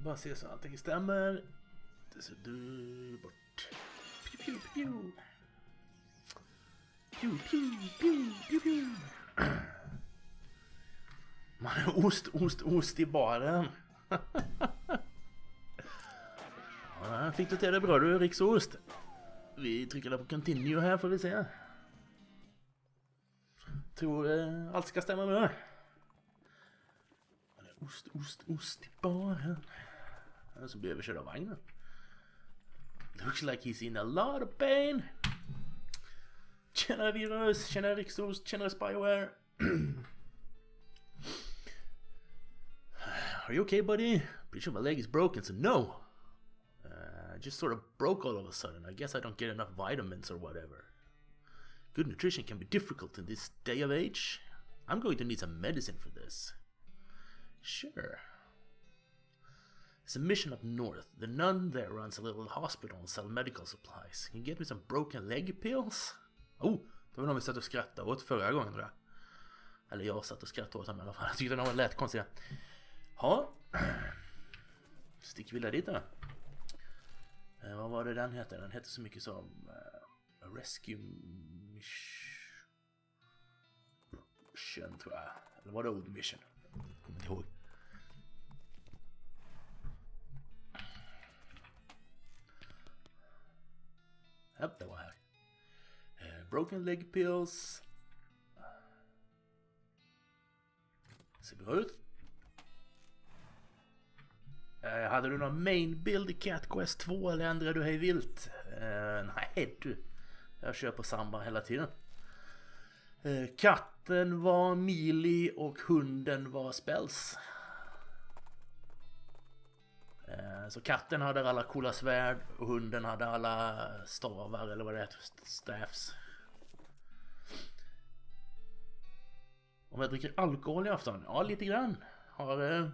bara se så allting stämmer. Det ser du bort. Pew, pew, pew. Pew, pew, pew, pew, pew. Man är ost i baren. Ja, fick du till det bra du, Riksost. Vi trycker där på continue här får vi se. Tror allt ska stämma med. Ost i baren. Så blir överkörd av vagnen. Looks like he's in a lot of pain. Tjena virus, tjena Riksost, tjena Spyware. Are you okay, buddy? Pretty sure my leg is broken, so no. I just sort of broke all of a sudden. I guess I don't get enough vitamins or whatever. Good nutrition can be difficult in this day of age. I'm going to need some medicine for this. Sure. It's a mission up north. The nun there runs a little hospital and sells medical supplies. Can you get me some broken leg pills? Oh, det var någon vi satt och skrattade åt förra gången tror jag. Eller jag satt och skrattade åt dem i alla fall. Jag tyckte de var lätt konstiga. Ja. Sticker vi där dit då. Vad var det den heter? Den heter så mycket som Rescue Mission tror jag. Eller var det Old Mission? Jag kommer inte ihåg. Ja, det var här. Broken leg pills. Ser bra ut. Hade du någon main build i Cat Quest 2 eller ändrade du hej vilt? Nej du. Jag kör på samma hela tiden. Katten var melee och hunden var spells. Så katten hade alla coola svärd och hunden hade alla stavar eller vad det heter, staffs. Om jag dricker alkohol i afton? Ja, lite grann. Har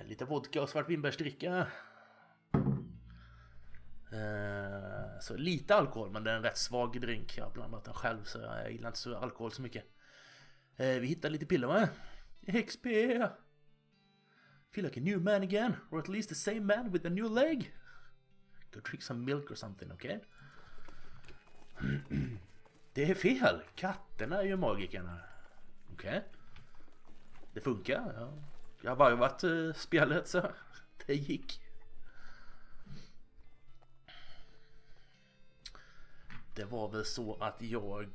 lite vodka och svartvinbärsdricka. Så lite alkohol, men det är en rätt svag drink. Jag har blandat den själv så jag gillar inte så alkohol så mycket. Vi hittar lite piller va? XP! Feel like a new man again, or at least the same man with a new leg. Go drink some milk or something, okay? Det är fel. Katterna är ju magikerna. Okej. Det funkar. Ja. Jag har varvat spelet så det gick. Det var väl så att jag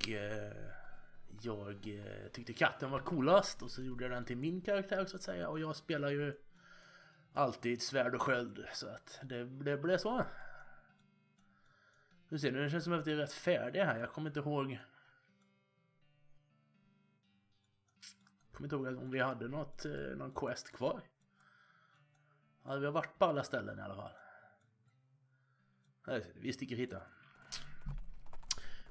tyckte katten var coolast och så gjorde jag den till min karaktär så att säga. Och jag spelar ju alltid svärd och sköld så att det blev så. Nu ser ni, det känns som att det är rätt färdigt här. Jag kommer inte ihåg om vi hade någon quest kvar. Ja, vi har varit på alla ställen i alla fall. Vi sticker hit då.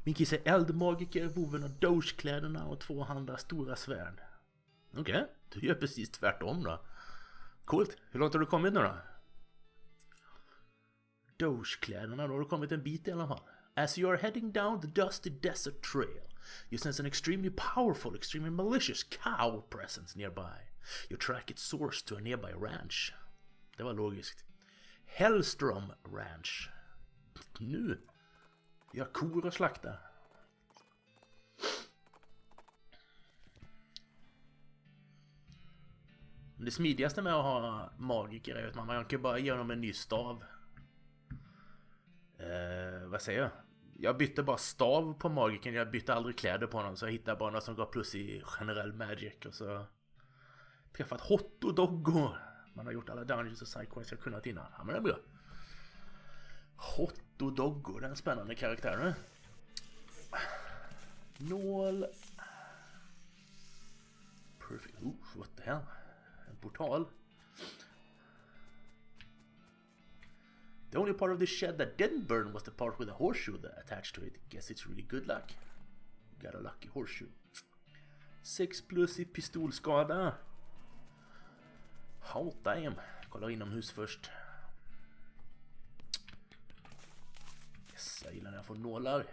Min kiss är eldmagiker, boven och doge-kläderna och 2 andra stora svärd. Okej, du gör precis tvärtom då. Coolt. Hur långt har du kommit nu då? Doge-kläderna, då har du kommit en bit i alla fall. As you are heading down the dusty desert trail, you sense an extremely powerful, extremely malicious cow presence nearby. You track its source to a nearby ranch. Det var logiskt. Hellstrom Ranch. Nu. Vi har kor att slakta. Det smidigaste med att ha magiker är att man kan bara ge dem en ny stav. Vad säger jag? Jag bytte bara stav på magiken. Jag bytte aldrig kläder på honom. Så jag hittade bara något som gav plus i generell magic. Och så träffat Hotto Doggo. Man har gjort alla dungeons och sidequests jag kunnat innan. Ja, men det är bra. Hotto Doggo, den spännande karaktären. Nål. Perfect. What the hell? En portal. The only part of this shed that didn't burn was the part with a horseshoe that attached to it. Guess it's really good luck. Got a lucky horseshoe. 6+ i pistolskada. How damn. Kolla inomhus först. Yes, jag gillar när jag får nålar.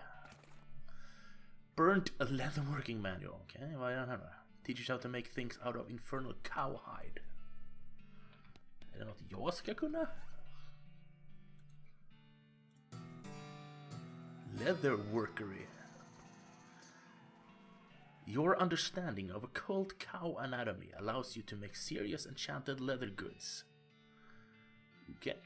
Burnt a leatherworking manual. Okej, vad är den här då? Teaches how to make things out of infernal cowhide. Är det något jag ska kunna? Leatherworkery. Your understanding of occult cow anatomy allows you to make serious enchanted leather goods. Okay.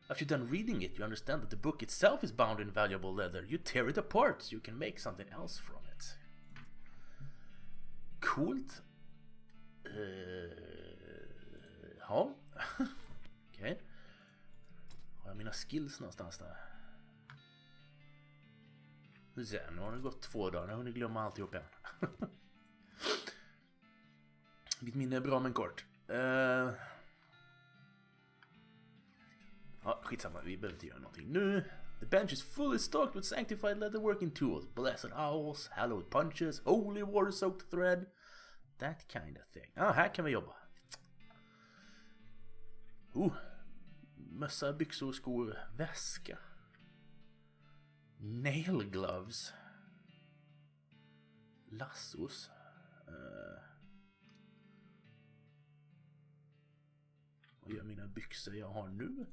After you're done reading it, you understand that the book itself is bound in valuable leather. You tear it apart so you can make something else from it. Coolt. Ja. Okej. Har jag mina skills någonstans där? Nu har det gått 2 dagar. Nu har ni glömma alltihop igen. Mitt minne är bra men kort. Ja, skitsamma. Vi behöver inte göra någonting nu. The bench is fully stocked with sanctified leatherworking tools. Blessed owls, hallowed punches, holy water-soaked thread. That kind of thing. Ja, här kan vi jobba. Mössa, byxor, skor, väska. Nail gloves. Lassos. Vad gör mina byxor jag har nu?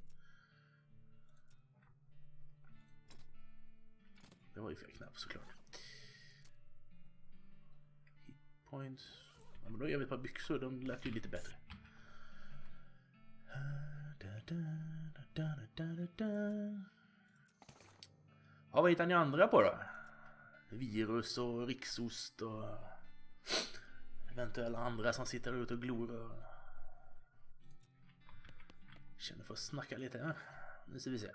Det var ju fel knapp såklart. Hit points. Ja, men då gör vi ett par byxor. De lät ju lite bättre. Ja, vad hittar ni andra på då? Virus och riksost och eventuella andra som sitter ute och glor och känner för att snacka lite. Ja. Nu ska vi se.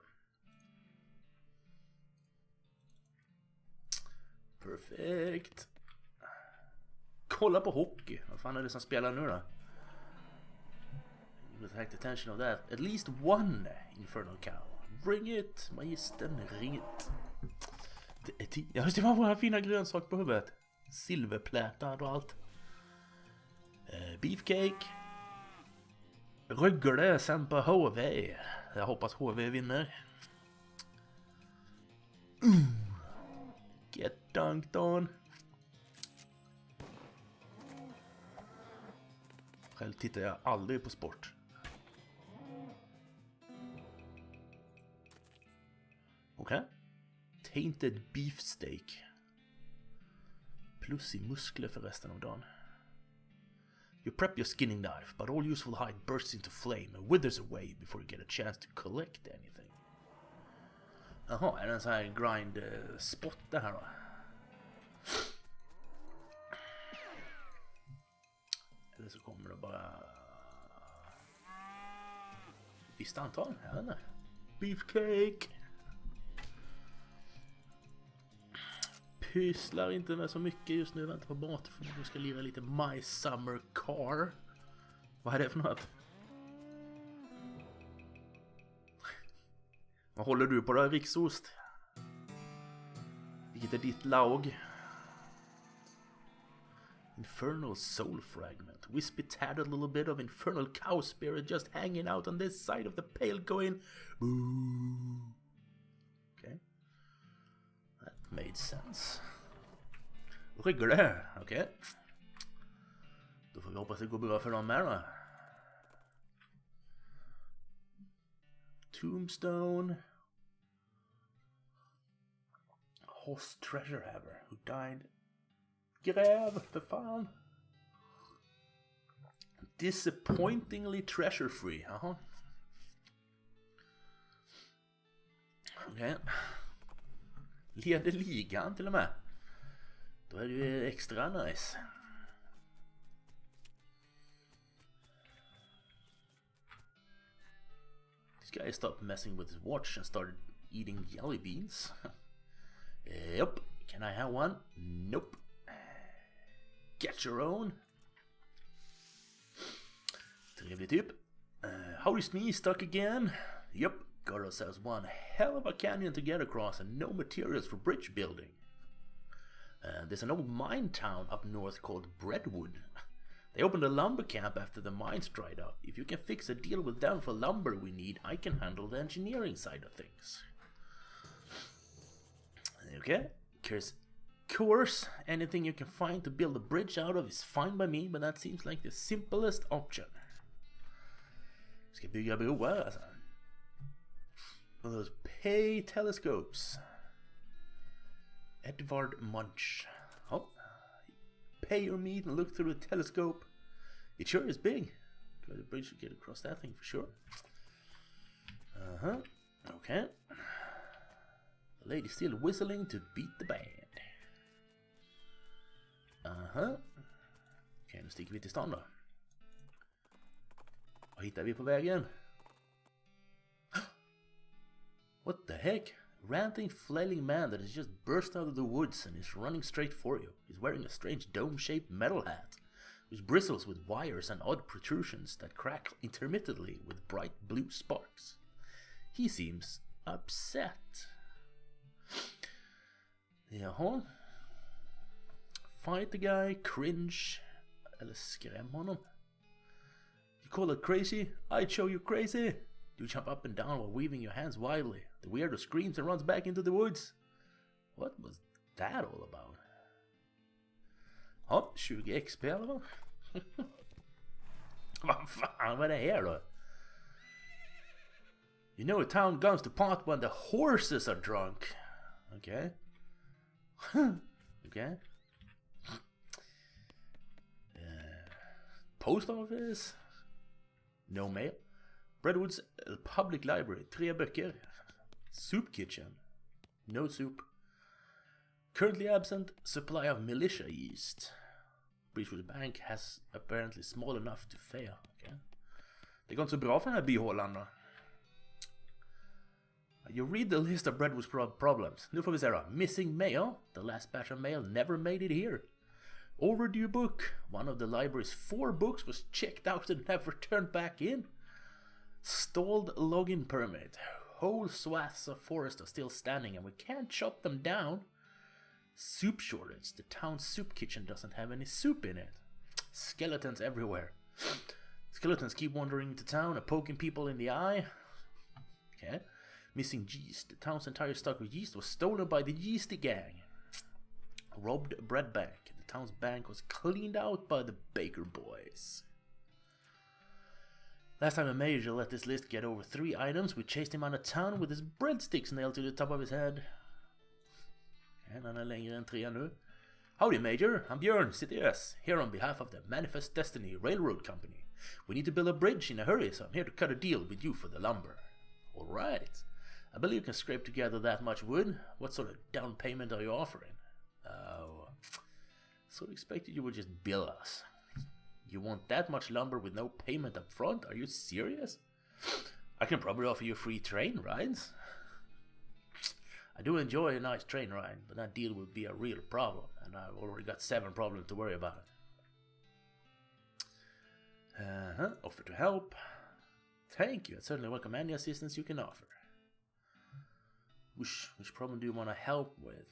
Perfekt. Kolla på hockey. Vad fan är det som spelar nu då? You attract attention of that. At least one infernal cow. Bring it, magistern, ring it. Jag måste ha våra fina grönsak på huvudet. Silverplätad och allt. Beefcake. Rögle sen på HV. Jag hoppas HV vinner. Get dunked on. Själv tittar jag aldrig på sport. Okej. Tainted beefsteak. Plus i muskler för resten av dagen. You prep your skinning knife, but all useful hide bursts into flame and withers away before you get a chance to collect anything. Jaha, är det en sån här grind spot det här då? Eller så kommer det bara ett visst antal, jag vet inte. Beefcake. Pysslar inte med så mycket just nu. Väntar på mat för att vi ska lira lite My Summer Car. Vad är det för något? Vad håller du på då, riksost? Vilket är ditt lag? Infernal soul fragment. Wispy tad a little bit of infernal cow spirit just hanging out on this side of the pale going boo. Okay. That made sense. Ryggle, okej. Okay. Då får vi hoppas det går bra för dem här då. Tombstone. Host treasure haver who died. Gräv, för fan. Disappointingly treasure free, jaha. Okej. Okay. Leder ligan till och med. Då är det ju extra nice. This guy stopped messing with his watch and started eating jelly beans. Yep. Can I have one? Nope. Get your own. Trevlig typ. Howdy's me stuck again? Yep. Got ourselves one hell of a canyon to get across and no materials for bridge building. There's an old mine town up north called Breadwood. They opened a lumber camp after the mines dried up. If you can fix a deal with them for lumber we need, I can handle the engineering side of things. Okay. Course, anything you can find to build a bridge out of is fine by me, but that seems like the simplest option. Ska bygga broar alltså. One of those pay telescopes. Edvard Munch. Oh. Pay your meat and look through a telescope. It sure is big. Got a bridge to get across that thing for sure. Okay. The lady's still whistling to beat the band. Okej, nu sticker vi till stan då. Vad hittar vi på vägen? What the heck? Ranting, flailing man that has just burst out of the woods and is running straight for you. He's wearing a strange dome-shaped metal hat, which bristles with wires and odd protrusions that crackle intermittently with bright blue sparks. He seems upset. Jaha. Fight the guy, cringe, eller skräm honom. You call it crazy? I'd show you crazy. You jump up and down while waving your hands wildly. The weirdo screams and runs back into the woods. What was that all about? Ja, 20 XP eller vad? Vad fan var det här då? You know a town comes to pot when the horses are drunk. Okay. Okay. Post office. No mail. Brentwood's public library. 3 böcker. Soup kitchen. No soup. Currently absent supply of militia yeast. Bridgewood Bank has apparently small enough to fail. Okay. Det går inte så bra för den här byhålan då. You read the list of Brentwood's problems. Nu får vi se då. Missing mail. The last batch of mail never made it here. Overdue book. One of the library's 4 books was checked out and never turned back in. Stalled login permit. Whole swaths of forest are still standing and we can't chop them down. Soup shortage. The town's soup kitchen doesn't have any soup in it. Skeletons everywhere. Skeletons keep wandering into town and poking people in the eye. Okay. Missing yeast. The town's entire stock of yeast was stolen by the yeasty gang. Robbed bread bank. The town's bank was cleaned out by the baker boys. Last time a major let this list get over 3 items, we chased him out of town with his breadsticks nailed to the top of his head. And han är längre än 3 nu. Howdy Major, I'm Björn, CTS, here on behalf of the Manifest Destiny Railroad Company. We need to build a bridge in a hurry, so I'm here to cut a deal with you for the lumber. Alright. I believe you can scrape together that much wood. What sort of down payment are you offering? Oh, so expected you would just bill us. You want that much lumber with no payment up front? Are you serious? I can probably offer you free train rides. I do enjoy a nice train ride, but that deal would be a real problem, and I've already got 7 problems to worry about. Offer to help. Thank you. I certainly welcome any assistance you can offer. Which problem do you want to help with?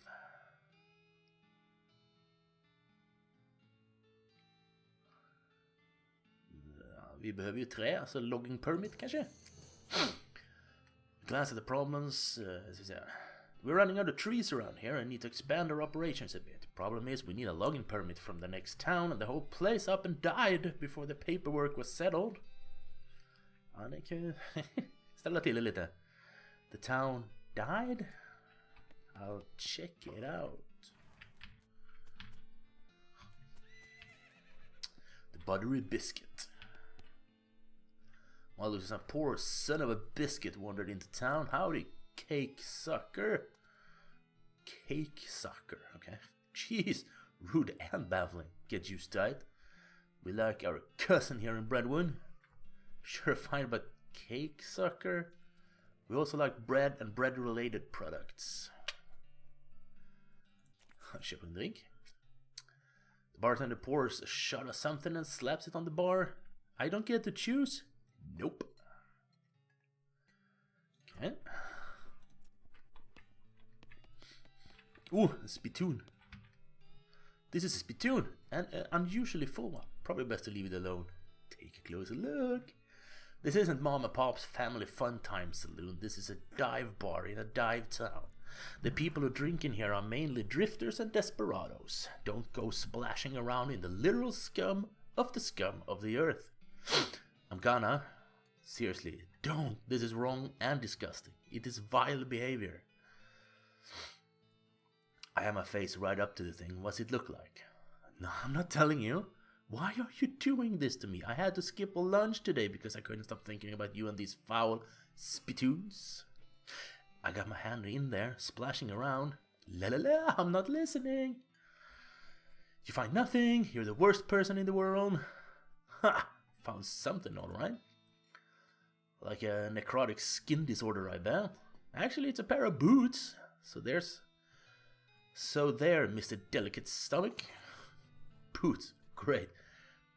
Vi behöver ju trä, så logging permit kanske? Glance at the problems. We're running out of trees around here and need to expand our operations a bit. Problem is we need a logging permit from the next town and the whole place up and died before the paperwork was settled. Ja, det kan ju ställa till det lite. The town died? I'll check it out. The buttery biscuit. While there's a poor son of a biscuit wandered into town. Howdy, cake sucker. Cake sucker, okay. Jeez, rude and baffling. Get used to it. We like our cousin here in Brentwood. Sure fine, but cake sucker? We also like bread and bread-related products. Ship and drink. The bartender pours a shot of something and slaps it on the bar. I don't get to choose? Nope. Okay. Ooh, a spittoon. This is a spittoon, and unusually full one. Probably best to leave it alone. Take a closer look. This isn't Mom and Pop's family fun time saloon. This is a dive bar in a dive town. The people who drink in here are mainly drifters and desperados. Don't go splashing around in the literal scum of the earth. I'm gonna Seriously, don't. This is wrong and disgusting. It is vile behavior. I have my face right up to the thing. What's it look like? No, I'm not telling you. Why are you doing this to me? I had to skip a lunch today because I couldn't stop thinking about you and these foul spittoons. I got my hand in there, splashing around. La la la, I'm not listening. You find nothing. You're the worst person in the world. Ha! Found something, alright. Like a necrotic skin disorder, I bet. Actually, it's a pair of boots. So there, Mr. Delicate Stomach. Boots, great.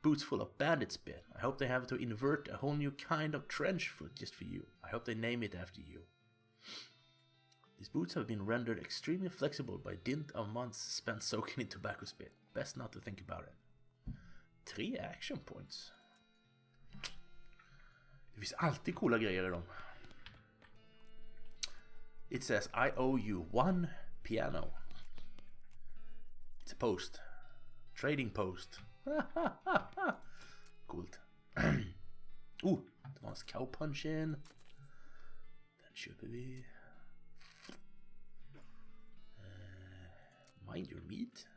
Boots full of bandit spit. I hope they have to invert a whole new kind of trench foot just for you. I hope they name it after you. These boots have been rendered extremely flexible by dint of months spent soaking in tobacco spit. Best not to think about it. 3 action points. Det finns alltid coola grejer i dem. It says I owe you 1 piano. It's a post. Trading post. Coolt. Det var hans cow punch in. Den köper vi. Mind your meat.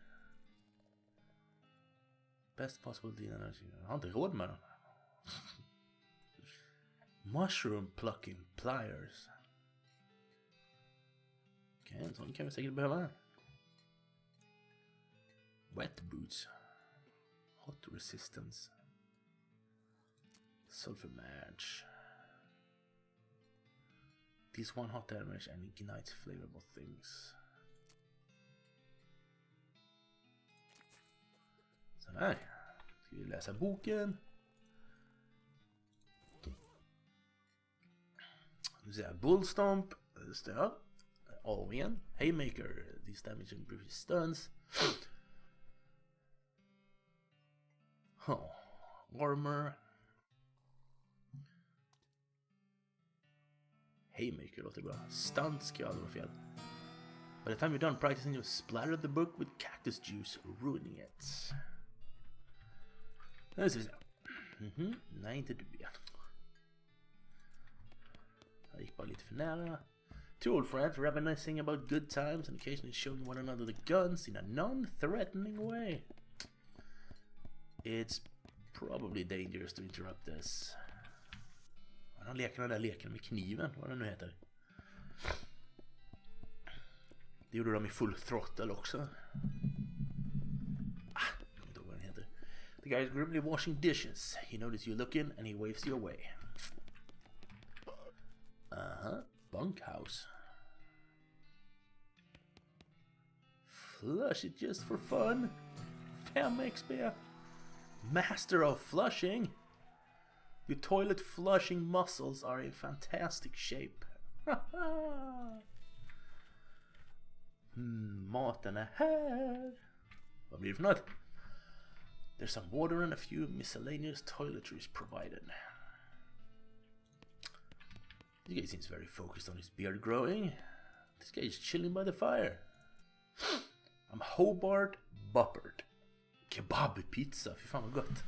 Best possible deal. Jag har inte råd med den. Mushroom plucking pliers. Okej, en sån kan vi säkert behöva. Wet boots. Hot resistance. Sulfur match. This one hot damage and ignites flammable things. Sådär. Ska vi läsa boken. Nu ser jag Bullstomp. Stöd. All igen. Haymaker. These damage improves stunts. Armor. Haymaker låter bra. Stunt ska jag aldrig vara fel. By the time you're done practicing, you'll splatter the book with cactus juice, ruining it. Nu ska vi se. Nej, inte du igen. Jag gick bara lite för nära. Two old friends reminiscing about good times and occasionally showing one another the guns in a non-threatening way. It's probably dangerous to interrupt this. Han leker den där leken med kniven, vad den nu heter. Det gjorde de i full throttle också. Jag kommer inte ihåg vad den heter. The guy is grimly washing dishes. He notices you looking and he waves you away. Bunkhouse. Flush it just for fun. 5 XP. Master of flushing. Your toilet flushing muscles are in fantastic shape. Maten är här. Vad blir det för något? There's some water and a few miscellaneous toiletries provided. This guy seems very focused on his beard growing. This guy is chilling by the fire. I'm Hobart Buppert. Kebab pizza, fy fan vad gott.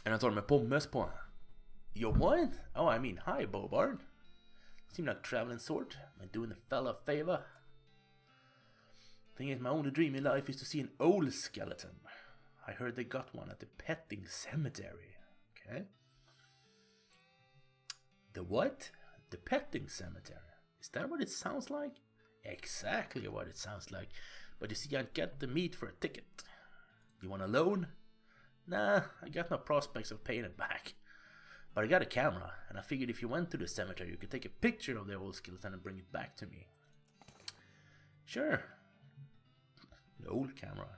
And I told him med pommes på. Yo, what? Oh, I mean, hi, Bobart. Seem like a traveling sort. Am I doing the fella a favor? Thing is, my only dream in life is to see an old skeleton. I heard they got one at the petting cemetery. Okay. The what? The petting cemetery. Is that what it sounds like? Exactly what it sounds like. But you see, I got the meat for a ticket. You want a loan? Nah, I got no prospects of paying it back. But I got a camera, and I figured if you went to the cemetery, you could take a picture of the old skeleton and bring it back to me. Sure. The old camera.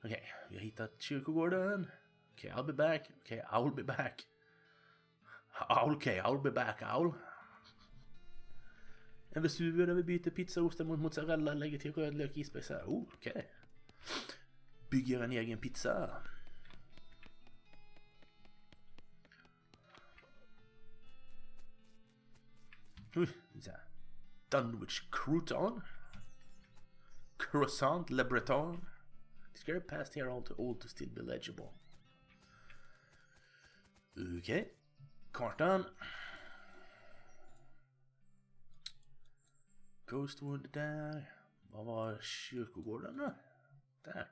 Okay, vi har hittat kyrkogården. Okay, I'll be back. Okay, I'll be back. Okay, I'll be back, Owl. En Vesuvier där vi byter pizzaosten mot mozzarella, lägger till rödlök, isbergsärr. Okej. Bygger en egen pizza. Dunwich crouton. Croissant le breton. This girl passed here all too old to still be legible. Okej. Kartan. Ghostwood där. Vad var kyrkogården då? Där.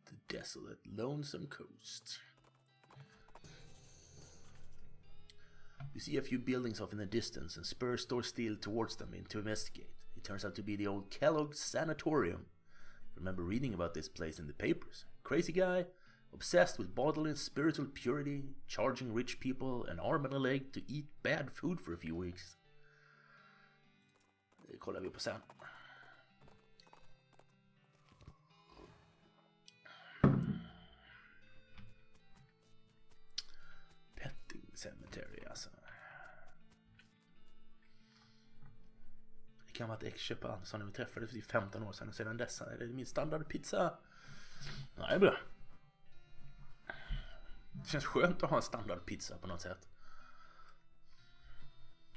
The desolate, lonesome coast. You see a few buildings off in the distance and spur store still towards them to investigate. It turns out to be the old Kellogg's Sanatorium. Remember reading about this place in the papers. Crazy guy, obsessed with bodily and spiritual purity, charging rich people an arm and a leg to eat bad food for a few weeks. Det kollar vi på sen. Petting Cemetery alltså. Det kan vara ett ex-köp på Andersson när vi träffades för 15 år sedan och sedan dessa är det min standardpizza. Nej, det är bra. Det känns skönt att ha en standardpizza på något sätt.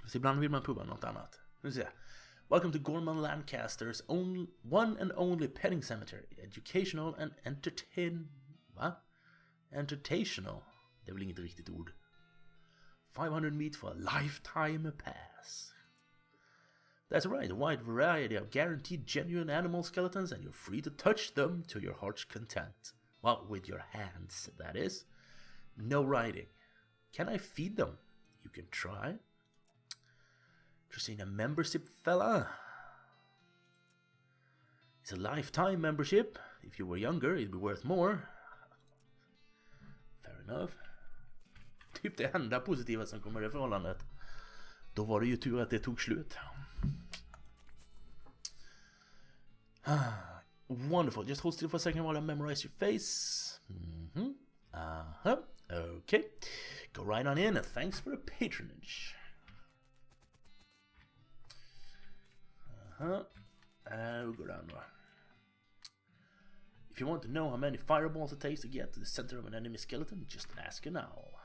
Så ibland vill man prova något annat. Nu ser jag. Welcome to Gorman Lancaster's one and only petting cemetery. Educational and entertainal. Det är väl inget riktigt ord. 500 meat for a lifetime pass. That's right, a wide variety of guaranteed genuine animal skeletons, and you're free to touch them to your heart's content. Well, with your hands, that is. No riding. Can I feed them? You can try. Interesting, a membership fella. It's a lifetime membership. If you were younger, it'd be worth more. Fair enough. Typ det enda positiva som kommer i förhållandet. Då var det ju tur att det tog slut. Wonderful. Just hold still for a second while I memorize your face. Okay. Go right on in and thanks for the patronage. We'll go down. If you want to know how many fireballs it takes to get to the center of an enemy skeleton, just ask an owl.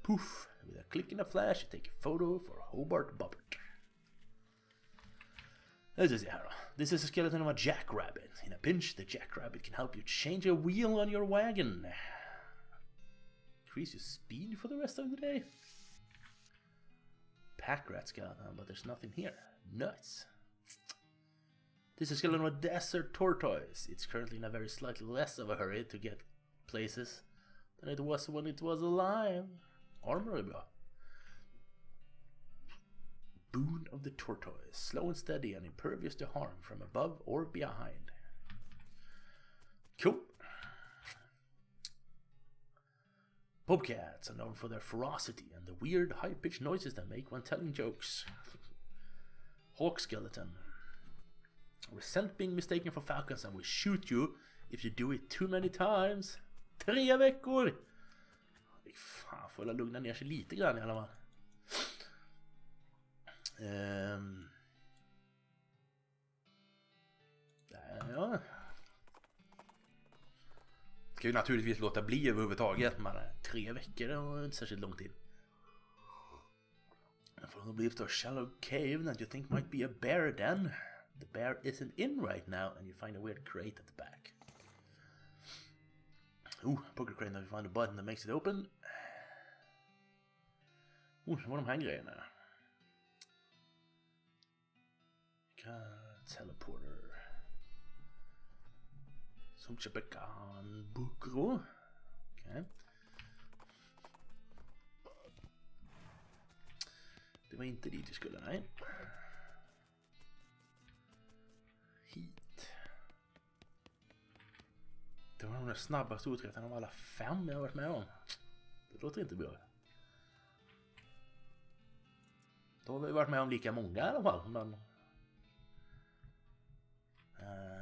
Poof. With a click and a flash, you take a photo for Hobart Bobbert. This is a skeleton of a jackrabbit. In a pinch, the jackrabbit can help you change a wheel on your wagon. Increase your speed for the rest of the day. Pack rat skeleton, but there's nothing here. Nuts. This is a skeleton of a desert tortoise. It's currently in a very slightly less of a hurry to get places than it was when it was alive. Armor är bra. Boon of the tortoise. Slow and steady and impervious to harm from above or behind. Cool. Bobcats are known for their ferocity and the weird high-pitched noises they make when telling jokes. Hawk skeleton. Resent being mistaken for falcons and will shoot you if you do it too many times. 3 veckor! Fan, får jag lugna ner sig lite grann i alla fall. Ja. Ska ju naturligtvis låta bli överhuvudtaget, men 3 veckor är inte särskilt lång tid. From the belief to a shallow cave that you think might be a bear den. The bear isn't in right now and you find a weird crate at the back. Poker crate, now you find a button that makes it open. Så var de här grejerna. Teleporter. Som Chebekan Bukro. Okej. Det var inte dit vi skulle, nej. Hit. Det var den snabbaste uträtten av alla 5 jag har varit med om. Det låter inte bra. Då har vi varit med om lika många i alla fall. Men...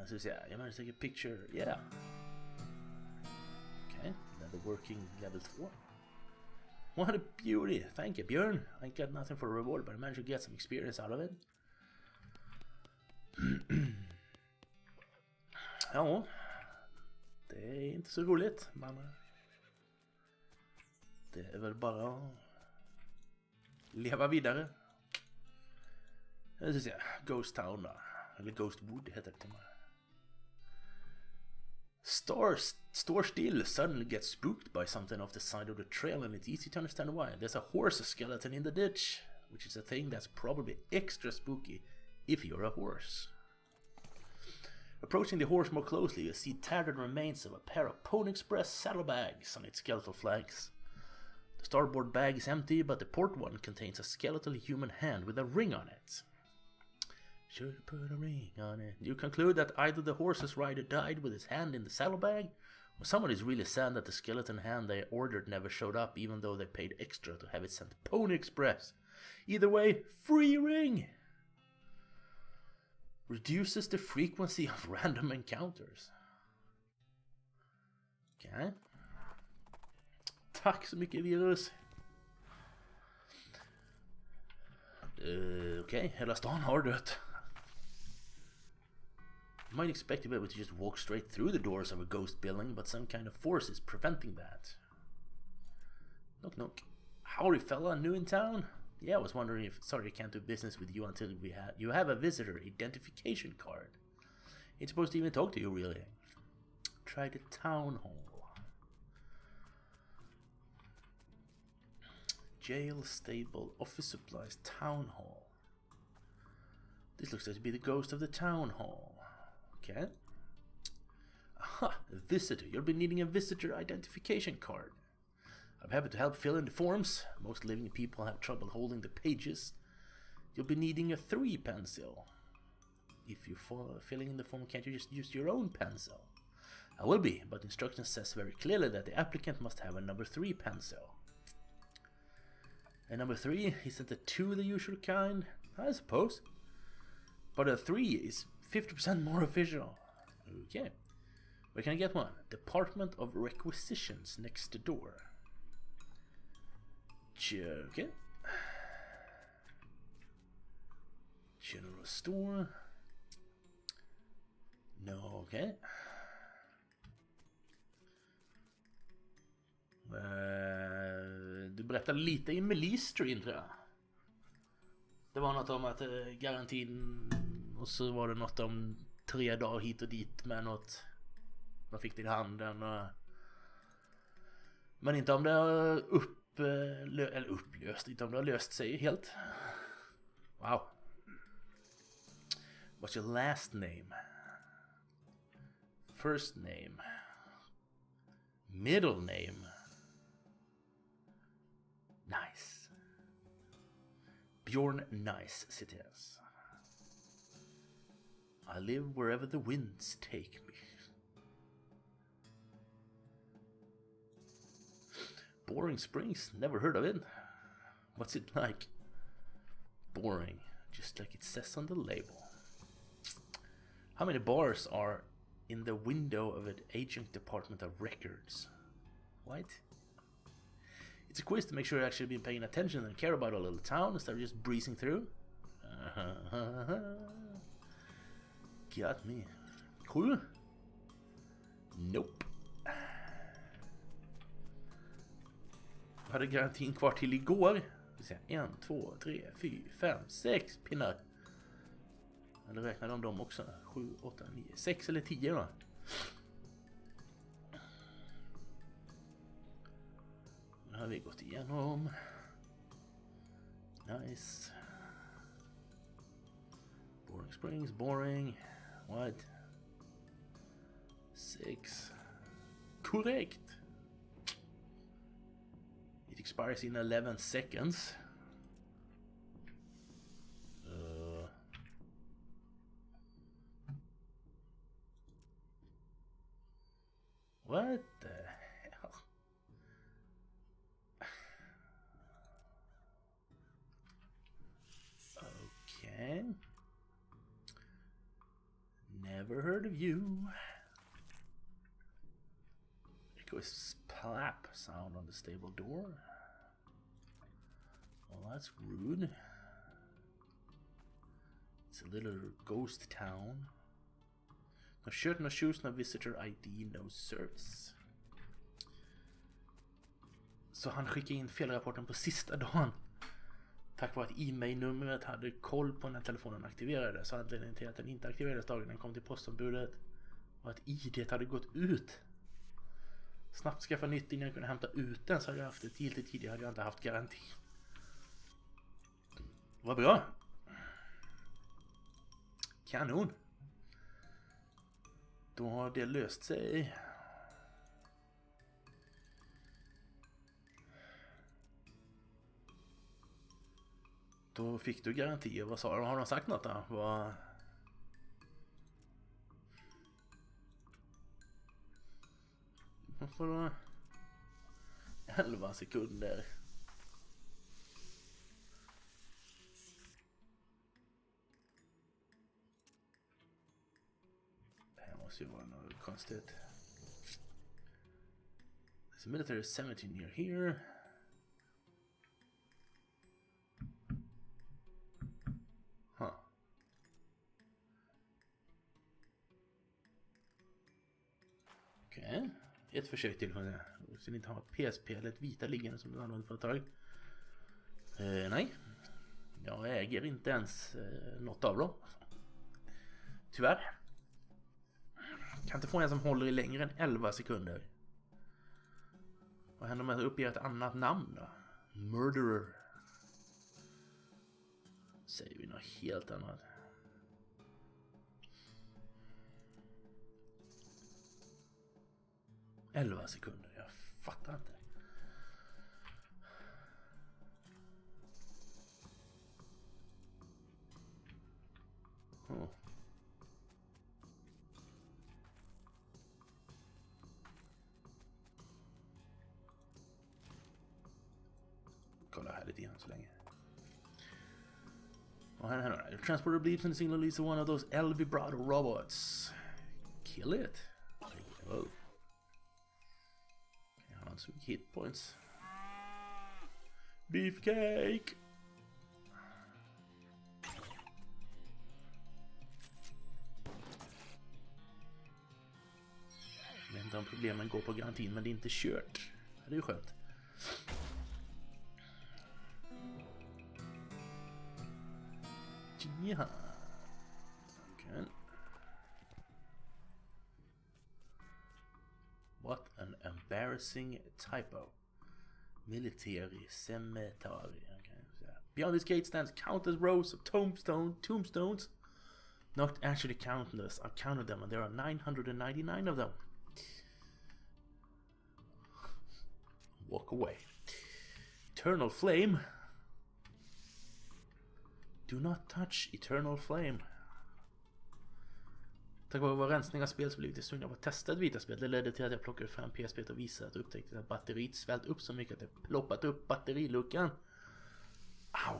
så vi ser, jag menar, take a picture. Yeah. Okay, another working level 2. What a beauty. Thank you, Björn. I ain't got nothing for a reward, but I managed to get some experience out of it. Ja, det är inte så roligt, men det är väl bara att leva vidare. Jag ska se, Ghost Town då. Eller Ghost Wood heter det till mig. store still, suddenly gets spooked by something off the side of the trail, and it's easy to understand why. There's a horse skeleton in the ditch, which is a thing that's probably extra spooky if you're a horse. Approaching the horse more closely, you see tattered remains of a pair of Pony Express saddlebags on its skeletal flanks. The starboard bag is empty, but the port one contains a skeletal human hand with a ring on it. Should put a ring on it. You conclude that either the horse's rider died with his hand in the saddlebag, or someone is really sad that the skeleton hand they ordered never showed up, even though they paid extra to have it sent Pony Express. Either way, free ring! Reduces the frequency of random encounters. Okej. Tack så mycket, virus. Okej, hela stan har dött. You might expect to be able to just walk straight through the doors of a ghost building, but some kind of force is preventing that. Knock knock. Howdy fella, new in town? Yeah, I was wondering if... Sorry, I can't do business with you until you have a visitor identification card. It's supposed to even talk to you, really. Try the town hall. Jail, stable, office supplies, town hall. This looks like to be the ghost of the town hall. Okay. Aha, a visitor. You'll be needing a visitor identification card. I'm happy to help fill in the forms. Most living people have trouble holding the pages. You'll be needing a 3 pencil. If you're filling in the form, can't you just use your own pencil? I will be, but instructions says very clearly that the applicant must have a number 3 pencil. And number 3, isn't a 2 the usual kind? I suppose. But a 3 is 50% more official. Okay. Where can I get one? Department of Requisitions next door. Okay. General store. No, okay. Du berättade lite i Livestream, tror jag. Det var något om att garantin, och så var det något om 3 dagar hit och dit med något man fick till handen, och, men inte om det har upplöst, inte om det har löst sig helt. Wow. What's your last name? First name? Middle name? Nice. Bjorn Nice citizens. I live wherever the winds take me. Boring Springs, never heard of it. What's it like? Boring, just like it says on the label. How many bars are in the window of an adjunct department of records? What? It's a quiz to make sure you're actually been paying attention and care about a little town instead of just breezing through. Got me. Cool? Nope. Jag hade garantin kvar till igår. 1, 2, 3, 4, 5, 6 pinnar. Eller räknar de dem också? 7, 8, 9, 6 eller 10 då. Nu har vi gått igenom. Nice. Boring Springs, boring. What? 6. Korrekt. It expires in 11 seconds. What the hell? Okay. Never heard of you. It goes plap sound on the stable door. Well, that's rude. It's a little ghost town. No shirt, no shoes, no visitor ID, no service. Så han skickade in felrapporten på sista dagen. Tack vare att e-mail-numret hade koll på när telefonen aktiverades. Så anledningen till att den inte aktiverades dagen den kom till postombudet Och att ID hade gått ut. Snabbt skaffa nytt innan jag kunde hämta ut den, så hade jag haft ett giltigt ID, hade jag inte haft garanti. Vad bra. Kanon. Då har det löst sig. Då fick du garantier. Vad sa de? Har de sagt något då? Vad... Varför då? 11 sekunder. Det här måste ju vara något konstigt. There's a military cemetery near here. Huh. Okej. Ett försök till. Så ni inte har ett PSP eller ett vita liggande som du använder för ett tag. Nej. Jag äger inte ens något av dem. Tyvärr. Kan inte få en som håller i längre än 11 sekunder. Vad händer om jag uppger ett annat namn då? Murderer. Säger vi något helt annat. Elva sekunder, jag fattar inte. Kolla här lite grann så länge. Och här. The transporter believes in the signal leads to one of those El Vibrato robots. Kill it. Oh. Han såg hit points. Beefcake. Jag vet inte om problemen går på garantin, men det är inte kört. Det är ju skönt. Ja. Okay. What an embarrassing typo. Military cemetery. Okay. So beyond this gate stands countless rows of tombstones. Not actually countless. I've counted them, and there are 999 of them. Walk away. Eternal flame. Do not touch eternal flame. Tack vare vår rensning av spel så blev det sugen på att testa ett vita spel. Det ledde till att jag plockade fram PSP och visade att jag upptäckte att batteriet svällt upp så mycket att det ploppat upp batteriluckan. Au!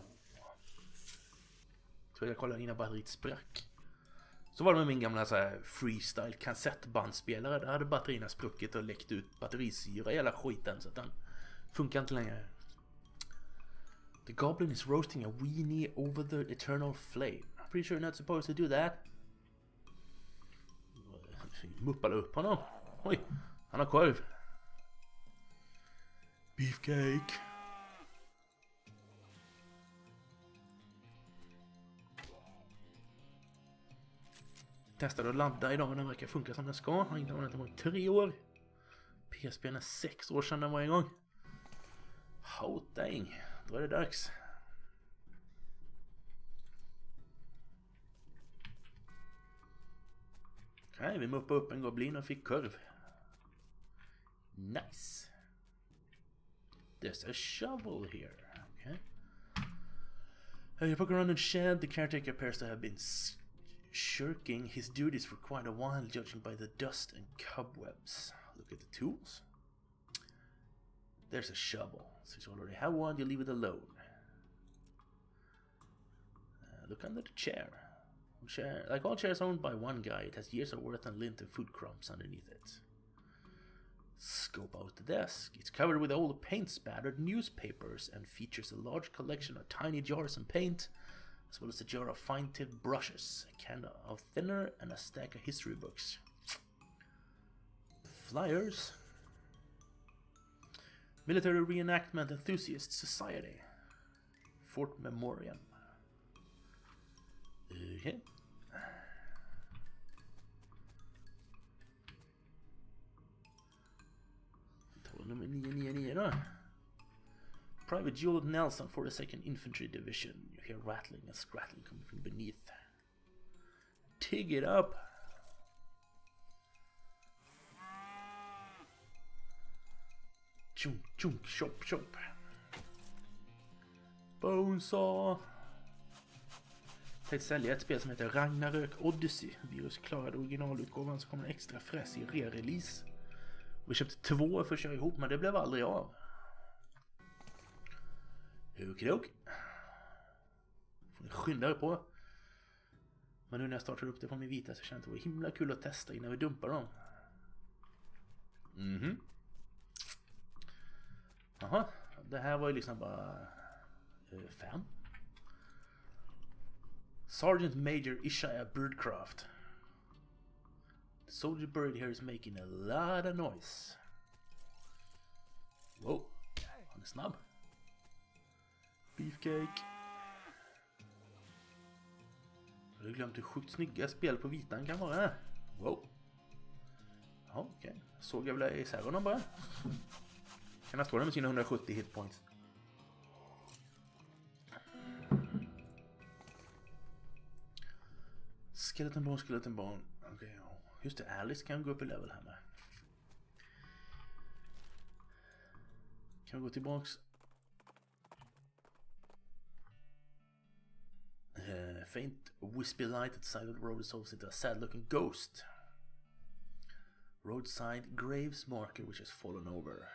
Så jag kollade innan batteriet sprack. Så var det med min gamla så här freestyle kassettbandspelare. Där hade batterierna spruckit och läckt ut batterisyra i hela skiten, så att den funkar inte längre. The goblin is roasting a weenie over the eternal flame. I'm pretty sure you're not supposed to do that. Muppade upp honom. Oj, han har korv. Beefcake. Testade att ladda idag, men den verkar funka som den ska. Har inte använt den på 3 år. PSP är 6 år sedan den var igång. Oh dang. Då är det dags. Okej, vi muppade upp en goblin och fick korv. Nice. There's a shovel here. Okay. You poke around in the shed. The caretaker appears to have been shirking his duties for quite a while, judging by the dust and cobwebs. Look at the tools. There's a shovel. Since you already have one, you leave it alone. Look under the chair. Like all chairs owned by one guy, it has years of worth and lint and food crumbs underneath it. Scope out the desk. It's covered with old paint-spattered newspapers and features a large collection of tiny jars of paint, as well as a jar of fine-tipped brushes, a can of thinner, and a stack of history books. Flyers. Military Reenactment Enthusiast Society. Fort Memoriam. Okay. Private Juliet Nelson for the 2nd Infantry Division. You hear rattling and scrattling coming from beneath. Dig it up! Chunk, chunk, chop, chop. Bonesaw! Tänkte sälja ett spel som heter Ragnarök Odyssey. Virus klarade originalutgåvan, så kommer en extra fräs i re-release. Vi köpte 2 för att köra ihop, men det blev aldrig av. Hukidok. Får ni skynda er på. Men nu när jag startar upp det på min vita så känns det var himla kul att testa innan vi dumpar dem. Jaha, det här var ju liksom bara 5. Sergeant Major Ishaya Birdcraft. The soldier bird here is making a lot of noise. Wow, han är snabb. Beefcake. Jag hade glömt hur sjukt snygga spel på vitan kan vara. Wow. Ja, okej. Såg jag väl isär honom bara. Kan han stå där med sina 170 hitpoints? Skeleton bone. Okej, just det. Alice kan gå upp i level här med. Kan vi gå tillbaks. Faint wispy light at the side of the road dissolves into a sad looking ghost. Roadside graves marker which has fallen over.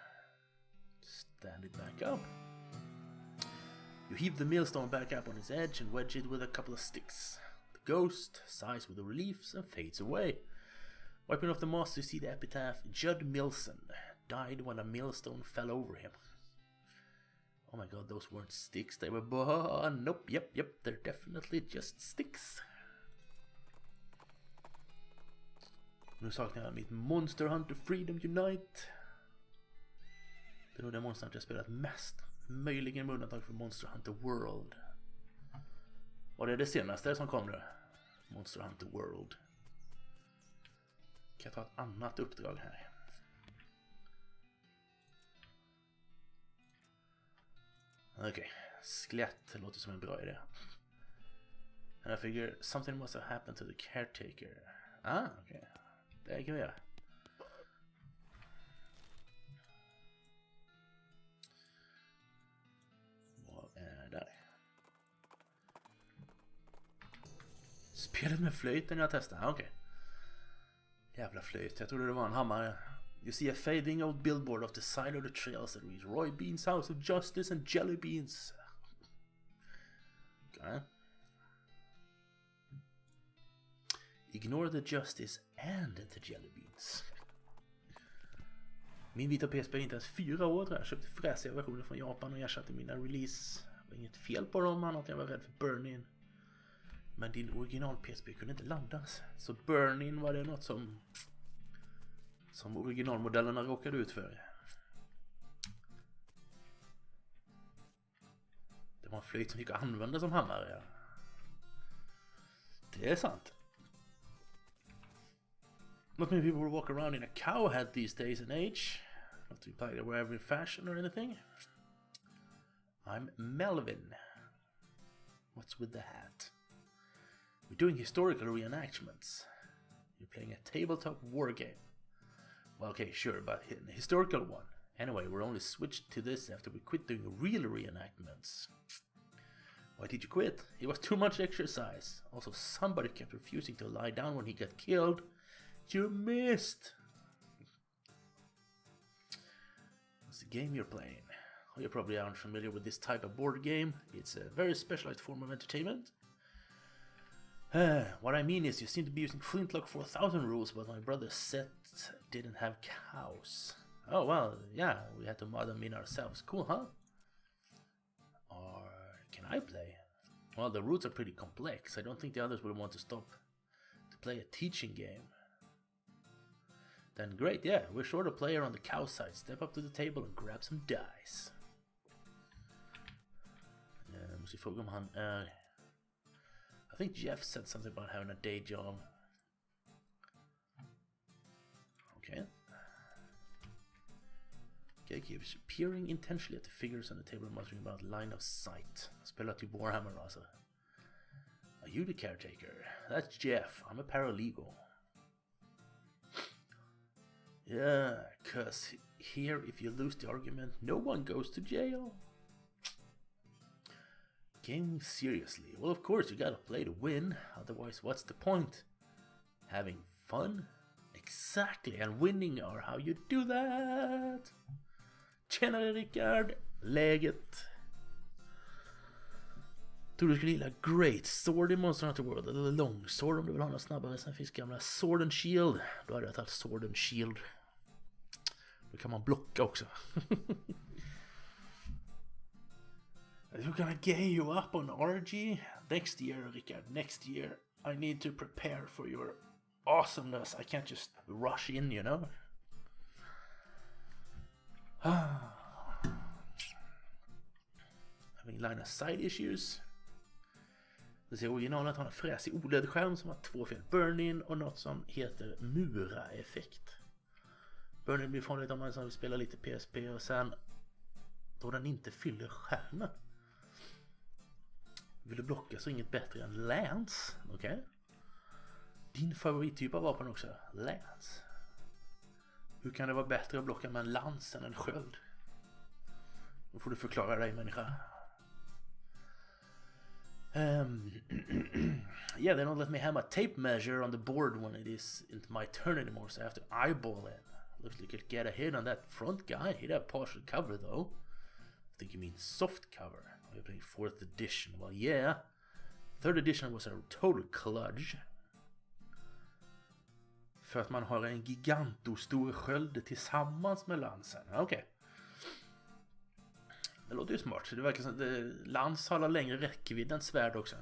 Stand it back up. You heave the millstone back up on its edge and wedge it with a couple of sticks. The ghost sighs with the reliefs and fades away. Wiping off the moss, you see the epitaph, Judd Milson died when a millstone fell over him. Oh my god, those weren't sticks, they were nope, yep, they're definitely just sticks. Nu saknar jag mitt Monster Hunter Freedom Unite. Det är nog det Monster Hunter jag spelat mest. Möjligen med undantag för Monster Hunter World. Var det senaste som kom nu? Monster Hunter World. Kan jag ta ett annat uppdrag här? Okej, skelett låter som en bra idé. And I figure something must have happened to the caretaker. Ah, okej. Det kan vi göra. Vad är där? Spelet med flöjten jag testade. Okej. Jävla flöjt. Jag trodde det var en hammare. You see a fading old billboard off the side of the trails that reads Roy Bean's House of Justice and Jelly Beans. Okay. Ignore the justice and the jelly beans. Min vita PSP är inte ens 4 år tror jag. Jag köpte fräsiga versioner från Japan och ersatte mina release. Det var inget fel på dem annat jag var rädd för burn-in. Men din original PSP kunde inte laddas. Så burn-in var det något som originalmodellerna råkade ut för. Det var en flöjt som gick att använda som hammare. Ja. Det är sant. Not many people walk around in a cow hat these days and age. Not to imply they wear every fashion or anything. I'm Melvin. What's with the hat? We're doing historical reenactments. You're playing a tabletop war game. Well, okay, sure, but a historical one. Anyway, we're only switched to this after we quit doing real reenactments. Why did you quit? It was too much exercise. Also, somebody kept refusing to lie down when he got killed. You missed! What's the game you're playing? Well, you probably aren't familiar with this type of board game. It's a very specialized form of entertainment. What I mean is you seem to be using Flintlock 4000 rules, but my brother's set didn't have cows. Oh, well, yeah, we had to mod them in ourselves. Cool, huh? Or can I play? Well, the rules are pretty complex. I don't think the others will want to stop to play a teaching game. Then great, yeah, we're short a player on the cow side. Step up to the table and grab some dice. Måste fråga om han är... I think Jeff said something about having a day job. Okay. Gatekeepers peering intensely at the figures on the table and muttering about line of sight. Spelar typ Warhammer alltså. Are you the caretaker? That's Jeff. I'm a paralegal. Yeah, 'cause here if you lose the argument, no one goes to jail. Game seriously. Well, of course you gotta play to win. Otherwise, what's the point? Having fun? Exactly, and winning are how you do that. Tjenare Rickard, läget? Tror du skulle gilla Great Sword i Monster Hunter World eller Longsword om du vill ha något snabbare. Sen finns gamla Sword and Shield. Då hade jag tagit Sword and Shield. Då kan man blocka också. You're gonna gay you up on RG? Next year, Rickard, next year. I need to prepare for your awesomeness. I can't just rush in, you know? Having line of sight issues. Det ser originalet har en fräsig OLED-skärm som har 2 fel. Burn-in och något som heter Mura-effekt. Burn-in blir farligt om man spelar lite PSP och sen då den inte fyller skärmen. Vill du blocka så inget bättre än Lance, okej? Okay? Din favorittyp av vapen också, Lance. Hur kan det vara bättre att blocka med en lans än en sköld? Då får du förklara dig, människa. Yeah, they don't let me have my tape measure on the board when it is into my turn anymore, so I have to eyeball it. Looks like you could get a hit on that front guy. He'd have partial cover though. I think you mean soft cover. You're playing 4th edition. Well, yeah. 3rd edition was a total kludge. För att man har en gigantostor sköld tillsammans med lansen. Okej. Okay. Det låter ju smart. Det verkar som att lans har längre räckvidd än svärd också.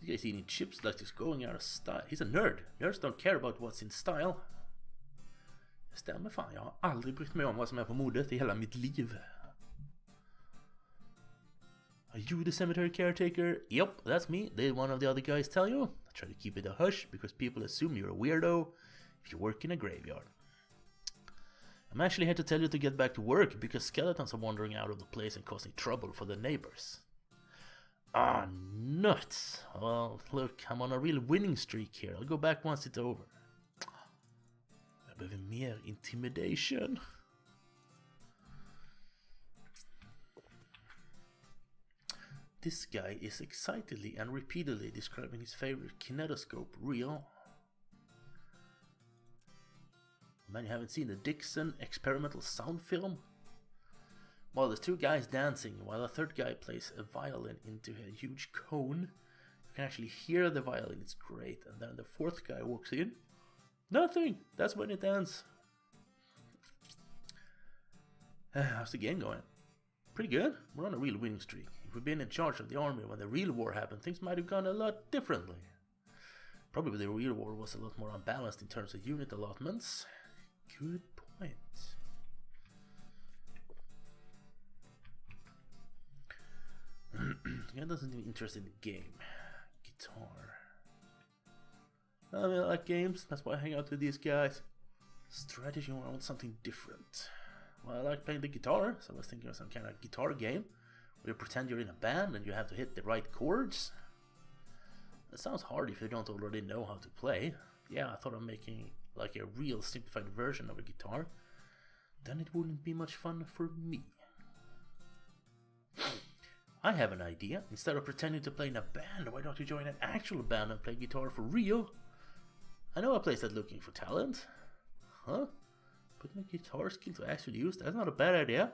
This guy's eating chips like he's going out of style. He's a nerd. Nerds don't care about what's in style. Det stämmer fan. Jag har aldrig brytt mig om vad som är på modet i hela mitt liv. Are you the cemetery caretaker? Yep, that's me. Did one of the other guys tell you? I try to keep it a hush because people assume you're a weirdo if you work in a graveyard. I'm actually here to tell you to get back to work because skeletons are wandering out of the place and causing trouble for the neighbors. Ah, nuts. Well, look, I'm on a real winning streak here. I'll go back once it's over. Jag behöver mer intimidation. This guy is excitedly and repeatedly describing his favorite kinetoscope reel. Man, you haven't seen the Dixon experimental sound film? Well, there's 2 guys dancing while a 3rd guy plays a violin into a huge cone. You can actually hear the violin, it's great. And then the 4th guy walks in. Nothing! That's when it ends. How's the game going? Pretty good. We're on a real winning streak. If we'd been in charge of the army when the real war happened, things might have gone a lot differently. Probably the real war was a lot more unbalanced in terms of unit allotments. Good point. Guy doesn't seem interested in the game. Guitar. I mean, I like games, that's why I hang out with these guys. Strategy, I want something different. Well, I like playing the guitar, so I was thinking of some kind of guitar game where you pretend you're in a band and you have to hit the right chords. That sounds hard if you don't already know how to play. Yeah, I thought of making like a real simplified version of a guitar. Then it wouldn't be much fun for me. I have an idea. Instead of pretending to play in a band, why don't you join an actual band and play guitar for real? I know a place that's looking for talent. Huh? Putting a guitar skill to actually use, that's not a bad idea.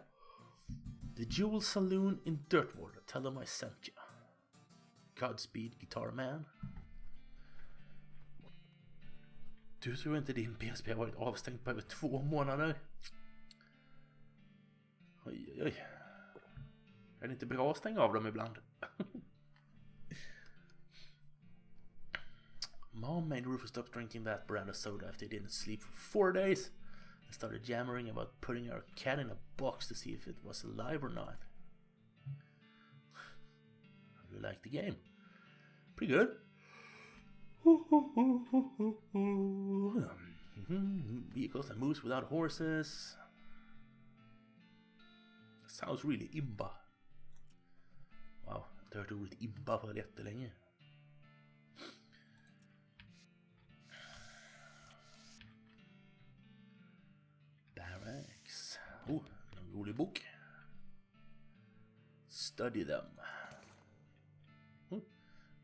The Jewel Saloon in Dirtwater. Tell them I sent you. Godspeed, Guitar Man. Du tror inte din PSP har varit avstängt på över 2 månader? Oj, oj, oj. Är det inte bra att stänga av dem ibland? Mom made Rufus stop drinking that brand of soda after he didn't sleep for 4 days. I started yammering about putting our cat in a box to see if it was alive or not. How do you like the game? Pretty good. Vehicles that moves without horses. Sounds really imba. Wow, jag har hört ordet imba för jättelänge. Barracks. Oh, en rolig bok. Study them.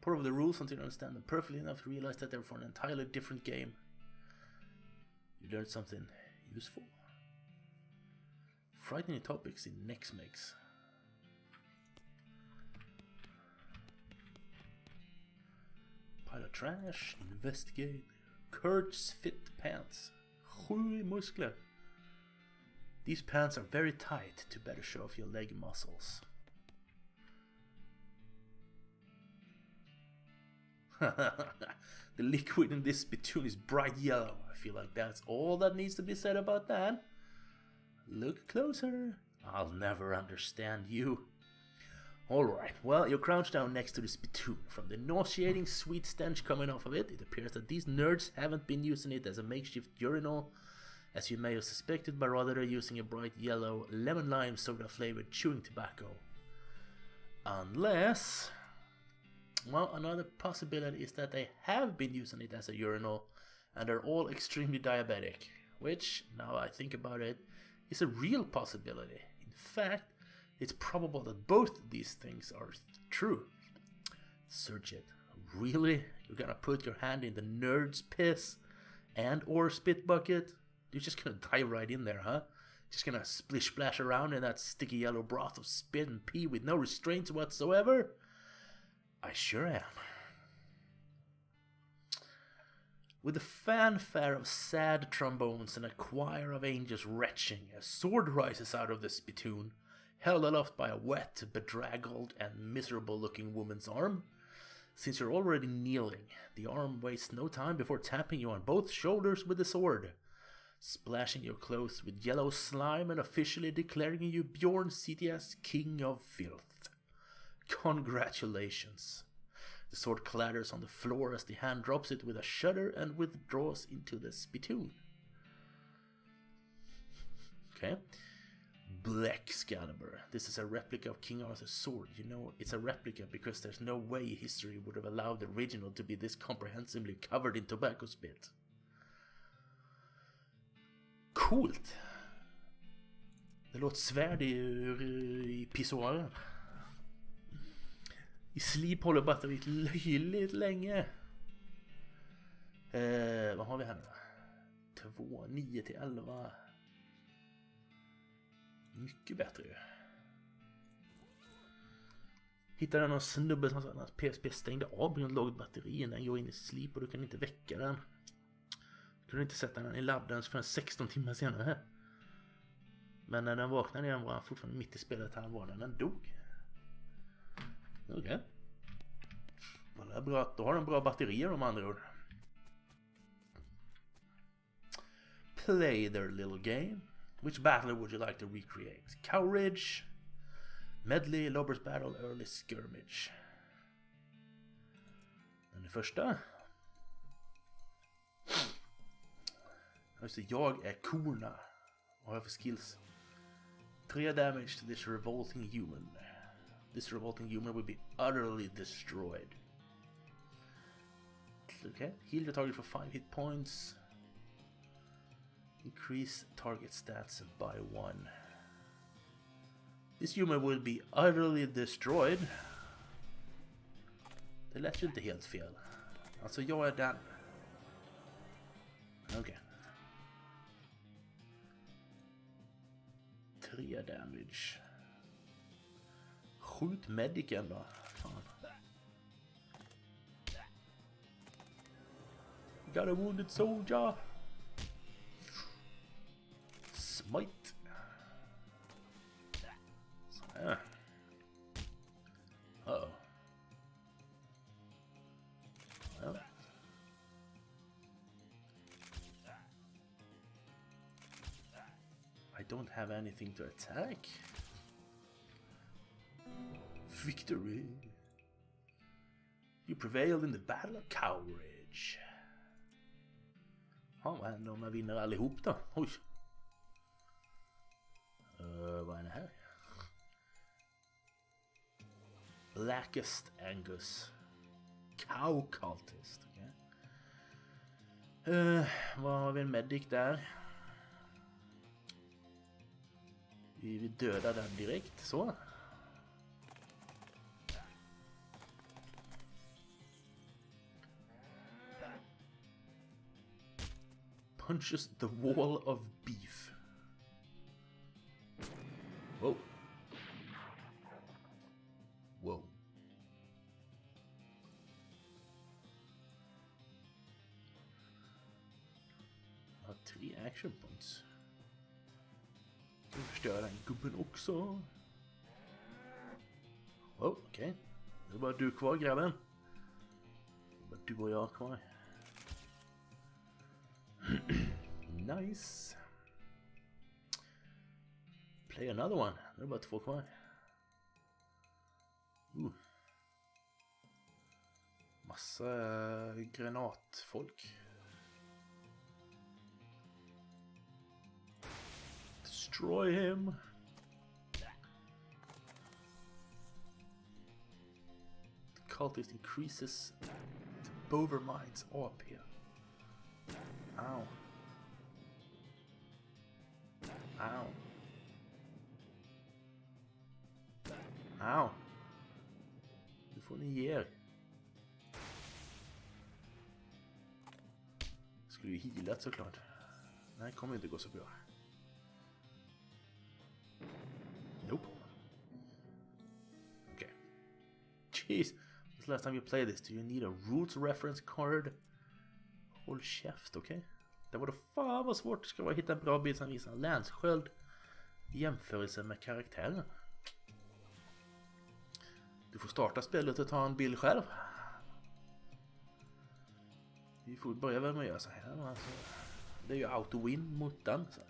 Part of the rules until you understand them perfectly enough to realize that they're for an entirely different game. You learned something useful. Frightening topics in next mix. Pile of trash. Investigate. Kurt's fit pants. 7 muskler. These pants are very tight to better show off your leg muscles. The liquid in this spittoon is bright yellow. I feel like that's all that needs to be said about that. Look closer. I'll never understand you. Alright, well, you're crouched down next to the spittoon. From the nauseating sweet stench coming off of it, it appears that these nerds haven't been using it as a makeshift urinal, as you may have suspected, but rather they're using a bright yellow lemon-lime soda-flavored chewing tobacco. Unless... well, another possibility is that they have been using it as a urinal and are all extremely diabetic, which, now I think about it, is a real possibility. In fact, it's probable that both these things are true. Search it. Really? You're gonna put your hand in the nerd's piss and or spit bucket? You're just gonna dive right in there, huh? Just gonna splish splash around in that sticky yellow broth of spit and pee with no restraints whatsoever? I sure am. With a fanfare of sad trombones and a choir of angels retching, a sword rises out of the spittoon, held aloft by a wet, bedraggled, and miserable-looking woman's arm. Since you're already kneeling, the arm wastes no time before tapping you on both shoulders with the sword, splashing your clothes with yellow slime and officially declaring you Bjorn Sitias King of Filth. Congratulations. The sword clatters on the floor as the hand drops it with a shudder and withdraws into the spittoon. Okay. Black Excalibur. This is a replica of King Arthur's sword. You know, it's a replica because there's no way history would have allowed the original to be this comprehensively covered in tobacco spit. Coolt. Det låter svärd i pissoaren. I slip håller batteriet löjligt länge. Vad har vi här nu? 2, 9 till 11. Mycket bättre ju. Hittade någon snubbe som sa att PSP stängde av på grund av lågt batteri. Den går in i slip och du kan inte väcka den. Du kunde inte sätta den i laddaren förrän 16 timmar senare. Men när den vaknade igen var han fortfarande mitt i spelet. Han var den dog. Okej. Okay. Då har den bra batterier om andra ord. Play their little game. Which battle would you like to recreate? Cow Ridge, Medley, Lobbers Battle, Early Skirmish. Den första. Just det, jag är korna. Vad har jag för skills? 3 damage to this revolting human. This revolting human will be utterly destroyed. Okay, heal your target for 5 hit points. Increase target stats by 1. This human will be utterly destroyed. Det lät ju inte helt fel. Alltså jag är den. Okej. Okay. 3 damage. Skjut medicen då. Fan. Got a wounded soldier. Smite. Sådär. Uh-oh. Well. I don't have anything to attack. Victory. You prevailed in the Battle of Cow Ridge. damage. Ja, vad händer om jag vinner allihop då? Oj. Vad är det här? Blackest Angus. Cow Cultist. Okay. Vad har vi en medic där? Vi dödar den direkt, så. Punches the wall of beef. Wow. Wow. Jag har 3 action points. Ska vi förstöra den gubben också? Wow, okej. Det är bara du kvar, grabben. Det är bara du och jag kvar. Nice. Play another one. Det är bara 2 kvar. Massa granatfolk. Destroy him. The cultist increases the Bovermind's AP. Ow. Ow. Ow. Nu får ni ge er. Skulle ju healat såklart. Det här kommer inte gå så bra. Nope. Okay. Jeez. This last time you played this, do you need a roots reference card? Håll käft, okej? Okay? Det var då fan vad svårt det ska vara att hitta en bra bild som visar länssköld i jämförelse med karaktären. Du får starta spelet och ta en bild själv. Vi får börja med att göra så här. Alltså, det är ju auto-win mot den. Så.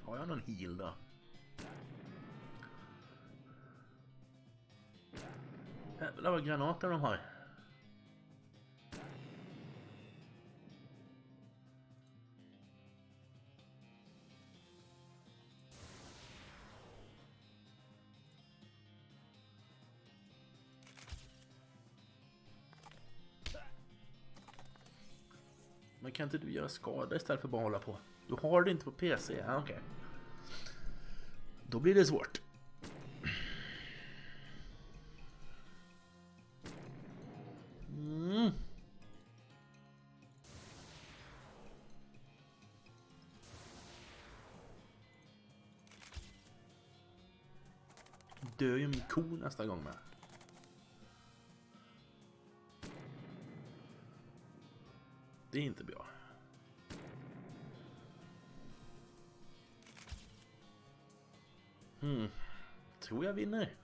Har jag någon heal då? Jävlar vad granater de har. Men kan inte du göra skada istället för att bara hålla på? Du har det inte på PC, ja, okej. Då blir det svårt. Dör ju min ko nästa gång med. Det är inte bra. Tror jag vinner.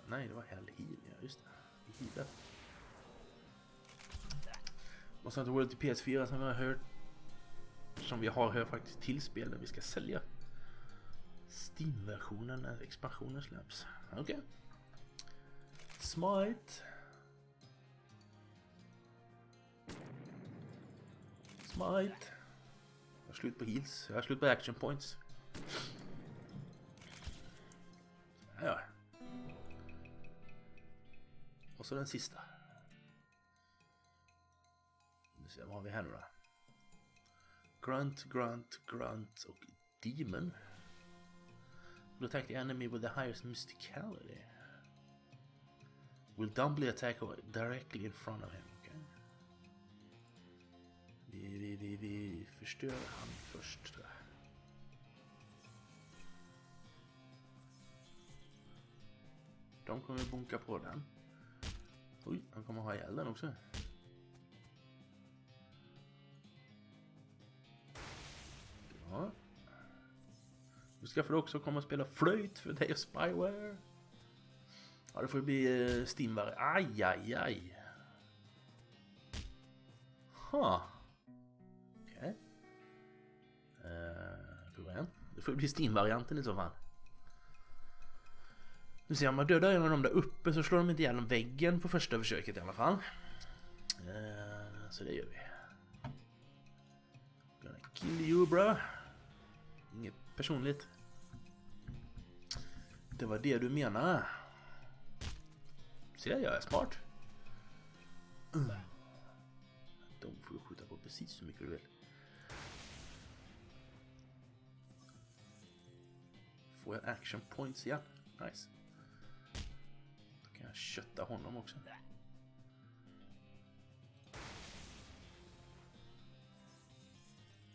Nej, det var hell heal. Ja, just det. Vi healar. Och sen var det till PS4 som vi har hört. Som vi har hört faktiskt till spel där vi ska sälja. Steam-versionen när expansionen släpps. Okej. Okay. Smite. Smite. Jag har slut på heals. Jag har slut på action points. Ja. Och så den sista. Nu ser vi vad har vi här nu då. Grunt, grunt, grunt och demon. Will attack the enemy with the highest mysticality. Will dumbly attack directly in front of him. Okay. Vi förstör han först, tror jag. De kommer bunka på den. Oj, han kommer ha ihjäl den också. Ja. Du ska för också komma och spela flöjt för dig och Spyware. Ja, det får bli stimmare. Aj, aj, aj. Ha. Okej. får bli Steam-varianten i så fall. Nu ser jag, om man dödar en av dem där uppe så slår de inte igenom väggen på första försöket i alla fall. Så det gör vi. Gonna kill you, bro. Inget personligt. Det var det du menar. Se, jag är smart. De får du skjuta på precis så mycket du vill. Får jag action points igen? Nice. Då kan jag kötta honom också.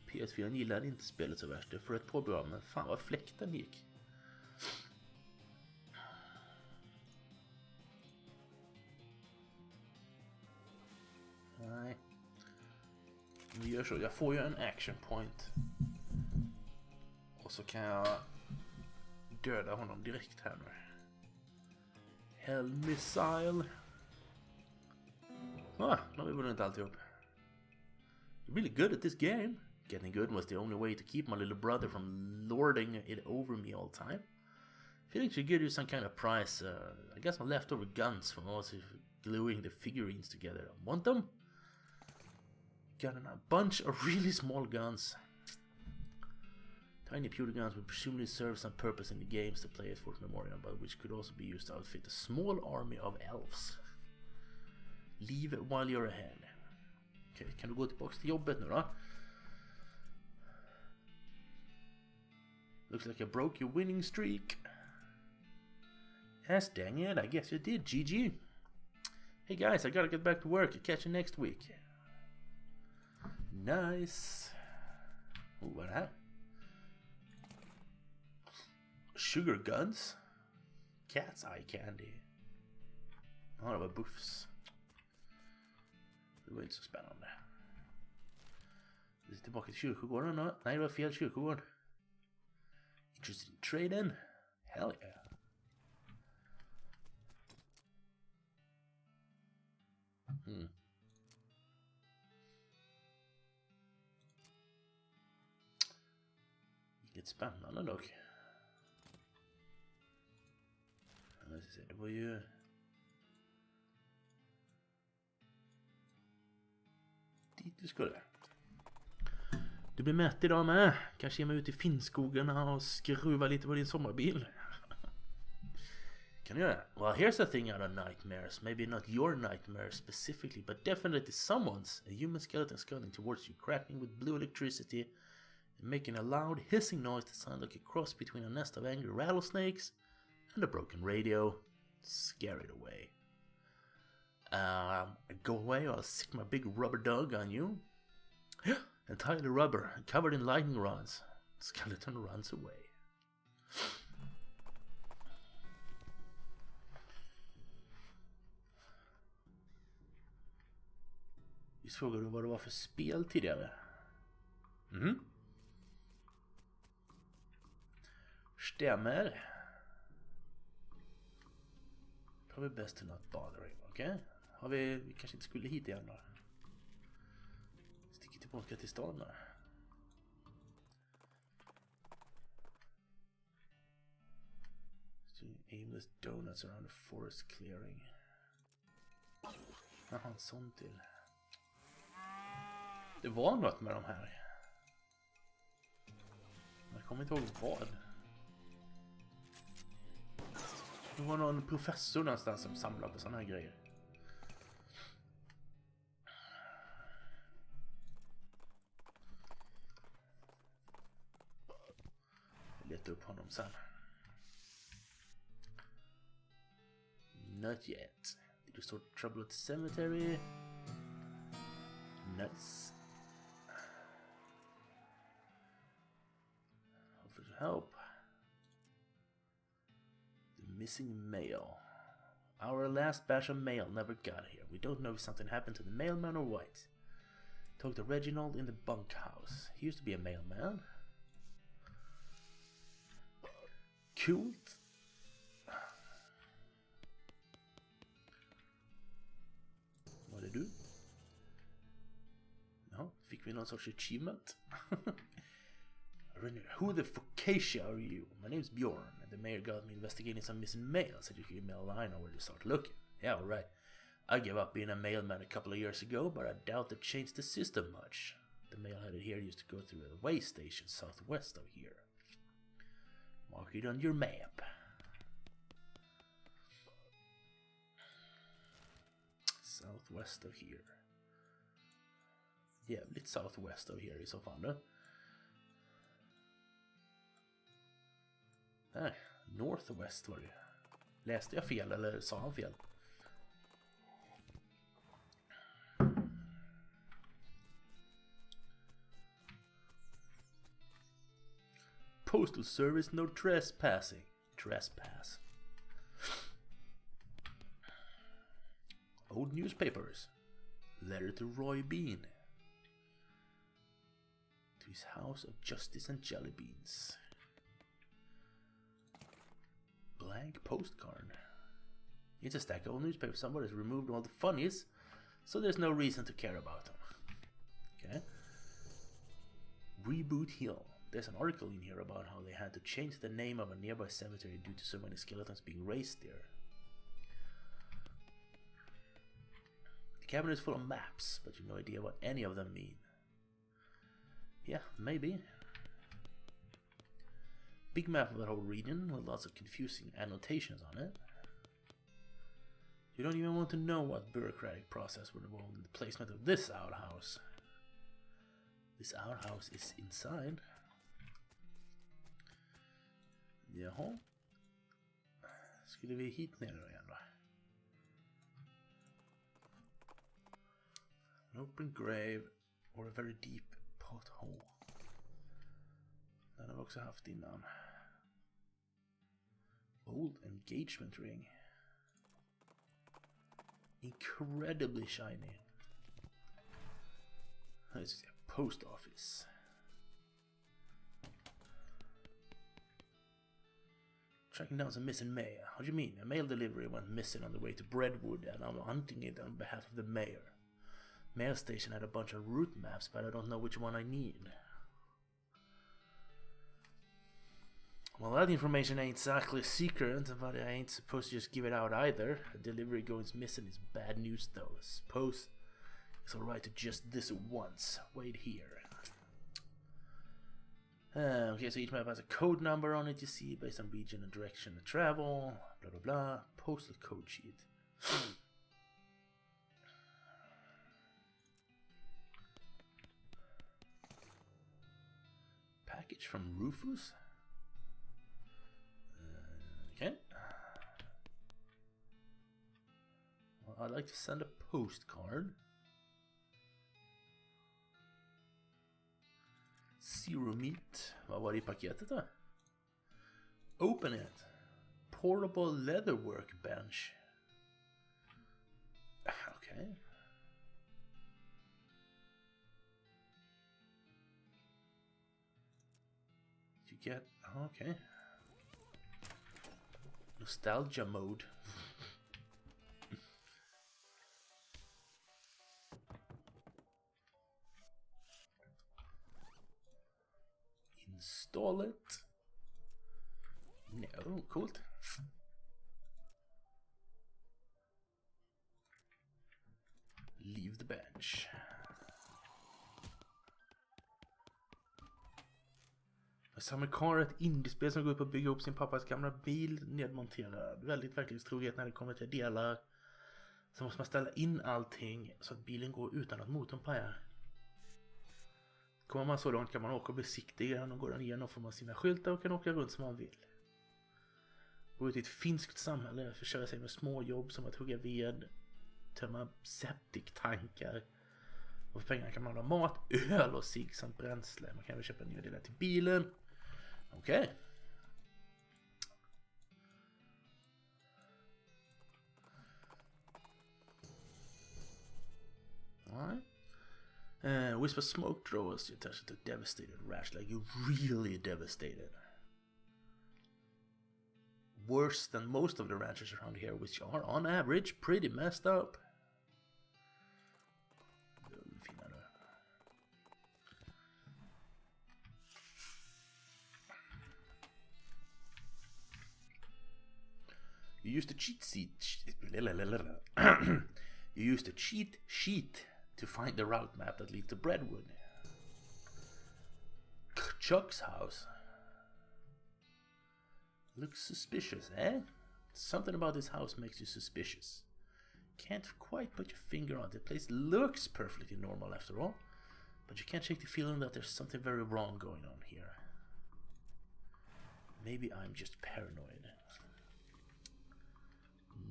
PS4 gillade inte spelet så värst. Det får ett på bra, men fan vad fläkten gick. Nej. Vi gör så. Jag får ju en action point. Och så kan jag döda honom direkt här nu. Hell missile. Nu har vi vunnit alltihop. You're really good at this game. Getting good was the only way to keep my little brother from lording it over me all the time. I feel like you should give you some kind of prize. I got some leftover guns from also gluing the figurines together. Want them? Got a bunch of really small guns. Tiny pewter guns would presumably serve some purpose in the games the players for Memorial, but which could also be used to outfit a small army of elves. Leave while you're ahead. Okej, kan du gå tillbaka till jobbet nu då? Looks like I broke your winning streak. Yes, dang it, I guess you did, GG. Hey guys, I gotta get back to work. I'll catch you next week. Nice. Oh, vad är det här? Sugar guns. Cat's eye candy. Ja, det var buffs. Det var inte så spännande. Vi är tillbaka till kyrkogården då. Nej, det var fel kyrkogård. Interested in trading? Hell yeah. Inget spännande dock. Det var ju... dit vi skulle. Du blir mätt idag med. Kanske ge mig ut i Finnskogarna och skruva lite på din sommarbil. Kan du göra? Well, here's the thing out of nightmares. Maybe not your nightmares specifically, but definitely someone's. A human skeleton scuttling towards you, crackling with blue electricity and making a loud hissing noise that sounds like a cross between a nest of angry rattlesnakes and a broken radio. Scare it away. Go away or I'll stick my big rubber dog on you. Entirely rubber, covered in lightning rods. Skeleton runs away. Vi frågade vad det var för spel tidigare. Stämmer. Har vi best to not bothering, okej? Har vi kanske inte skulle hit igen då. Sticker tillbaka till stan då. Aimless donuts around a forest clearing. Jaha, en sån till. Det var något med de här. Jag kommer inte ihåg vad. Det var någon professor någonstans som samlade på såna här grejer. Jag letar upp honom sen. Not yet. Did you sort trouble at the cemetery? Nice. Offer to help. The missing mail. Our last batch of mail never got here. We don't know if something happened to the mailman or what. Talk to Reginald in the bunkhouse. He used to be a mailman. Cool. Vad är du? Ja, fick vi någon sorts achievement. Who the focaccia are you? My name's Bjorn, and the mayor got me investigating some missing mail. Said you could give me a line on where to start looking. Yeah, alright. I gave up being a mailman a couple of years ago, but I doubt they've changed the system much. The mail headed here used to go through a way station southwest of here. Mark it on your map. Southwest of here. Jävligt southwest of here i så fall då. Nej, northwest var det. Läste jag fel eller sa han fel? Postal service, no trespassing. Trespass. Old newspapers. Letter to Roy Bean. To his house of justice and jelly beans. Blank postcard. It's a stack of old newspapers. Somebody's removed all the funnies, so there's no reason to care about them. Okay. Reboot Hill. There's an article in here about how they had to change the name of a nearby cemetery due to so many skeletons being raised there. The cabinet is full of maps, but you've no idea what any of them mean. Yeah, maybe. Big map of the whole region with lots of confusing annotations on it. You don't even want to know what bureaucratic process would involve in the placement of this outhouse. This outhouse is inside. Jaha. Skulle vi hit ner då igen då? An open grave or a very deep pothole. Den har vi också haft innan. Old engagement ring. Incredibly shiny. This is a post office. Tracking down some missing mail. What do you mean? A mail delivery went missing on the way to Breadwood and I'm hunting it on behalf of the mayor. Mail station had a bunch of route maps, but I don't know which one I need. Well, that information ain't exactly secret, but I ain't supposed to just give it out either. A delivery going missing is bad news though. I suppose it's alright to just this once. Wait here. Okay, so each map has a code number on it, you see, based on region and direction of travel. Blah blah blah. Postal code sheet. Package from Rufus? Okay. Well, I'd like to send a postcard. Zero meat. Vad var det i paketet då? Open it. Portable leather workbench. Okay. You get... Okay. Nostalgia mode. Install it. No, cool. Leave the bench. Samma Car är ett indiespel som går ut på att bygga upp sin pappas gamla bil nedmonterad. Väldigt verklighetstroget när det kommer till delar. Så måste man ställa in allting så att bilen går utan att motorn pajar. Kommer man så långt kan man åka och besiktiga den och går den igenom får man sina skyltar och kan åka runt som man vill. Gå ut i ett finskt samhälle, försörja sig med små jobb som att hugga ved, tömma septiktankar. Och för pengarna kan man ha mat, öl och cigg samt bränsle. Man kan väl köpa nya delar till bilen. Okej. Alright. Whisper smoke draws your attention to devastated ranch, like you're really devastated. Worse than most of the ranches around here, which are on average pretty messed up. You used a cheat sheet. You used a cheat sheet to find the route map that leads to Breadwood. Chuck's house. Looks suspicious, eh? Something about this house makes you suspicious. Can't quite put your finger on it. The place looks perfectly normal after all, but you can't shake the feeling that there's something very wrong going on here. Maybe I'm just paranoid.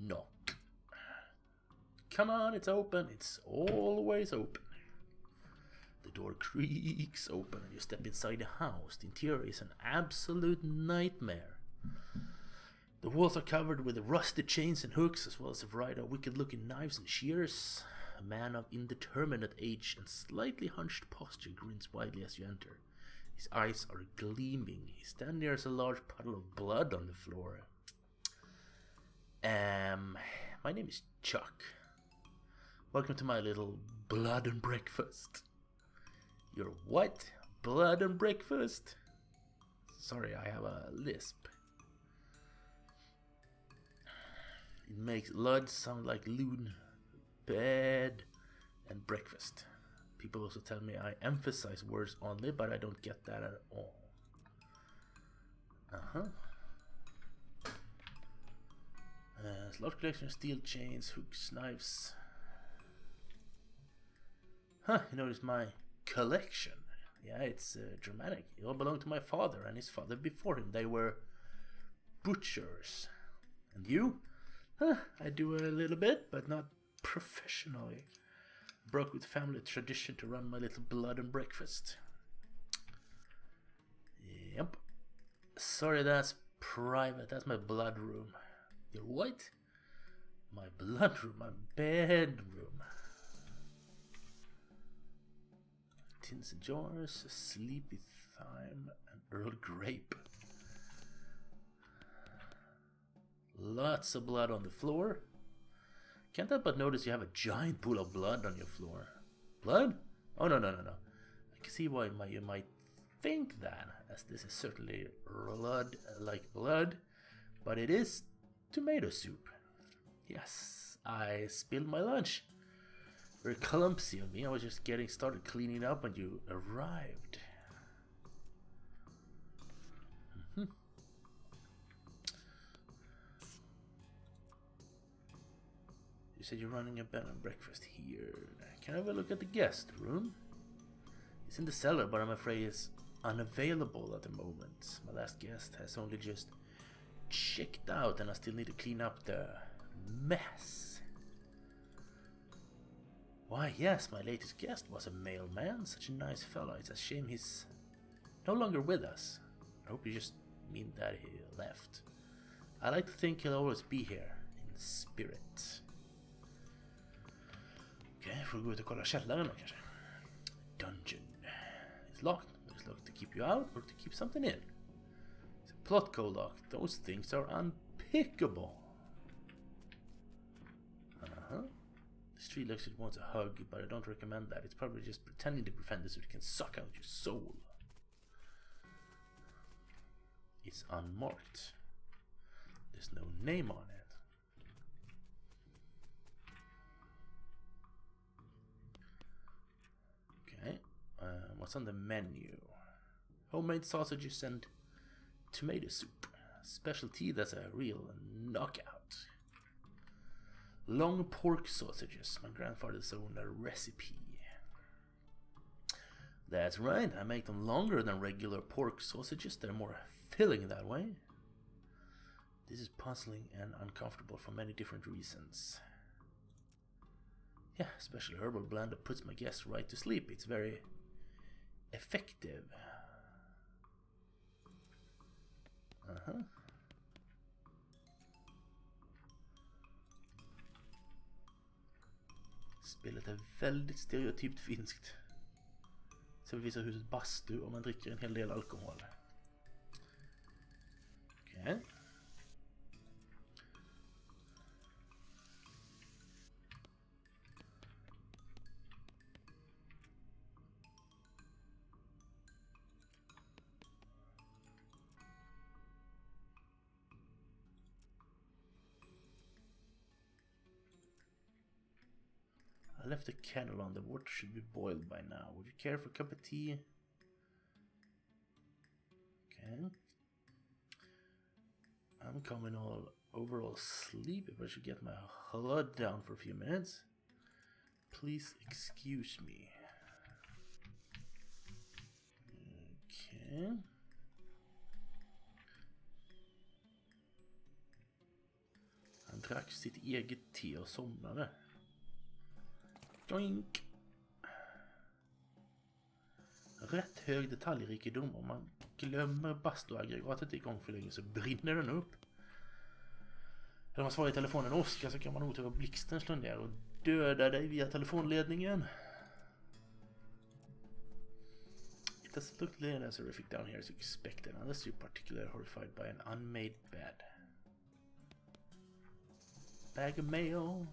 Knock. Come on, it's open. It's always open. The door creaks open and you step inside the house. The interior is an absolute nightmare. The walls are covered with rusted chains and hooks, as well as a variety of wicked-looking knives and shears. A man of indeterminate age and slightly hunched posture grins widely as you enter. His eyes are gleaming. He stands near a large puddle of blood on the floor. My name is Chuck. Welcome to my little blood and breakfast. Your what? Blood and breakfast? Sorry, I have a lisp. It makes blood sound like loon, bed, and breakfast. People also tell me I emphasize words only, but I don't get that at all. It's a large collection of steel chains, hooks, knives. You notice my collection. Yeah, it's dramatic. It all belonged to my father and his father before him. They were butchers. And you? I do a little bit, but not professionally. Broke with family tradition to run my little blood and breakfast. Yep. Sorry, that's private. That's my blood room. Your what? My blood room, my bedroom. Tins and jars, sleepy thyme, and Earl grape. Lots of blood on the floor. Can't help but notice you have a giant pool of blood on your floor. Blood? Oh, no. I can see why you might think that, as this is certainly blood like blood, but it is tomato soup. Yes, I spilled my lunch. Very clumsy of me. I was just getting started cleaning up when you arrived. You said you're running a bed and breakfast here. Can I have a look at the guest room? It's in the cellar, but I'm afraid it's unavailable at the moment. My last guest has only just checked out, and I still need to clean up the mess. Why, yes, my latest guest was a mailman. Such a nice fellow. It's a shame he's no longer with us. I hope you just mean that he left. I like to think he'll always be here, in spirit. Okej, får vi gå ut och kolla källaren då kanske. Dungeon. It's locked. It's locked to keep you out or to keep something in. It's a plot code lock. Those things are unpickable. The street looks like it wants a hug, but I don't recommend that. It's probably just pretending to prevent it so it can suck out your soul. It's unmarked. There's no name on it. Okay, what's on the menu? Homemade sausages and tomato soup. Specialty that's a real knockout. Long pork sausages. My grandfather's own recipe. That's right, I make them longer than regular pork sausages. They're more filling that way. This is puzzling and uncomfortable for many different reasons. Yeah, special herbal blend that puts my guests right to sleep. It's very effective. Spelet är väldigt stereotypt finskt. Så vi visar huset bastu om man dricker en hel del alkohol. Okej. left the kettle on. The water should be boiled by now. Would you care for a cup of tea? Okay. I'm coming all sleep if I should get my blood down for a few minutes. Please excuse me. Okay. Han drack sitt eget te och somnade. Joink. Rätt hög detaljrikedom. Om man glömmer bastuaggregatet igång för länge så brinner den upp. Eller om man svarar i telefonen Oskar så kan man otäcka blixten slå ner och döda dig via telefonledningen. It doesn't look as horrific down here as expected unless you're particularly horrified by an unmade bed. Bag of mail.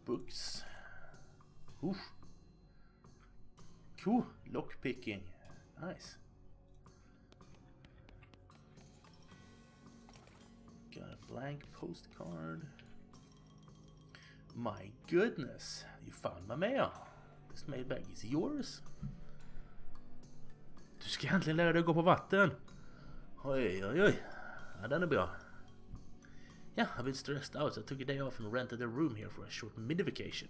Books. Oof. Cool. Lockpicking. Nice. Got a blank postcard. My goodness. You found my mail. This mail bag is yours. Du ska äntligen lära dig att gå på vatten. Oj, oj, oj. Ja, den är bra. Yeah, I've been stressed out, so I took a day off and rented a room here for a short mini-vacation.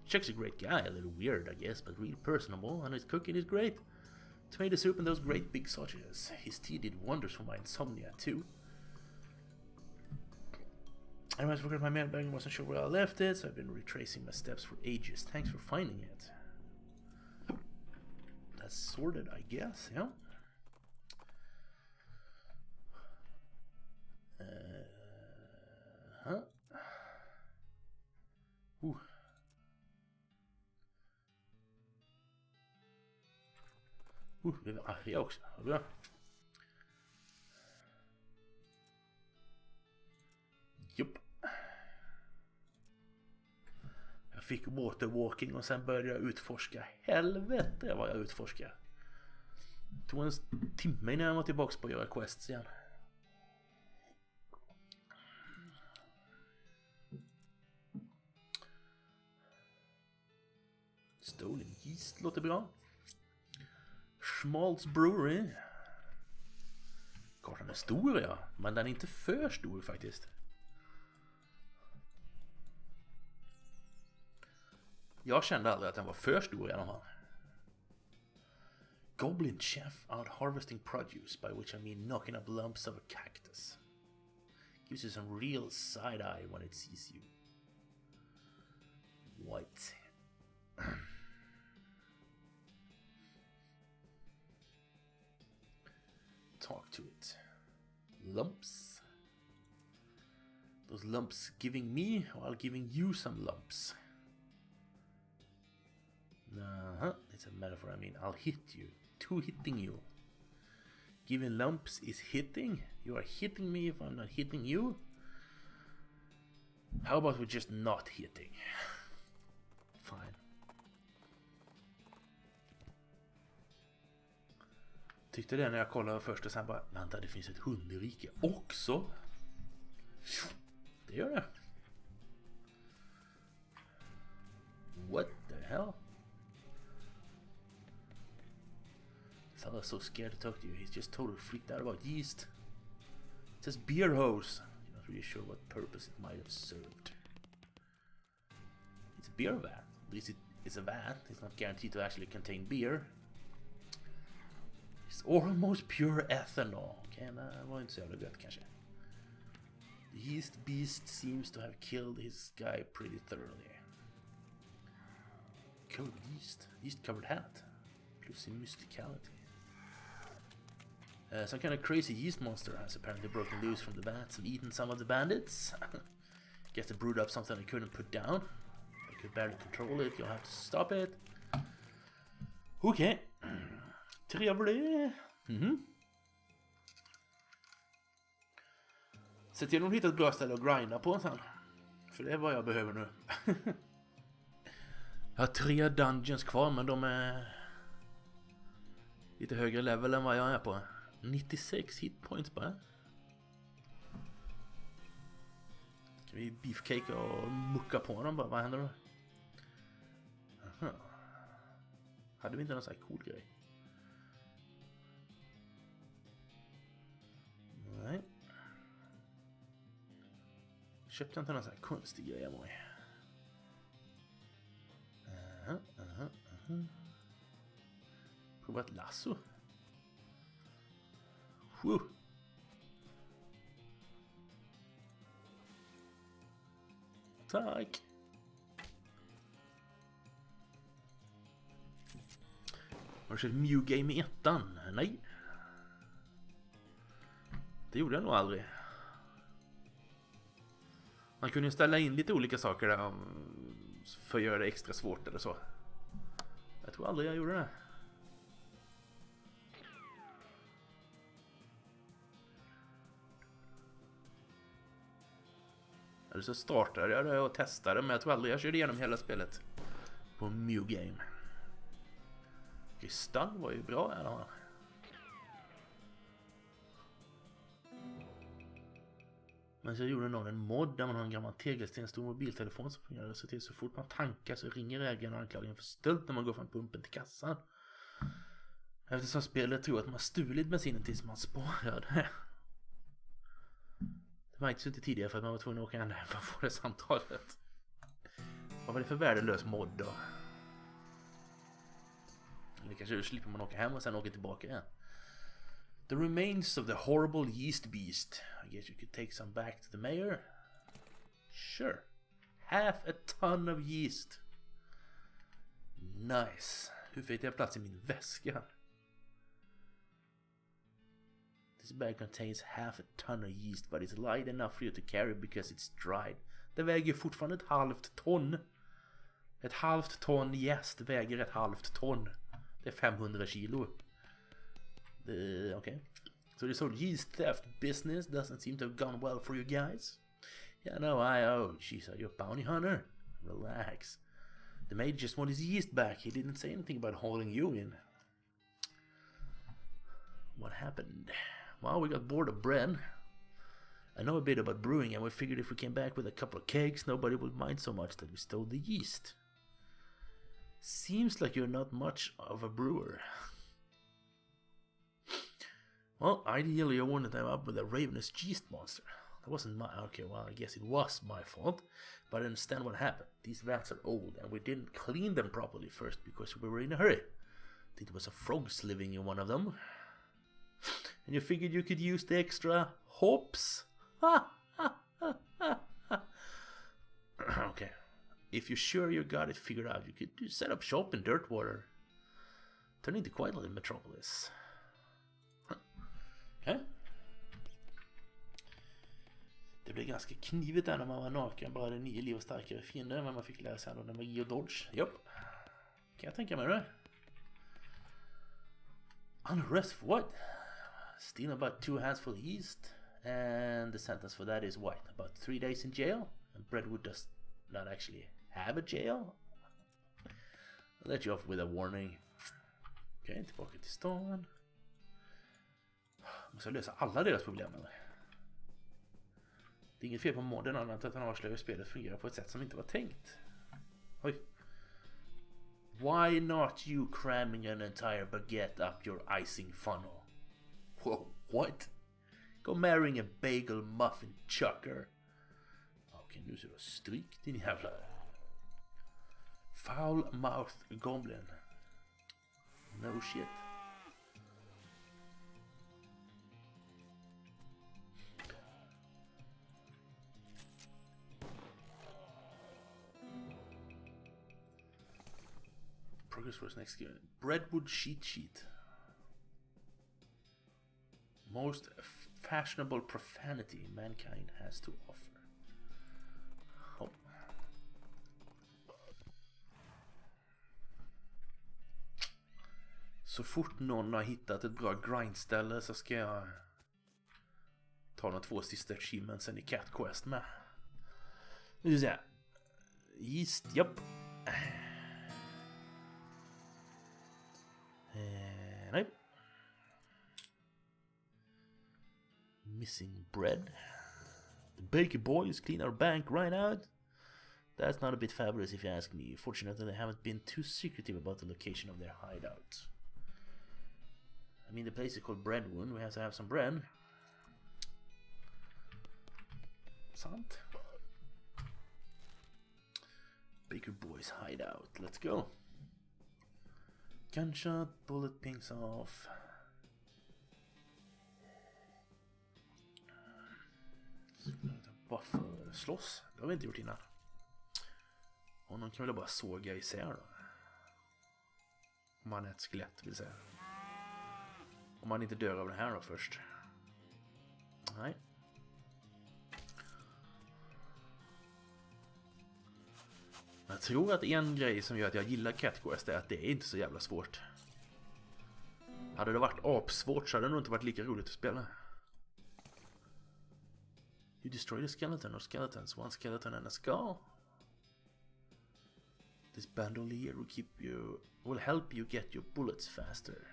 Chuck's a great guy, a little weird, I guess, but real personable, and his cooking is great. Tomato soup and those great big sausages. His tea did wonders for my insomnia, too. I almost forgot my mailbag and wasn't sure where I left it, so I've been retracing my steps for ages. Thanks for finding it. That's sorted, I guess, yeah? Vi var arga också. Bra. Jupp. Jag fick waterwalking och sen började jag utforska. Helvete vad jag utforskar. Det tog en timme innan jag var tillbaka på att göra quests igen. Stolen yeast låter bra. Schmaltz Brewery. Kartan är stor, ja. Men den är inte för stor faktiskt. Jag kände aldrig att den var för stor i alla fall. Goblin chef out harvesting produce, by which I mean knocking up lumps of a cactus. Gives you some real side eye when it sees you. What? Talk to it. Lumps. Those lumps giving me while giving you some lumps. It's a metaphor. I mean, I'll hit you. To hitting you. Giving lumps is hitting. You are hitting me if I'm not hitting you. How about we just not hitting? Fine. Tyckte det när jag kollade först och sen bara, vänta, det finns ett hundrake också. Det gör det. What the hell? Fella's so scared to talk to you. He's just totally freaked out about yeast. It says beer hose. You're not really sure what purpose it might have served. It's a beer vat. At least it's a vat. It's not guaranteed to actually contain beer. It's almost pure ethanol. Okay, det var inte så jävla gött kanske. The yeast beast seems to have killed his guy pretty thoroughly. Covered yeast. Yeast covered hat. Plus in mysticality. Some kind of crazy yeast monster has apparently broken loose from the vats and eaten some of the bandits. Guess they brewed up something they couldn't put down. They could barely control it. You'll have to stop it. Okay. Trevlig. Se till att hitta ett bra ställe att grinda på sen. För det är vad jag behöver nu. Jag har 3 dungeons kvar, men de är lite högre level än vad jag är på. 96 hitpoints bara. vi beefcake och mucka på honom bara. Vad händer då? Aha. Hade vi inte någon sån här cool grej? Nej. Köpte inte någon sån här konstig grej av mig. Prova ett lasso. Tack. Har du kört Mew Game i ettan? Nej. Det gjorde jag nog aldrig. Man kunde ju ställa in lite olika saker där för att göra det extra svårt eller så. Jag tror aldrig jag gjorde det. Eller så startade jag det och testade, men jag tror aldrig jag körde igenom hela spelet på Mew Game. Okej, stun var ju bra i alla fall. Men så gjorde någon en mod där man har en gammal tegelstenstor mobiltelefon som fungerar så till så fort man tankar så ringer ägaren och anklagar för stöld när man går från pumpen till kassan. Eftersom spelet tror att man har stulit bensinen tills man sparade. Det märktes ju inte tidigare för att man var tvungen att åka ända hem för att få det samtalet. Vad var det för värdelös mod då? Eller kanske slipper man åka hem och sen åka tillbaka igen. The remains of the horrible yeast beast. I guess you could take some back to the mayor. Sure. Half a ton of yeast. Nice. Hur fick jag plats i min väska? This bag contains half a ton of yeast, but it's light enough for you to carry because it's dried. Det väger fortfarande ett halvt ton. Ett halvt ton jäst väger ett halvt ton. Det är 500 kilo. Okay. So this whole yeast theft business doesn't seem to have gone well for you guys. Yeah, no, jeez, are you a bounty hunter? Relax. The maid just wanted his yeast back. He didn't say anything about hauling you in. What happened? Well, we got bored of bread. I know a bit about brewing, and we figured if we came back with a couple of kegs, nobody would mind so much that we stole the yeast. Seems like you're not much of a brewer. Well, ideally I wanted them up with a ravenous yeast monster. That wasn't my... Okay, well, I guess it was my fault. But I understand what happened. These vats are old, and we didn't clean them properly first because we were in a hurry. I think there was some frogs living in one of them. And you figured you could use the extra hops? Okay. If you're sure you got it figured out, you could set up shop in Dirtwater. Turn into quite a little metropolis. Okay. Det blev ganska knivigt där när man var naken. Bara det 9 liv och starkare fiender. Men man fick lära sig ändå magi och dodge. Japp. Kan jag tänka mig det? Under arrest for what? Stealing about 2 handsful of yeast. And the sentence for that is what? About 3 days in jail? And Brentwood does not actually have a jail? I'll let you off with a warning. Okej, tillbaka till stan. Måste jag lösa alla deras problem eller? Det är inget fel på modden annat än att han avslöjar hur spelet fungerar på ett sätt som inte var tänkt. Oj. Why not you cramming an entire baguette up your icing funnel? Whoa, what? Go marrying a bagel muffin chucker. Okej, nu ser du stryk din jävla foul mouth goblin. No shit. Progress was next year. Breadwood cheat sheet. Most fashionable profanity mankind has to offer. Oh. Så fort någon har hittat ett bra grindställe så ska jag ta de 2 sista achievementsen i Cat Quest med. Nu ska jag säga. Yeast, japp. Nej. Missing bread. The Baker boys clean our bank right out. That's not a bit fabulous if you ask me. Fortunately, they haven't been too secretive about the location of their hideout. I mean, the place is called Breadwood. We have to have some bread. Sant. Baker boys hideout. Let's go. Gunshot, bullet pings off. Bara för slåss. Det har vi inte gjort innan. Och någon kan väl bara såga isär då. Om man är ett skelett vill säga. Om man inte dör av det här då först. Nej. Jag tror att en grej som gör att jag gillar Cat Quest är att det är inte så jävla svårt. Hade det varit apsvårt så hade det nog inte varit lika roligt att spela. You destroy the skeleton or skeletons. One skeleton and a skull. This bandolier will help you get your bullets faster.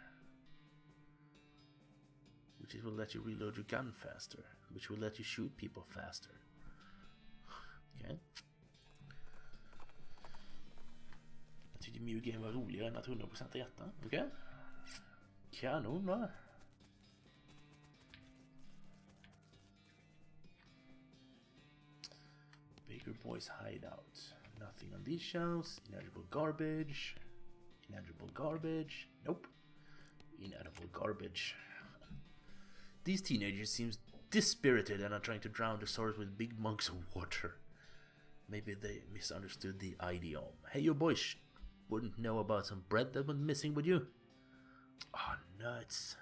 Which will let you reload your gun faster. Which will let you shoot people faster. Okay. Jag tyckte Mew Game var roligare än att 100% rätta. Okej. Kanon va? Baker Boys hideout. Nothing on these shelves. Inedible garbage. Inedible garbage. Nope. Inedible garbage. These teenagers seem dispirited and are trying to drown their sorrows with big mugs of water. Maybe they misunderstood the idiom. Hey, you boys wouldn't know about some bread that went missing with you? Oh, nuts.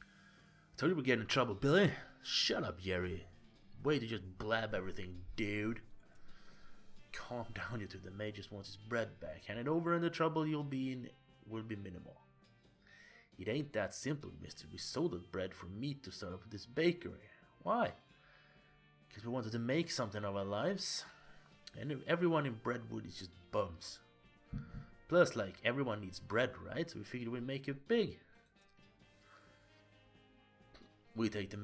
I told you we're getting in trouble, Billy. Shut up, Jerry. Way to just blab everything, dude. Calm down, you two. The maid just wants his bread back. Hand it over and the trouble you'll be in will be minimal. It ain't that simple, mister. We sold the bread for meat to start up this bakery. Why? Because we wanted to make something of our lives. And everyone in Breadwood is just bums. Plus, like, everyone needs bread, right? So we figured we'd make it big. We take the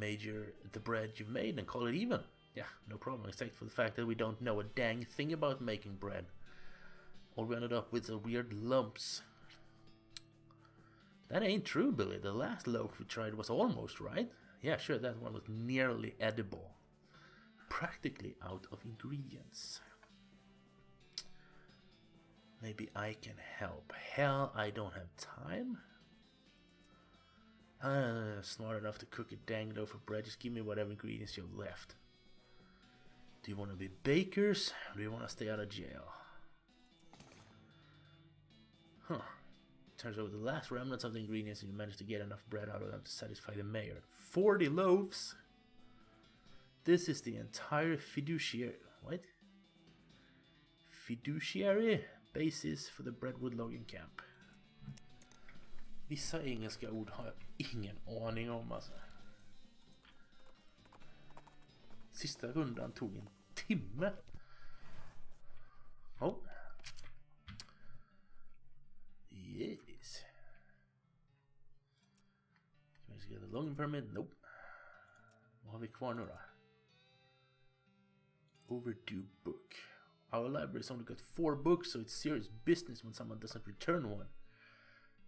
bread you've made and call it even. Yeah, no problem, except for the fact that we don't know a dang thing about making bread. All we ended up with are weird lumps. That ain't true, Billy. The last loaf we tried was almost right. Yeah, sure, that one was nearly edible. Practically out of ingredients. Maybe I can help. Hell, I don't have time. Smart enough to cook a dang loaf of bread. Just give me whatever ingredients you've left. Do you want to be bakers? Or do you want to stay out of jail? Huh. Turns out the last remnants of the ingredients and you managed to get enough bread out of them to satisfy the mayor. 40 loaves? This is the entire fiduciary... What? Fiduciary basis for the Breadwood logging camp. Vissa engelska ord har jag ingen aning om alltså. Sista rundan tog en timme. Oh. Yes. Ska vi get the logging permit? Nope. Vad har vi kvar nu då? Overdue book. Our library's only got 4 books, so it's serious business when someone doesn't return one.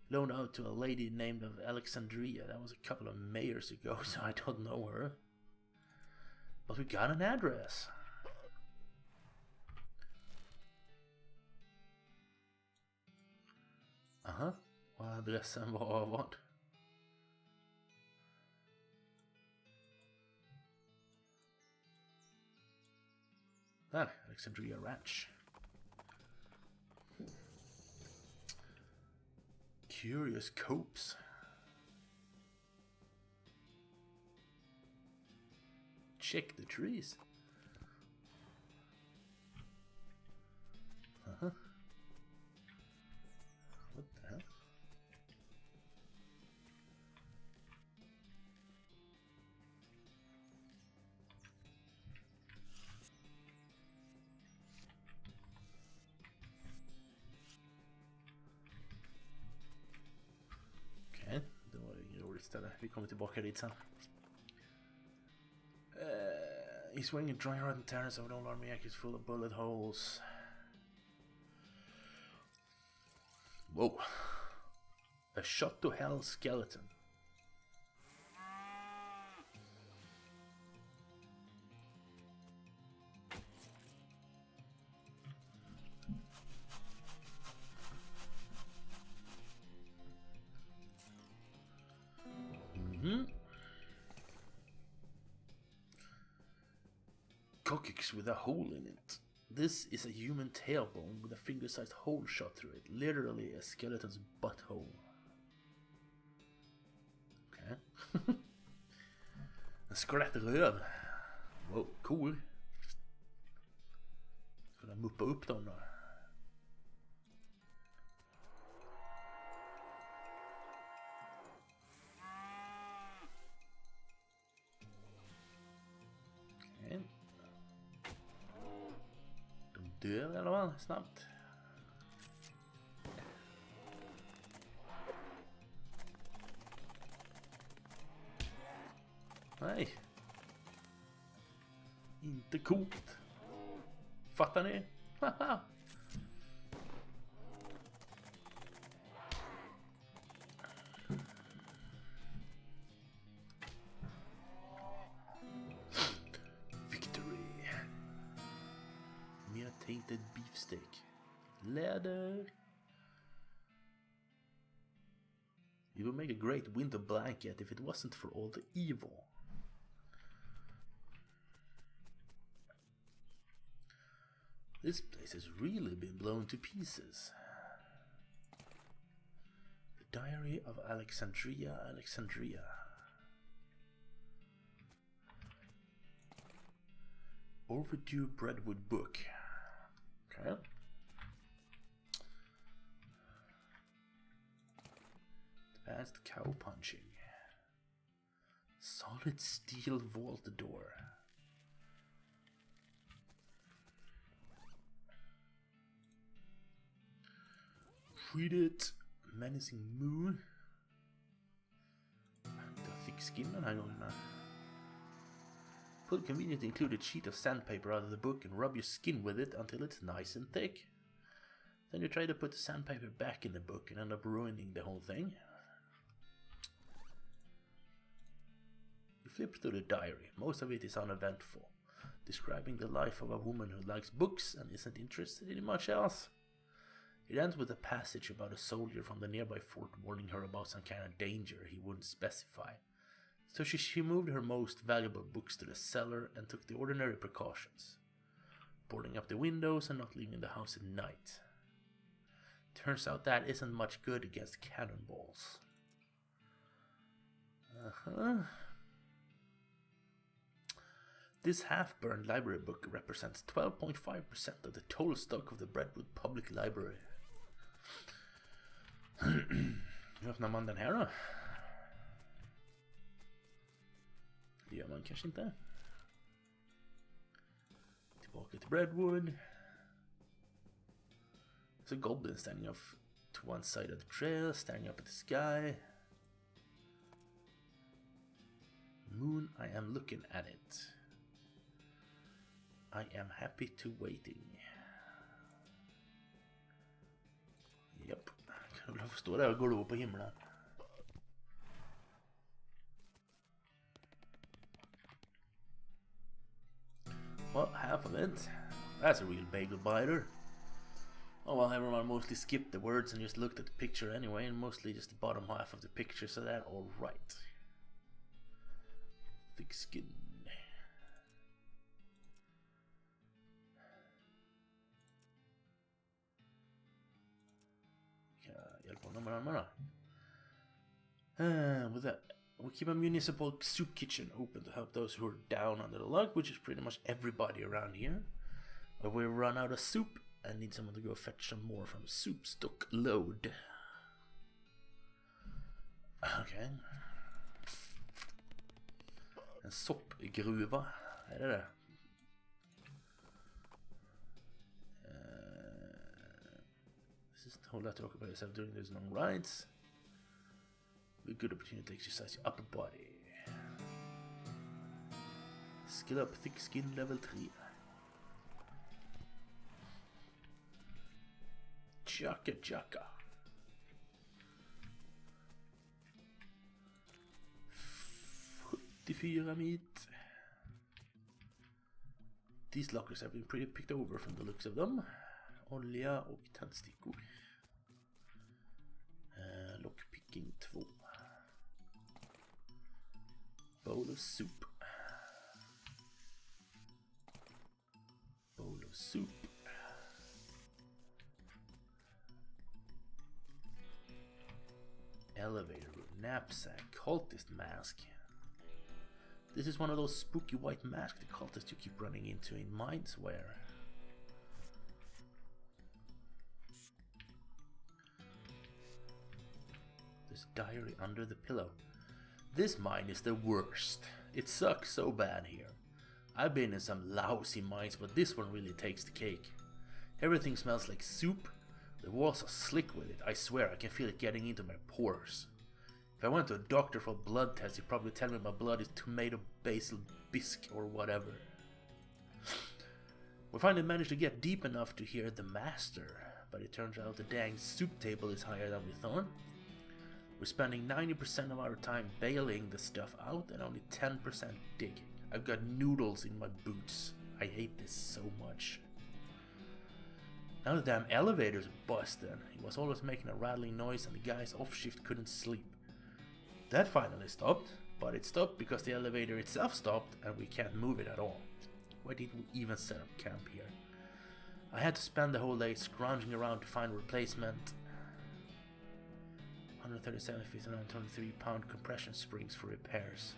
Loaned out to a lady named of Alexandria. That was a couple of mayors ago, so I don't know her. But we got an address. Aha. Och adressen var vad? Där, Alexandria Ranch. Curious copes. Check the trees. Uh-huh. What the hell? Okej, det var inget roligt ställe. Vi kommer tillbaka dit sen. He's wearing a dry rotten terrace of an old army is full of bullet holes. Whoa. A shot to hell skeleton. Coccyx with a hole in it. This is a human tailbone with a finger-sized hole shot through it. Literally a skeleton's butthole. Okay. En skelettröv. Wow, cool. Ska jag muppa upp dem då? Okej. De dör i alla fall snabbt. Nej. Inte coolt. Fattar ni? Haha. Victory. Mer tainted beefsteak. Läder. It would make a great winter blanket if it wasn't for all the evil. This place has really been blown to pieces. The Diary of Alexandria. Overdue Breadwood book. Okay. Advanced cow punching. Solid steel vault door. Read it. Menacing moon. The thick skin den här gången. Pull conveniently include a sheet of sandpaper out of the book and rub your skin with it until it's nice and thick. Then you try to put the sandpaper back in the book and end up ruining the whole thing. You flip through the diary. Most of it is uneventful, describing the life of a woman who likes books and isn't interested in much else. It ends with a passage about a soldier from the nearby fort warning her about some kind of danger he wouldn't specify. So she moved her most valuable books to the cellar and took the ordinary precautions, boarding up the windows and not leaving the house at night. Turns out that isn't much good against cannonballs. This half-burned library book represents 12.5% of the total stock of the Breadwood Public Library. Nu öppnar man den här då. Det gör man kanske inte. Tillbaka till Breadwood. There's a goblin standing off to one side of the trail, staring up at the sky. Moon, I am looking at it. I am happy to waiting. Japp. Kan du väl förstå där och gå då på himlen. Well, half of it. That's a real bagel biter. Oh well, everyone mostly skipped the words and just looked at the picture anyway, and mostly just the bottom half of the picture, so that alright. Thick skin. With that, we keep a municipal soup kitchen open to help those who are down under the luck, which is pretty much everybody around here. But we run out of soup and need someone to go fetch some more from soup stock load. Okay. En soppgruva. Är det det? This is the whole lot to occupy yourself during those long rides. Be a good opportunity to exercise your upper body. Skill up thick skin level 3. Chaka chaka. 74 meat. These lockers have been pretty picked over from the looks of them. Olja och tändstickor. Lockpicking 2. Bowl of soup. Bowl of soup. Elevator room, knapsack, cultist mask. This is one of those spooky white masks the cultists you keep running into in mines where. There's a diary under the pillow. This mine is the worst. It sucks so bad here. I've been in some lousy mines, but this one really takes the cake. Everything smells like soup. The walls are slick with it. I swear I can feel it getting into my pores. If I went to a doctor for a blood test, he'd probably tell me my blood is tomato basil bisque or whatever. We finally managed to get deep enough to hear the master, but it turns out the dang soup table is higher than we thought. We're spending 90% of our time bailing the stuff out and only 10% digging. I've got noodles in my boots. I hate this so much. Now the damn elevator's busted. It was always making a rattling noise and the guys off shift couldn't sleep. That finally stopped, but it stopped because the elevator itself stopped and we can't move it at all. Why did we even set up camp here? I had to spend the whole day scrounging around to find a replacement. 137 feet and 23 pound compression springs for repairs.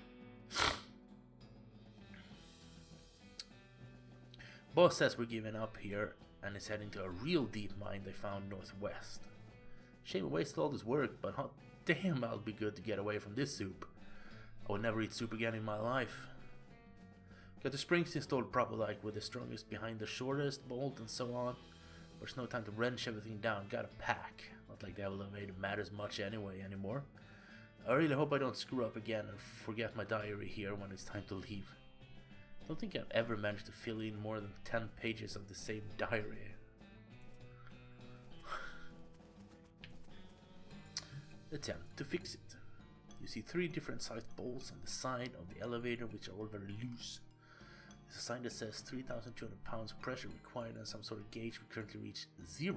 Boss says we're giving up here and is heading to a real deep mine they found northwest. Shame we wasted all this work, but hot damn, that'll be good to get away from this soup. I will never eat soup again in my life. Got the springs installed proper, like with the strongest behind the shortest bolt and so on. But there's no time to wrench everything down, gotta pack. Not like the elevator matters much anymore. I really hope I don't screw up again and forget my diary here when it's time to leave. I don't think I've ever managed to fill in more than 10 pages of the same diary. Attempt to fix it. You see 3 different sized bolts on the side of the elevator which are all very loose. There's a sign that says 3,200 pounds pressure required and some sort of gauge we currently reach 0.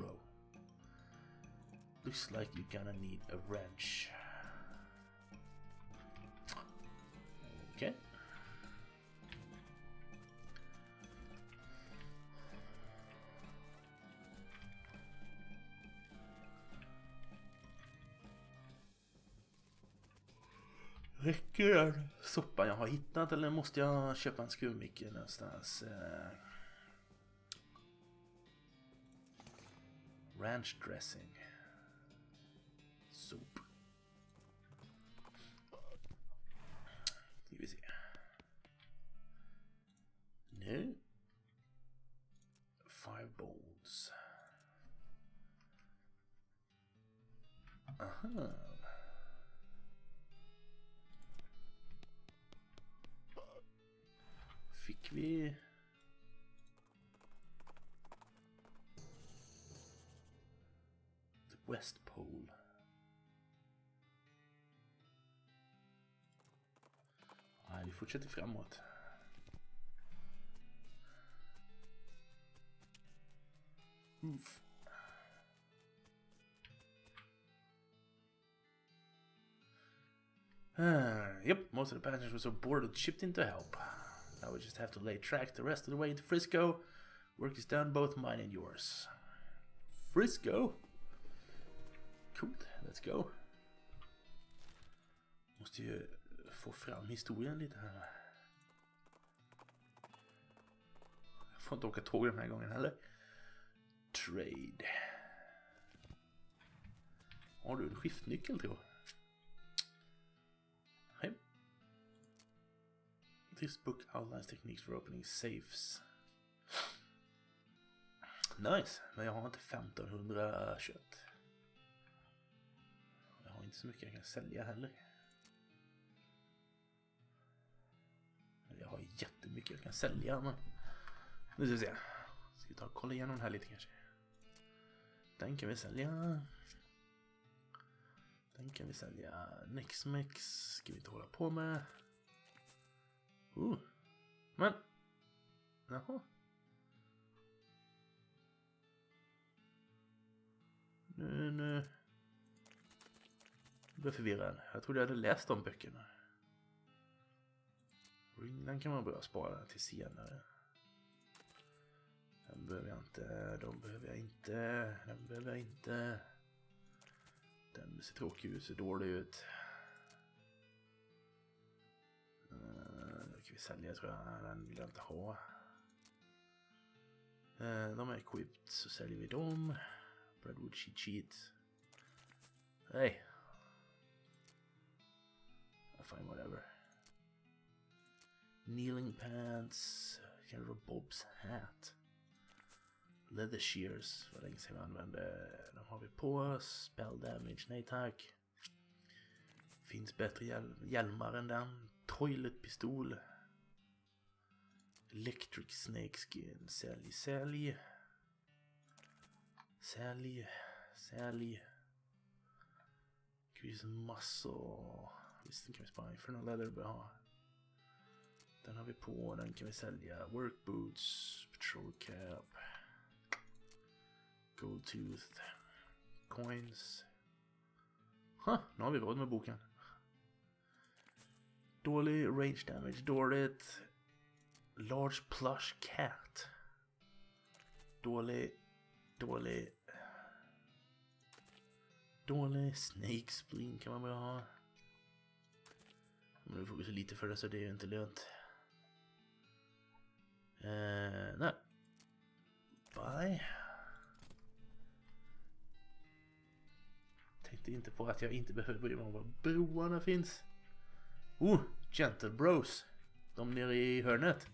Looks like you're gonna need a wrench. Okay. Räcker det soppan jag har hittat eller måste jag köpa en skruvmicke någonstans? Ranch dressing. Sop. Ska vi se. Nu. 5 bowls. Aha. Fick vi The West Pole. Nej, vi fortsätter framåt. Oof. Yep, most of the passengers were so bored and chipped in to help. Now we just have to lay track the rest of the way into Frisco. Work is done, both mine and yours. Frisco? Cool, let's go. Måste ju få fram historien lite här. Jag får inte åka tåg den här gången heller. Trade. Har du en skiftnyckel till? Hej. This book outlines techniques for opening safes. Nice, men jag har inte 1500 kött. Jag har inte så mycket jag kan sälja heller. Jag har jättemycket jag kan sälja, men nu ska vi se. Ska vi ta och kolla igenom den här lite kanske. Den kan vi sälja. Den kan vi sälja. Nexmex ska vi inte hålla på med. Men jaha. Nu blir jag förvirrad. Jag trodde jag hade läst de böckerna. Den kan man börja spara till senare. Den behöver jag inte. De behöver jag inte. Den behöver jag inte. Den ser tråkig ut, ser dålig ut. Då kan vi sälja, tror jag. Den vill jag inte ha. De är equipped, så säljer vi dem. Redwood cheat. Hey. Fine, whatever. Kneeling pants. Kanske Bobs hat. Leather shears. Vad länge sedan vi använde. De har vi på oss. Spell damage. Nej tack. Finns bättre hjälmar än den. Toilet pistol. Electric snake skin. Sälj. Increase muscle. Visst, den kan vi spara. Infernal leather bör ha. Den har vi på. Den kan vi sälja. Work boots. Patrol cap. Gold tooth. Coins. Nu har vi råd med boken. Dålig range damage. Dåligt. Large plush cat. Dålig snake spleen kan man bara ha. Men nu får vi så lite för det, så det är ju inte lönt. Nej. Bye. Tänkte inte på att jag inte behöver bry mig om var broarna finns. Gentle Bros. De nere i hörnet.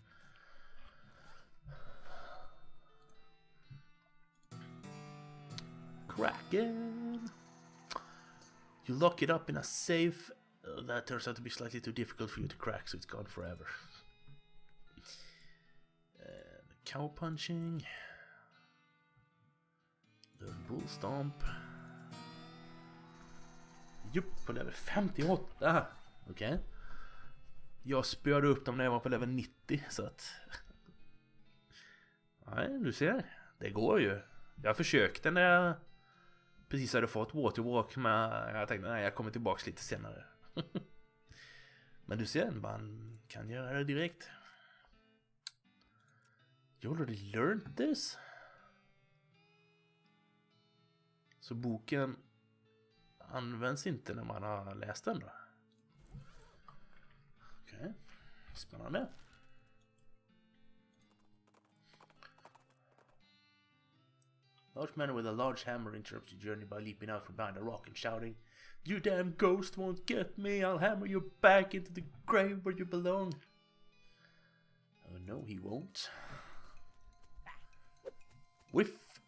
Kraken. You lock it up in a safe. That turns out to be slightly too difficult for you to crack, so it's gone forever. Cow punching. Bull stomp. Jupp, på level 58. Okej. Jag spörde upp dem när jag var på level 90, så att... Nej, du ser. Det går ju. Jag försökte när jag precis hade fått Waterwalk, men jag tänkte nej, jag kommer tillbaka lite senare. Men du ser, man kan göra det direkt. You already learned this? Så boken används inte när man har läst den då? Okej, spännande. Large man with a large hammer interrupts your journey by leaping out from behind a rock and shouting, "You damn ghost won't get me! I'll hammer you back into the grave where you belong." Oh no, he won't. Whiff!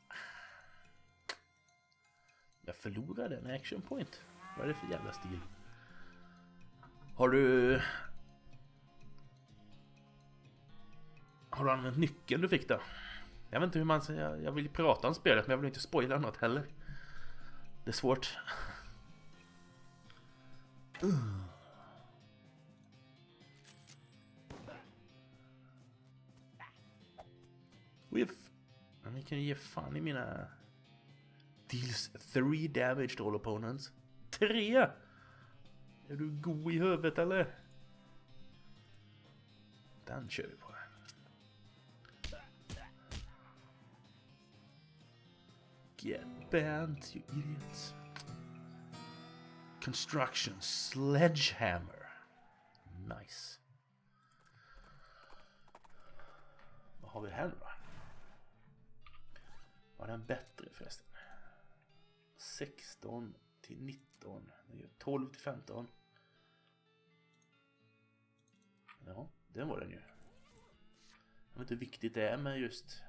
Jag förlorade en action point. Vad är det för jävla stil? Har du använt nyckeln du fick då? Jag vet inte hur man säger. Jag vill prata om spelet, men jag vill inte spoila något heller. Det är svårt. Whiff. Vi kan ge fan i mina... Deals 3 damage to all opponents. 3! Är du god i huvudet eller? Den kör vi på. Get bent, you idiots. Construction sledgehammer. Nice. Vad har vi här då? Var den bättre förresten? 16 till 19. 12 till 15. Ja, den var den ju. Jag vet inte hur viktigt det är med just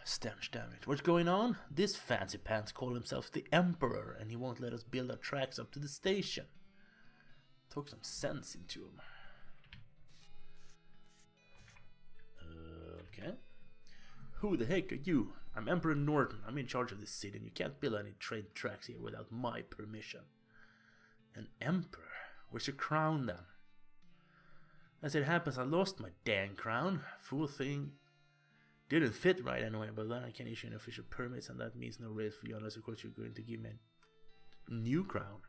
stench damage. What's going on? This fancy pants call himself the Emperor and he won't let us build our tracks up to the station. Talk some sense into him. Who the heck are you? I'm Emperor Norton. I'm in charge of this city, and you can't build any train tracks here without my permission. An emperor? Where's your crown then? As it happens, I lost my dang crown. Fool thing. Didn't fit right anyway, but then I can issue an official permits, and that means no raise for you unless of course you're going to give me a new crown.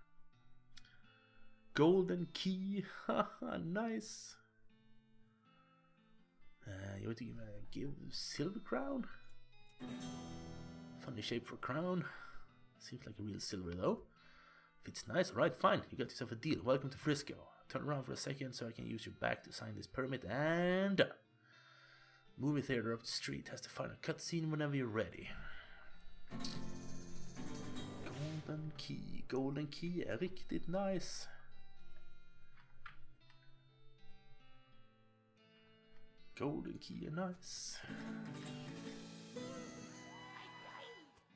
Golden key. Haha, nice. You want to give silver crown? Funny shape for crown. Seems like a real silver though. Fits nice. Alright, fine. You got yourself a deal. Welcome to Frisco. Turn around for a second so I can use your back to sign this permit, and done. Movie theater up the street has the final cutscene whenever you're ready. Golden key. Golden key är riktigt nice. Golden key are nice.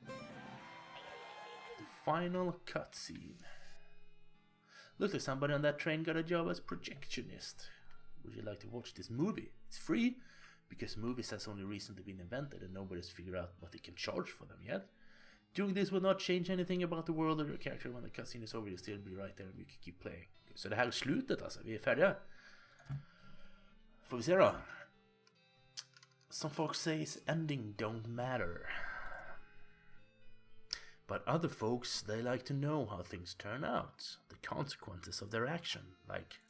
The final cutscene. Looks like somebody on that train got a job as projectionist. Would you like to watch this movie? It's free, because movies has only recently been invented and nobody's figured out what they can charge for them yet. Doing this will not change anything about the world or your character. When the cutscene is over, you'll still be right there and we can keep playing. Så det här är slutet alltså, vi är färdiga. Får vi se då. Some folks say ending don't matter. But other folks, they like to know how things turn out. The consequences of their action. Like,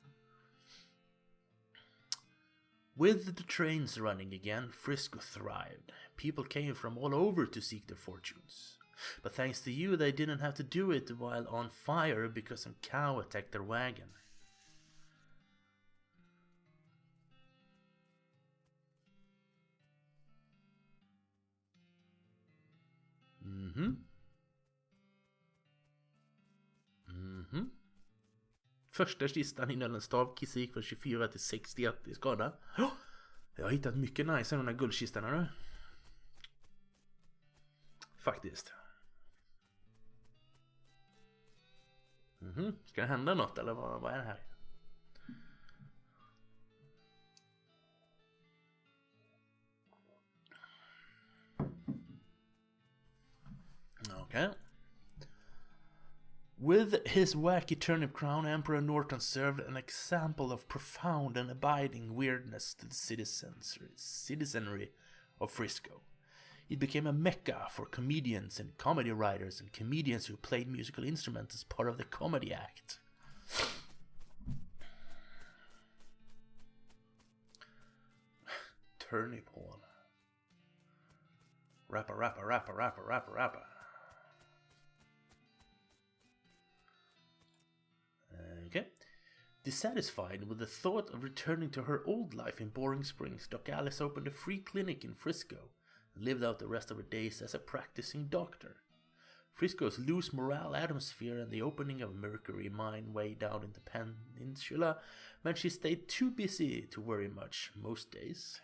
with the trains running again, Frisco thrived. People came from all over to seek their fortunes. But thanks to you, they didn't have to do it while on fire because some cow attacked their wagon. Första kistan innehöll en stavkiss gick från 24 till 61 i skada. Jag har hittat mycket nice i de här guldkistorna nu. Faktiskt. Ska det hända något eller vad är det här? Okay. With his wacky turnip crown, Emperor Norton served an example of profound and abiding weirdness to the citizenry of Frisco. It became a mecca for comedians and comedy writers and comedians who played musical instruments as part of the comedy act. Turnip horn. Rappa. Okay. Dissatisfied with the thought of returning to her old life in Boring Springs, Doc Alice opened a free clinic in Frisco and lived out the rest of her days as a practicing doctor. Frisco's loose morale atmosphere and the opening of a mercury mine way down in the peninsula meant she stayed too busy to worry much most days.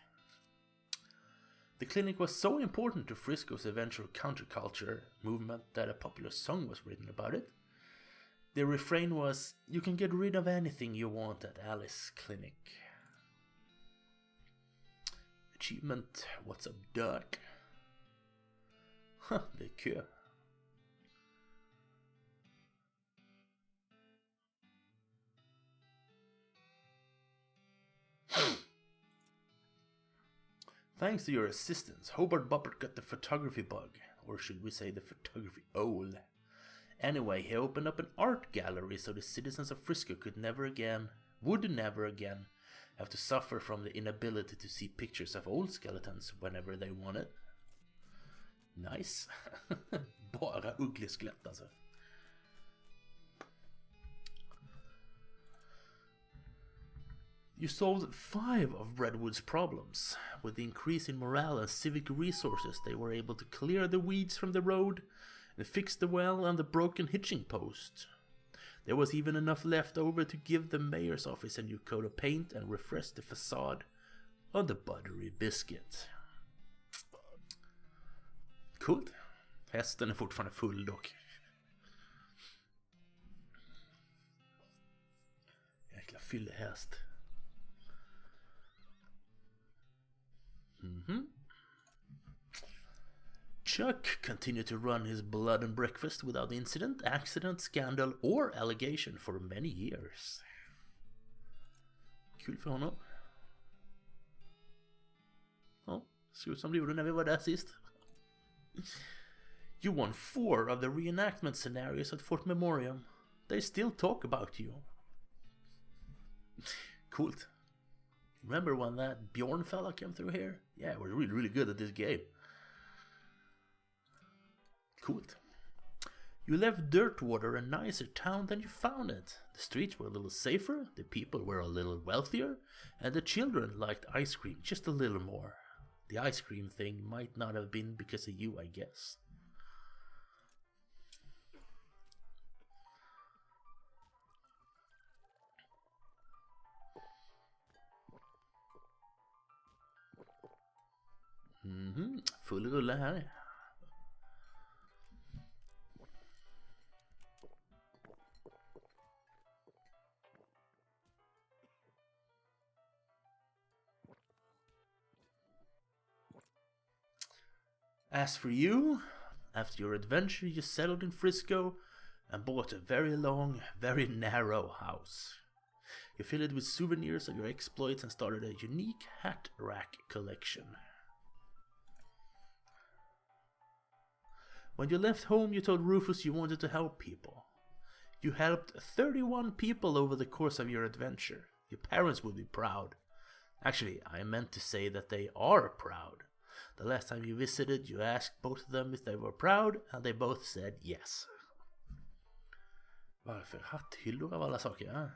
The clinic was so important to Frisco's eventual counterculture movement that a popular song was written about it. The refrain was, "You can get rid of anything you want at Alice Clinic." Achievement, what's up, Doc? Det är kö. Thanks to your assistance, Hobart Boppert got the photography bug, or should we say the photography hole. Anyway, he opened up an art gallery so the citizens of Frisco would never again have to suffer from the inability to see pictures of old skeletons whenever they wanted. Nice. Bara uggleskelett alltså. You solved 5 of Redwood's problems. With the increase in morale and civic resources, they were able to clear the weeds from the road and fix the well and the broken hitching post. There was even enough left over to give the mayor's office a new coat of paint and refresh the facade of the buttery biscuit. Coolt. Hästen är fortfarande full dock. Jäkla Chuck continued to run his blood and breakfast without incident, accident, scandal or allegation for many years. Kul för honom. Ja, ser ut som det gjorde när vi var där sist. You won 4 of the reenactment scenarios at Fort Memoriam. They still talk about you. Coolt. Remember when that Bjorn fella came through here? Yeah, we're really good at this game. Coolt. You left Dirtwater a nicer town than you found it. The streets were a little safer, the people were a little wealthier, and the children liked ice cream just a little more. The ice cream thing might not have been because of you, I guess. Full rulle här. As for you, after your adventure you settled in Frisco and bought a very long, very narrow house. You filled it with souvenirs of your exploits and started a unique hat rack collection. When you left home, you told Rufus you wanted to help people. You helped 31 people over the course of your adventure. Your parents would be proud. Actually, I meant to say that they are proud. The last time you visited, you asked both of them if they were proud, and they both said yes. Varför hatthyllor av alla saker? Ja?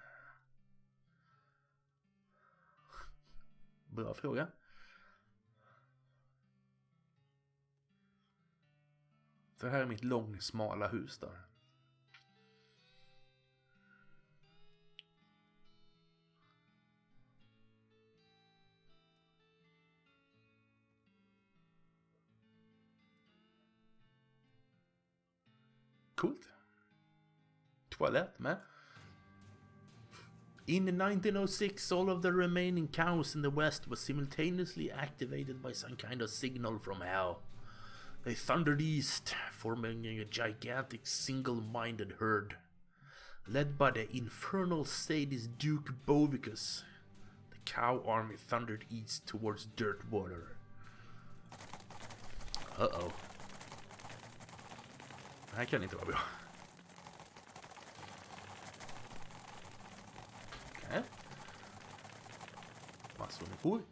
Bra fråga. För här är mitt långsmala hus där. Coolt. Toalett med. In 1906, all of the remaining cows in the west was simultaneously activated by some kind of signal from hell. They thundered east, forming a gigantic single-minded herd. Led by the infernal sadist Duke Bovicus, the cow army thundered east towards Dirtwater. Uh-oh. Det här kan inte vara bra. Okej. Massor med kor.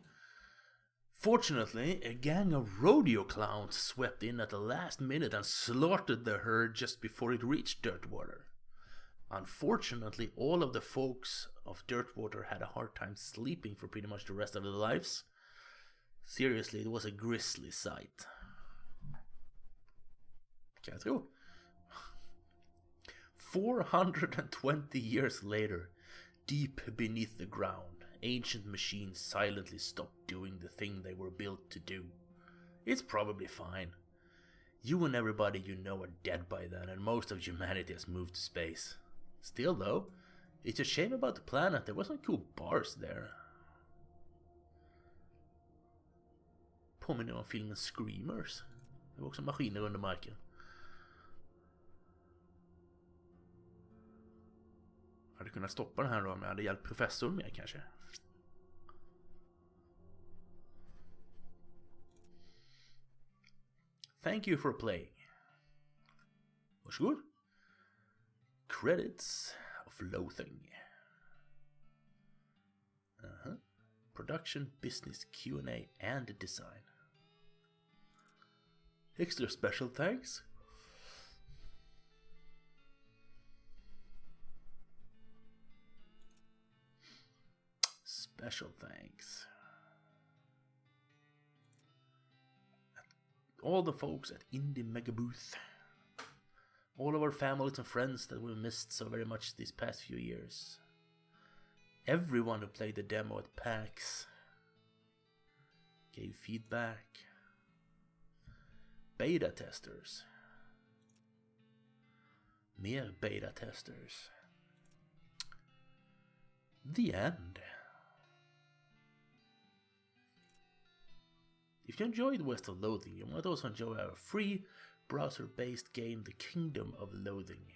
Fortunately, a gang of rodeo clowns swept in at the last minute and slaughtered the herd just before it reached Dirtwater. Unfortunately, all of the folks of Dirtwater had a hard time sleeping for pretty much the rest of their lives. Seriously, it was a grisly sight. Kan jag tro. 420 years later, deep beneath the ground, ancient machines silently stopped doing the thing they were built to do. It's probably fine. You and everybody you know are dead by then, and most of humanity has moved to space. Still though, it's a shame about the planet. There were some cool bars there. Påminner om filmen Screamers. Det var också maskiner under marken. Jag hade kunnat stoppa den här då, men jag hade hjälpt professorn med kanske. Thank you for playing. Varsågod. Credits of Loathing. Production, business, Q&A, and design. Extra special thanks. Special thanks. All the folks at Indie Mega Booth. All of our families and friends that we missed so very much these past few years. Everyone who played the demo at PAX. Gave feedback. Beta testers. Mer beta testers. The end. If you enjoyed West of Loathing, you might also enjoy our free browser-based game, The Kingdom of Loathing.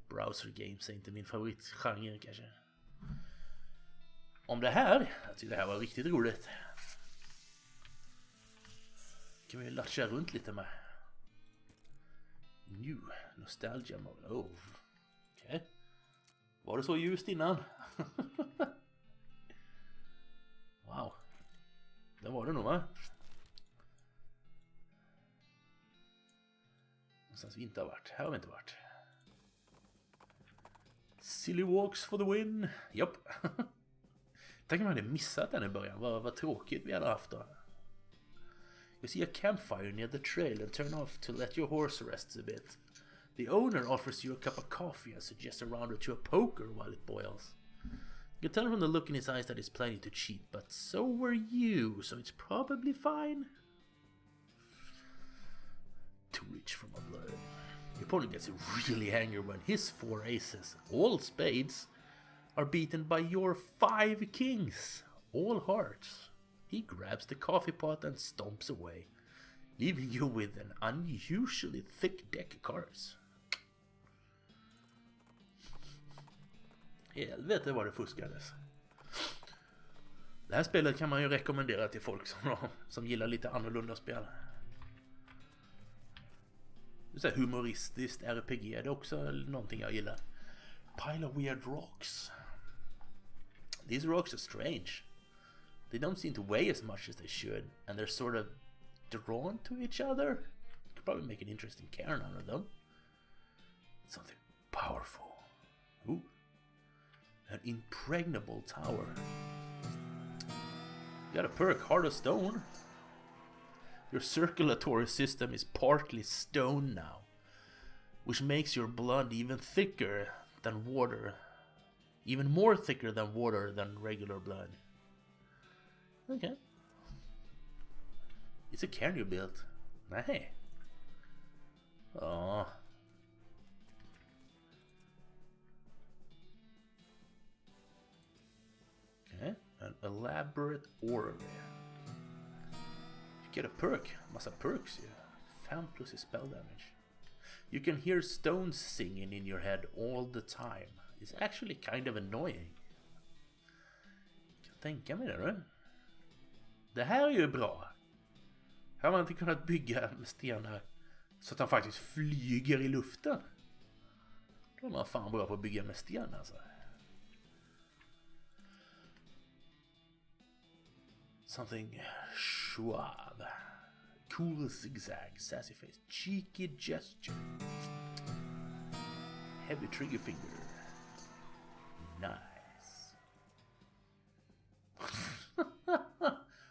Browser games är inte min favoritgenre kanske. Om det här, jag tycker det här var riktigt roligt. Kan vi latcha runt lite med. New Nostalgia Mode. Oh. Okej. Okay. Var det så ljust innan? Wow. Det var det nog, va? Någonstans vi inte har varit. Här har vi inte varit. Silly walks for the win. Japp. Tänk om jag hade missat den i början. Vad tråkigt vi hade haft då. You see a campfire near the trail and turn off to let your horse rest a bit. The owner offers you a cup of coffee and suggests a round or two of poker while it boils. You can tell from the look in his eyes that he's planning to cheat, but so were you, so it's probably fine. Too rich for my blood. Your opponent gets really angry when his 4 aces, all spades, are beaten by your 5 kings, all hearts. He grabs the coffee pot and stomps away, leaving you with an unusually thick deck of cards. Helvete vad det fuskades. Det här spelet kan man ju rekommendera till folk som gillar lite annorlunda spel. Det är humoristiskt RPG, det är också någonting jag gillar. Pile of weird rocks. These rocks are strange. They don't seem to weigh as much as they should, and they're sort of drawn to each other. You could probably make an interesting cairn out of them. Something powerful. Ooh. An impregnable tower. You got a perk, Heart of Stone. Your circulatory system is partly stone now, which makes your blood even thicker than water. Even more thicker than water than regular blood. Okay. It's a cairn you built. Nej. Oh. Okay. An elaborate orrery. You get a perk. Massa perks you. 5 plus spell damage. You can hear stones singing in your head all the time. It's actually kind of annoying. Jag kan tänka mig det då. Det här är ju bra. Här har man inte kunnat bygga med stenar så att han faktiskt flyger i luften. Då är man fan bra på att bygga med sten alltså. Something suave. Cool zigzag, sassy face, cheeky gesture. Heavy trigger finger. Nice.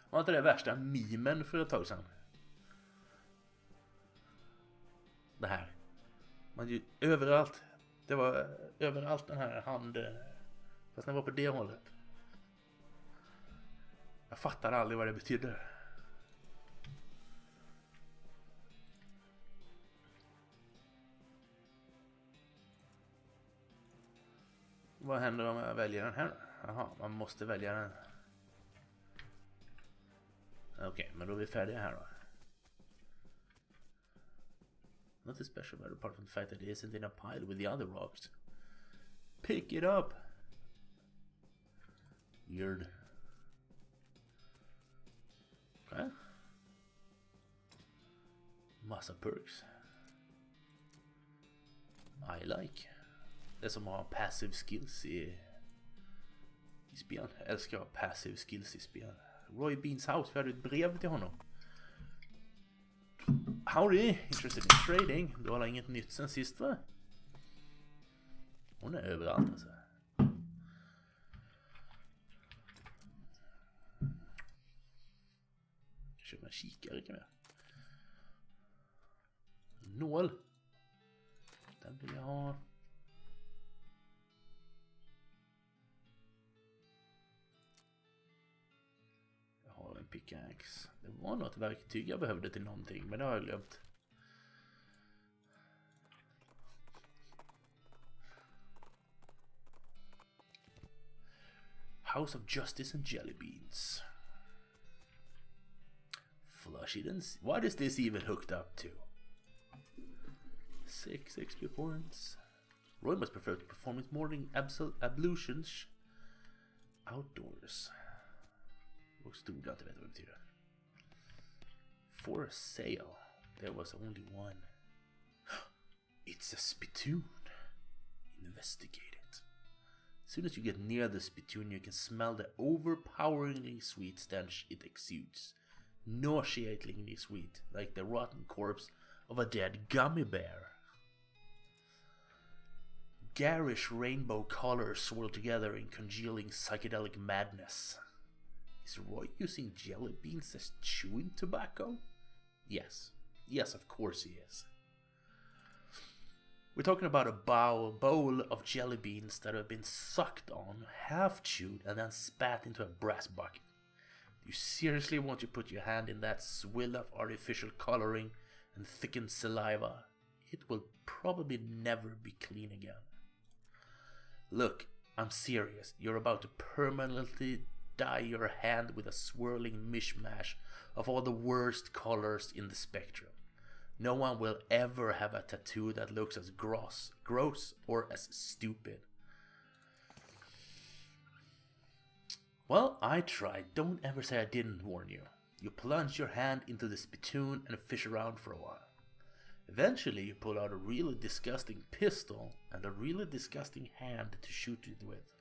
Var inte det värsta memen för ett tag sedan? Det här. Man ju överallt. Det var överallt den här handen. Fast den var på det hållet. Jag fattar aldrig vad det betyder. Vad händer om jag väljer den här? Jaha, man måste välja den. Okej, men då är vi färdiga här då. Nothing special about it apart from the fact that it isn't in a pile with the other rocks. Pick it up! Weird. Okay. Massa perks. I like. Det som har passive skills i spel. Jag älskar att ha passive skills i spel. Roy Beans house, vi hade ett brev till honom. Howdy, interested in trading. Du har inget nytt sen sist, va? Hon är överallt alltså. Köpa en kikare kan vi göra. Nål. Den vill jag ha. Jag har en pickaxe. Det var något verktyg jag behövde till någonting, men det har jag glömt. House of Justice and Jelly Beans. she didn't see. What is this even hooked up to? 6 XP points. Roy must prefer to perform his morning ablutions outdoors. Och stod jag inte vet vad det betyder. For sale. There was only one. It's a spittoon. Investigate it. As soon as you get near the spittoon, you can smell the overpoweringly sweet stench it exudes. Nauseatingly sweet, like the rotten corpse of a dead gummy bear. Garish rainbow colors swirl together in congealing psychedelic madness. Is Roy using jelly beans as chewing tobacco? Yes. Yes, of course he is. We're talking about a bowl of jelly beans that have been sucked on, half chewed, and then spat into a brass bucket. Do you seriously want to put your hand in that swill of artificial coloring and thickened saliva? It will probably never be clean again. Look, I'm serious. You're about to permanently dye your hand with a swirling mishmash of all the worst colors in the spectrum. No one will ever have a tattoo that looks as gross or as stupid. Well, I tried. Don't ever say I didn't warn you. You plunge your hand into the spittoon and fish around for a while. Eventually, you pull out a really disgusting pistol and a really disgusting hand to shoot it with.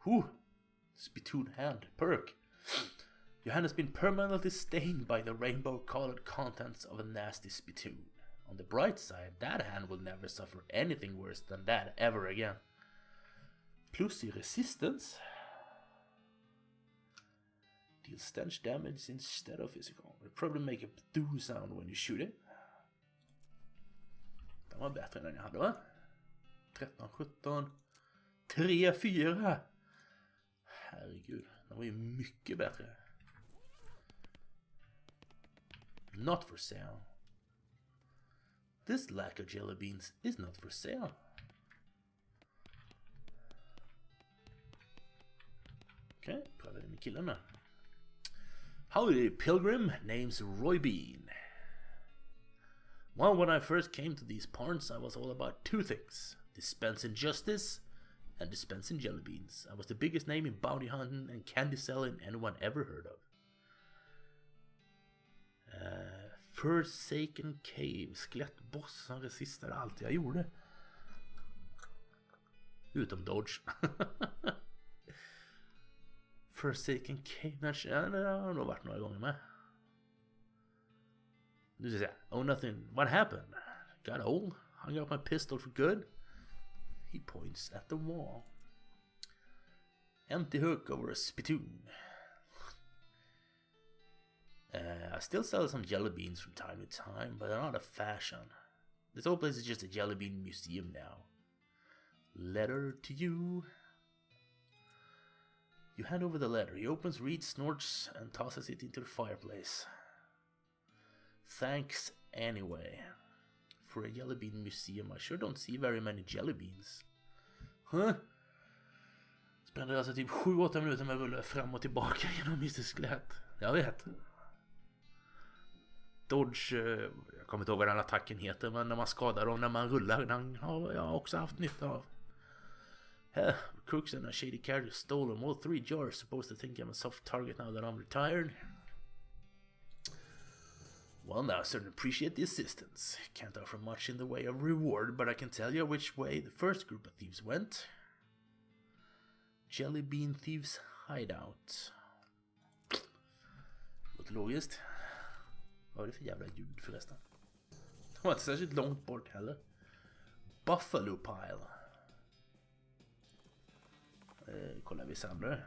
Whew! Spittoon hand. Perk. Your hand has been permanently stained by the rainbow-colored contents of a nasty spittoon. On the bright side, that hand will never suffer anything worse than that ever again. Plus resistance. Deal stench damage instead of physical. It'll probably make a doo sound when you shoot it. Den var bättre än den jag hade, va? 13, 17, 3, 4. Herregud, den var ju mycket bättre. Not for sale. This lack of jelly beans is not for sale. Okay, pratar vi med killen med. Howdy, pilgrim. Name's Roy Bean. Well, when I first came to these parts, I was all about two things. Dispensing justice and dispensing jelly beans. I was the biggest name in bounty hunting and candy selling anyone ever heard of. Forsaken Cave. Skelettbossen resistade allt jag gjorde. Utom dodge. Forsaken Cave. Det har nog varit några gånger med. Nu ska jag säga. Oh nothing. What happened? Got old? Hung up my pistol for good? He points at the wall. Empty hook over a spittoon. I still sell some jelly beans from time to time, but they're not a fashion. This whole place is just a jelly bean museum now. Letter to you. You hand over the letter. He opens, reads, snorts, and tosses it into the fireplace. Thanks anyway. For a jelly bean museum, I sure don't see very many jelly beans. Huh? Spenderar alltså typ 7-8 minuter med att rulla fram och tillbaka genom Mr. Skelett. Jag vet. Dodge, jag kommer inte ihåg vad den attacken heter, men när man skadar dem när man rullar, den har jag också haft nytta av. Crooks and a shady character stole them. All 3 jars. Supposed to think I'm a soft target now that I'm retired. Well, now I certainly appreciate the assistance. Can't offer much in the way of reward, but I can tell you which way the first group of thieves went. Jelly Bean Thieves Hideout. Låter logiskt. Vad var det för jävla ljud förresten? Det var inte särskilt långt bort heller. Buffalo Pile. Kollar vi samlare.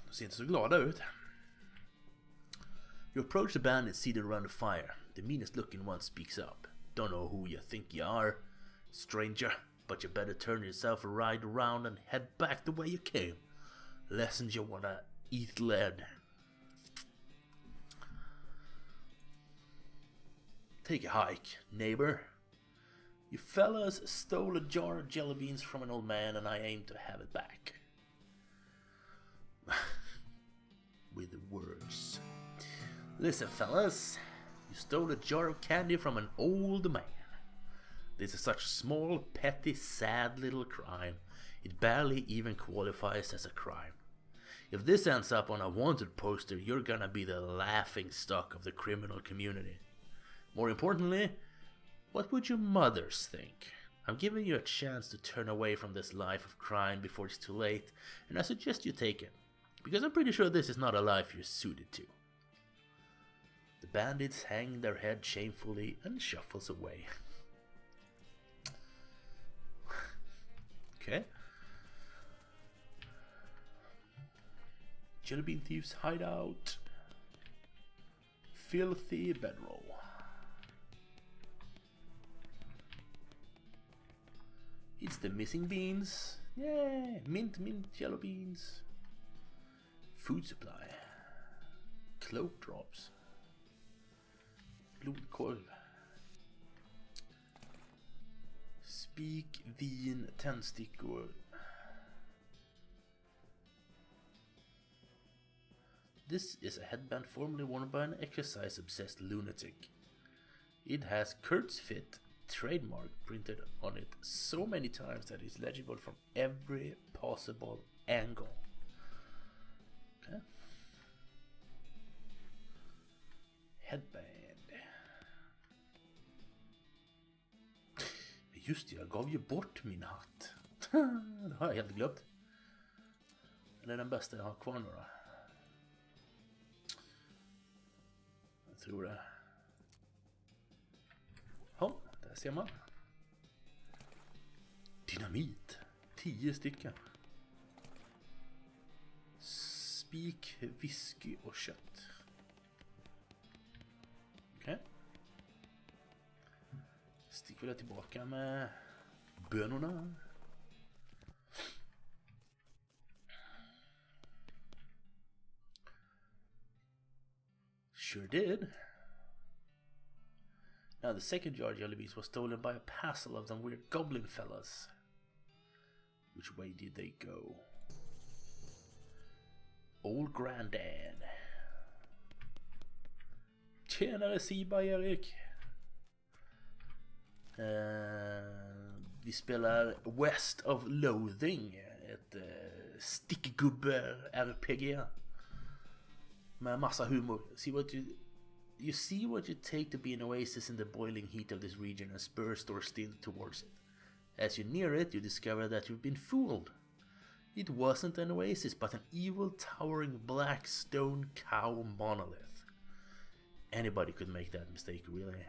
De ser inte så glada ut. You approach the bandits seated around the fire. The meanest looking one speaks up. Don't know who you think you are, stranger, but you better turn yourself right around and head back the way you came. Lessons you wanna eat lead. Take a hike, neighbor. You fellas stole a jar of jelly beans from an old man and I aim to have it back. words. Listen, fellas, you stole a jar of candy from an old man. This is such a small, petty, sad little crime. It barely even qualifies as a crime. If this ends up on a wanted poster, you're gonna be the laughing stock of the criminal community. More importantly, what would your mothers think? I'm giving you a chance to turn away from this life of crime before it's too late, and I suggest you take it, because I'm pretty sure this is not a life you're suited to. The bandits hang their head shamefully and shuffles away. Okay. Jellybean Thieves hideout. Filthy bedroll. It's the missing beans. Yeah, mint jello beans. Food supply. Cloak drops. Blodkorv. Spik, vin, tändstickor. This is a headband formerly worn by an exercise-obsessed lunatic. It has Kurt's Fit trademark printed on it so many times that it's legible from every possible angle. Okay. Headband. Just det, jag gav ju bort min hatt. Det har jag helt glömt. Det är den bästa jag har kvar nu då. Jag tror det. Ja, där ser man. Dynamit. 10 stycken. Spik, whisky och kött. Okej. Okay. Sticker väl tillbaka med bönorna. Sure did. Now the second jar of jelly beans was stolen by a passel of them weird goblin fellas. Which way did they go? Old Granddad. Tjenare Siba, Erik. Vi spelar West of Loathing, ett stickgubbe-RPG med massa humor. You see what you take to be an oasis in the boiling heat of this region and spur store still towards it. As you near it, you discover that you've been fooled. It wasn't an oasis, but an evil, towering black stone cow monolith. Anybody could make that mistake, really.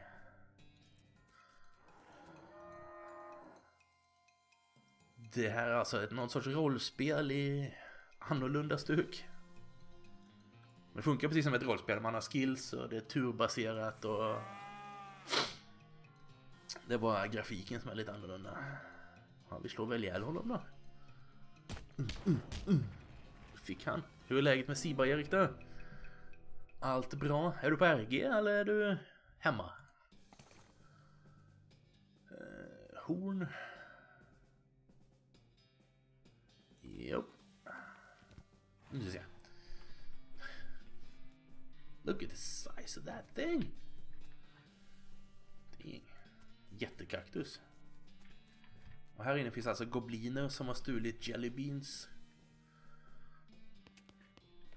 Det här är alltså någon sorts rollspel i annorlunda stuk. Det funkar precis som ett rollspel. Man har skills och det är turbaserat och det är bara grafiken som är lite annorlunda. Ja, vi slår väl ihjäl honom då. Fick han. Hur är läget med Siba, Erik då? Allt bra? Är du på RG eller är du hemma? Horn. Jo. Nu ska vi se. Look at the size of that thing. Dang. Jättekaktus. Och här inne finns alltså gobliner som har stulit jelly beans.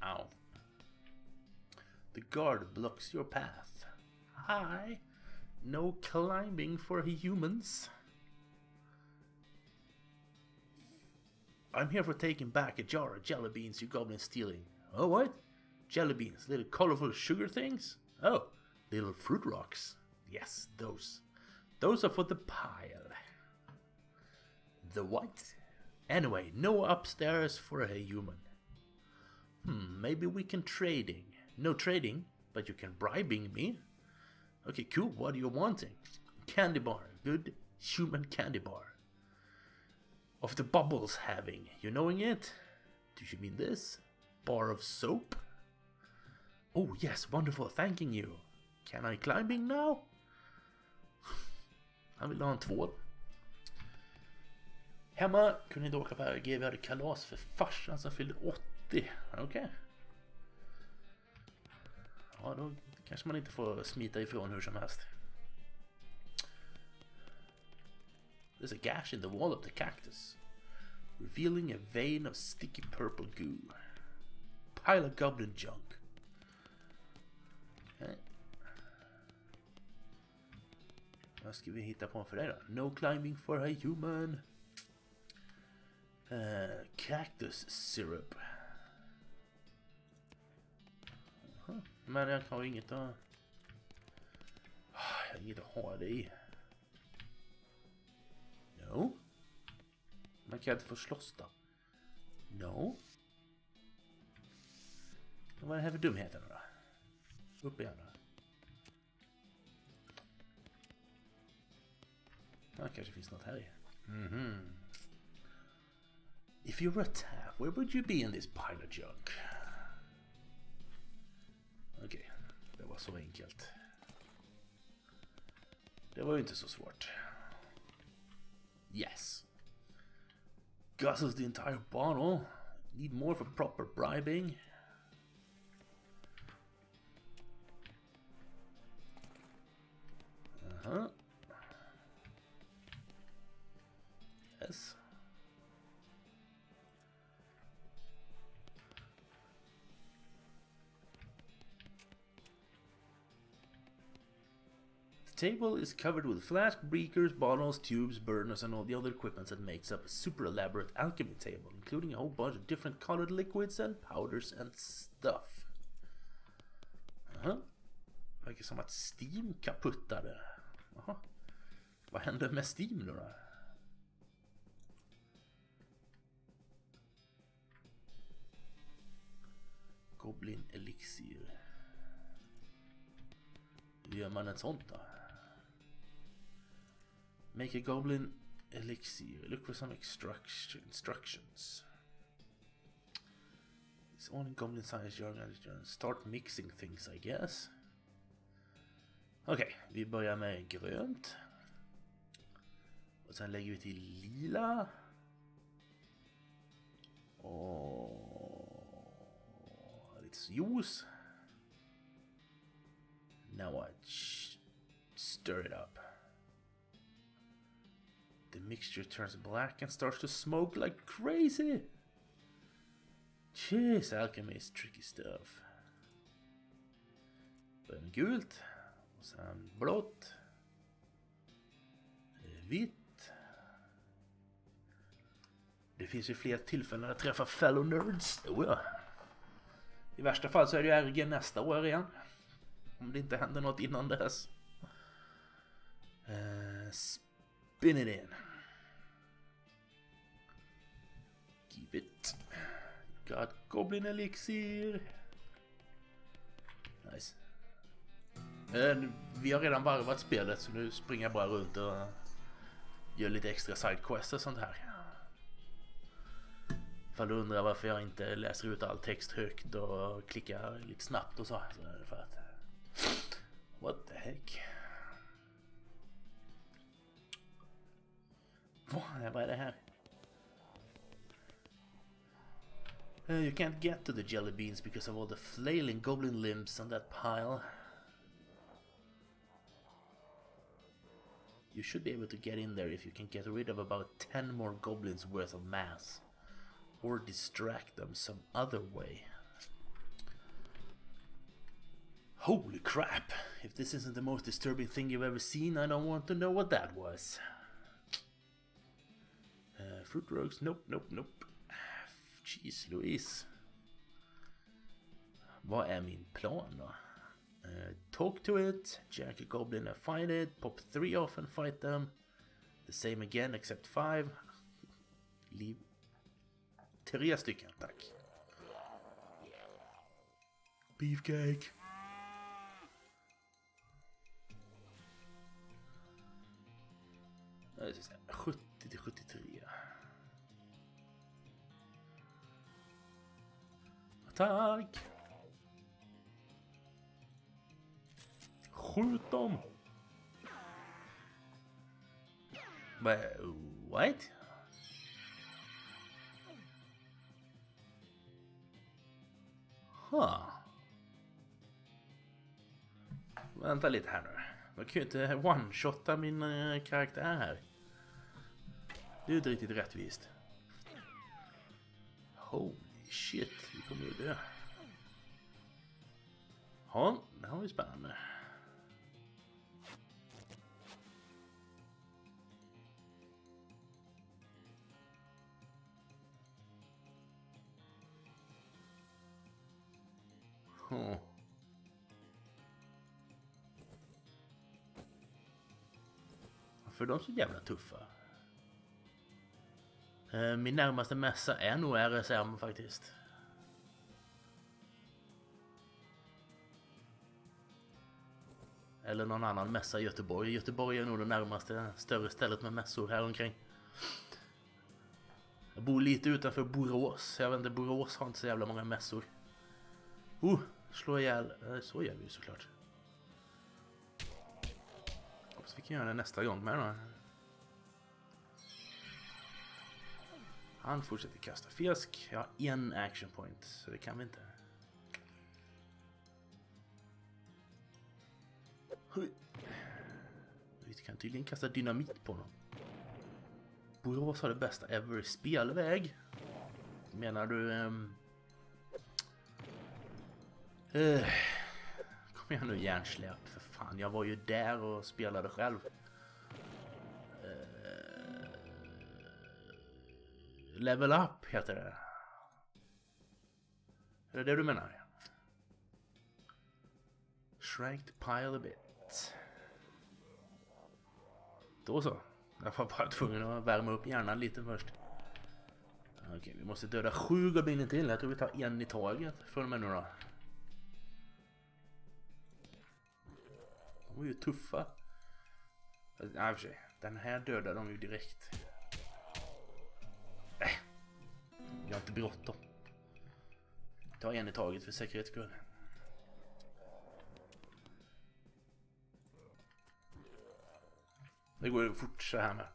Ow. The guard blocks your path. Hi. No climbing for humans. I'm here for taking back a jar of jelly beans you goblins stealing. Oh, what? Jelly beans, little colorful sugar things? Oh, little fruit rocks. Yes, those. Those are for the pile. The what? Anyway, no upstairs for a human. Maybe we can trading. No trading, but you can bribing me. Okay, cool. What are you wanting? Candy bar. Good human candy bar. Of the bubbles having. You knowing it? Do you mean this? Bar of soap? Oh yes, wonderful. Thanking you. Can I climbing now? Han vill ha en tvål. Hemma kunde inte åka på RG. Vi hade kalas för farsan som fyllde 80. Okej. Ja, då kanske man inte får smita ifrån hur som helst. There's a gash in the wall of the cactus, revealing a vein of sticky purple goo. Pile of goblin junk. Okay. Vad ska vi hitta på för det då? No climbing for a human. Cactus syrup. Men jag har inget att... Jag har inget att ha det i. No. Man kan inte få slåss då. No. Vad är det här för dumheter då? Upp igen då. Ja, kanske finns något här i. If you were a tap, where would you be in this pile of junk? Okej, det var så enkelt. Det var ju inte så svårt. Yes. Guzzles the entire bottle. Need more for proper bribing. Yes. The table is covered with flask, beakers, bottles, tubes, burners, and all the other equipment that makes up a super elaborate alchemy table, including a whole bunch of different colored liquids and powders and stuff. Verkar som att Steam kaputtade. Vad hände med Steam nu då? Goblin elixir. Hur gör man ett sånt då? Make a goblin elixir. Look for some instructions. It's all in goblin size jar. Start mixing things, I guess. Okej, vi börjar med grönt. Och sen lägger vi till lila. Och lite juice. Now I stir it up. The mixture turns black and starts to smoke like crazy. Jeez, alchemy is tricky stuff. Börjar med gult. Och sen blått. Vitt. Det finns ju fler tillfällen att träffa fellow nerds. Ja. I värsta fall så är det ju RG nästa år igen. Om det inte händer något innan dess. Spin it in. Give it. Got goblin elixir. Nice. Vi har redan varvat spelet, så nu springer jag bara runt och gör lite extra sidequests och sånt här. Ifall du undrar varför jag inte läser ut all text högt och klickar lite snabbt och så är det för att... What the heck? Vad är det här? You can't get to the jelly beans because of all the flailing goblin limbs on that pile. You should be able to get in there if you can get rid of about 10 more goblins worth of mass. Or distract them some other way. Holy crap! If this isn't the most disturbing thing you've ever seen, I don't want to know what that was. Fruit rogues, nope. Jeez Louise. Vad är min plan då? Talk to it, jack a goblin and fight it, pop 3 off and fight them. The same again except 5. Leave 3 stycken, tack. Beefcake. Det ska säga 70 till 73. Attack! Skjut dem! What? Huh. Vänta lite här nu. Man kan ju inte one-shotta min karaktär här. Det är ju inte riktigt rättvist. Holy shit, vi kommer ju dö. Ja, det här var ju spännande. För de är så jävla tuffa. Min närmaste mässa är nog RSM faktiskt. Eller någon annan mässa i Göteborg. Göteborg är nog det närmaste större stället med mässor här omkring. Jag bor lite utanför Borås. Jag vet inte, Borås har inte så jävla många mässor. Slå ihjäl. Så gör vi ju såklart. Hoppas vi kan göra det nästa gång med då. Han fortsätter kasta fisk. Jag har en action point, så det kan vi inte. Vi kan tydligen kasta dynamit på honom. Borås har det bästa ever i spelväg. Menar du... Kom igen nu, hjärnsläpp, för fan. Jag var ju där och spelade själv. Level up heter det. Är det det du menar? Shrank the pile a bit. Då så. Jag var bara tvungen att värma upp hjärnan lite först. Okej, vi måste döda 7 gobliner till. Jag tror vi tar en i taget från och med nu då. De var ju tuffa. Nej, för sig. Den här dödade de ju direkt. Jag har inte bråttom. Ta en i taget för säkerhets skull. Det går ju fort så här med.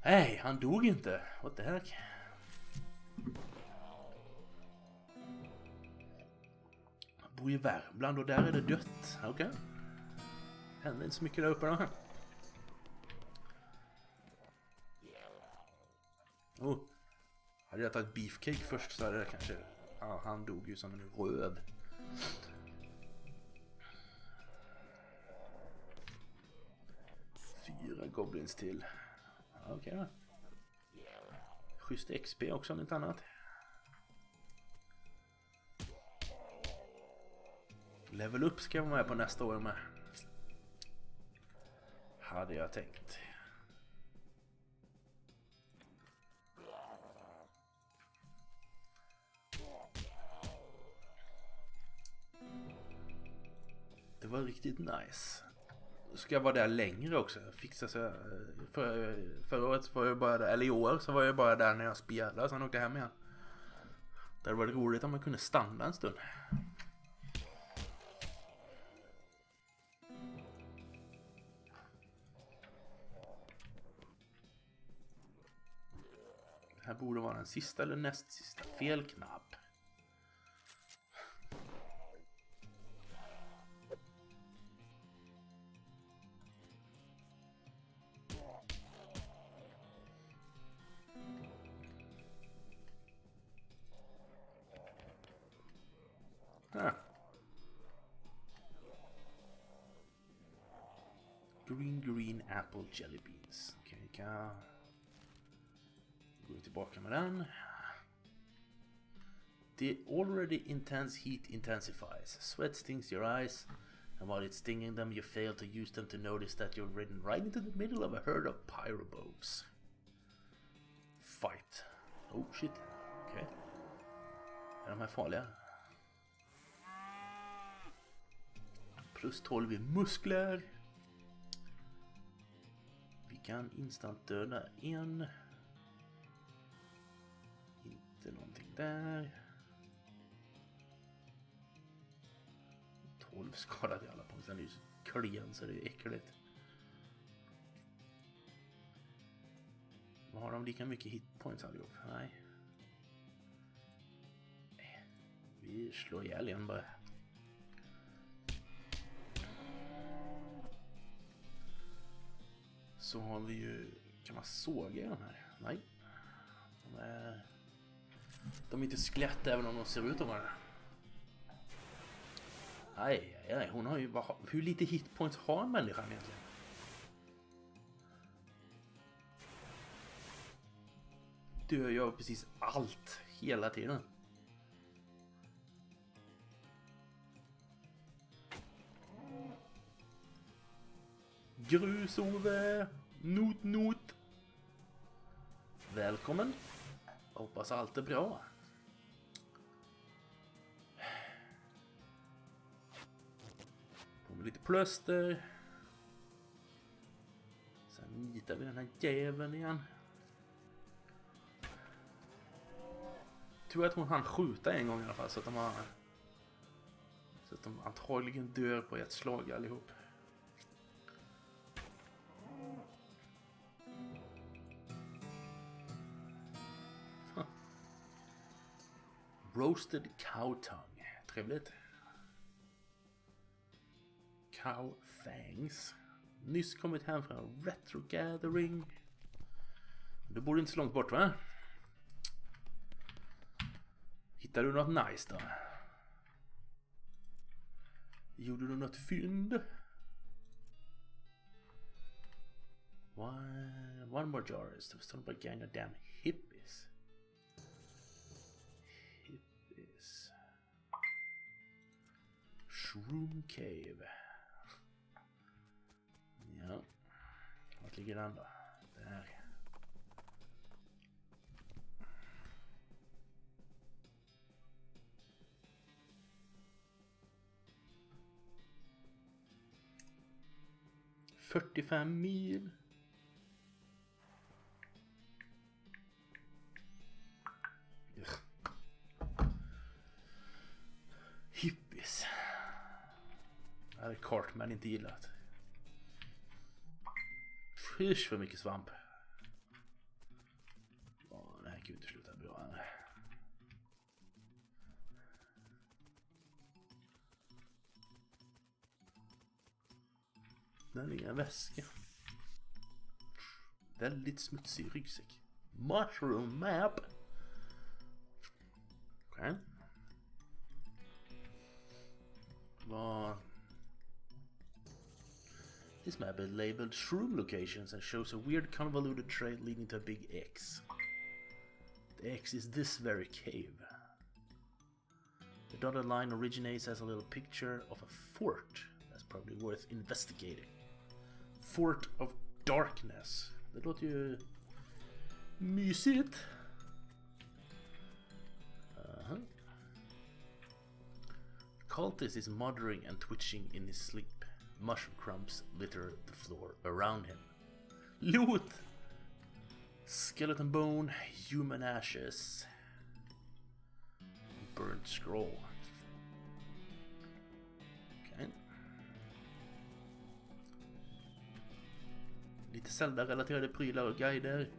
Nej, han dog inte. What the heck? Han bor i Värmland och där är det dött. Okej. Händer inte så mycket där uppe då. Hade jag tagit beefcake först så hade det kanske... Ja, han dog ju som en röv. Fyra goblins till. Okej då. Schysst XP också om inte annat. Level up ska jag vara med på nästa år med. Hade jag tänkt. Det var riktigt nice. Ska jag vara där längre också. Fixa så förra året var jag bara där, eller i år så var jag bara där när jag spelade, sen åkte jag hem igen. Det var roligt om man kunde stanna en stund. Det här borde vara den sista eller näst sista. Fel knapp. Green apple jelly beans. Okej, kan gå tillbaka med den. The already intense heat intensifies. Sweat stings your eyes, and while it's stinging them, you fail to use them to notice that you're ridden right into the middle of a herd of pyroboves. Fight. Oh shit. Okej. Är de här farliga? Plus 12 i muskler. Vi kan instant döda en. Inte någonting där. 12 skadade i alla fall. Den är ju så klen så det är äckligt. Har de lika mycket hitpoints allihop? Nej. Vi slår ihjäl en bara. Så har vi ju... Kan man såga den här? Nej. De är inte skelett även om de ser ut att vara. Nej, hon har ju... Hur lite hitpoints har människan egentligen? Dör jag precis allt hela tiden. Grusove, not. Välkommen. Hoppas allt är bra. Får vi lite plöster. Sen nitar vi den här jäveln igen. Tror att hon hann skjuta en gång i alla fall så att de antagligen dör på ett slag allihop. Roasted cow tongue. Trevligt. Cow fangs. Nyss kommit hem från retro gathering. Du bor inte så långt bort, va? Hittar du något nice då? Gjorde du något fynd? One more jar is to start by gang of damn hippies. Shroom cave. Ja. Vart ligger den då? Där. $45 mil. Hippies. Det här är Cartman inte gillat. Fysch för mycket svamp. Det här kan ju inte sluta bra. Där ligger en väska. Väldigt smutsig ryggsäck. Mushroom map. Okej. Vad... This map is labeled shroom locations and shows a weird convoluted trail leading to a big X. The X is this very cave. The dotted line originates as a little picture of a fort. That's probably worth investigating. Fort of Darkness. Det låter ju mysigt. Cultist is muttering and twitching in his sleep. Mushroom crumbs litter the floor around him. Loot! Skeleton bone, human ashes, burnt scroll. Okay. Lite Zelda-relaterade prylar och guider.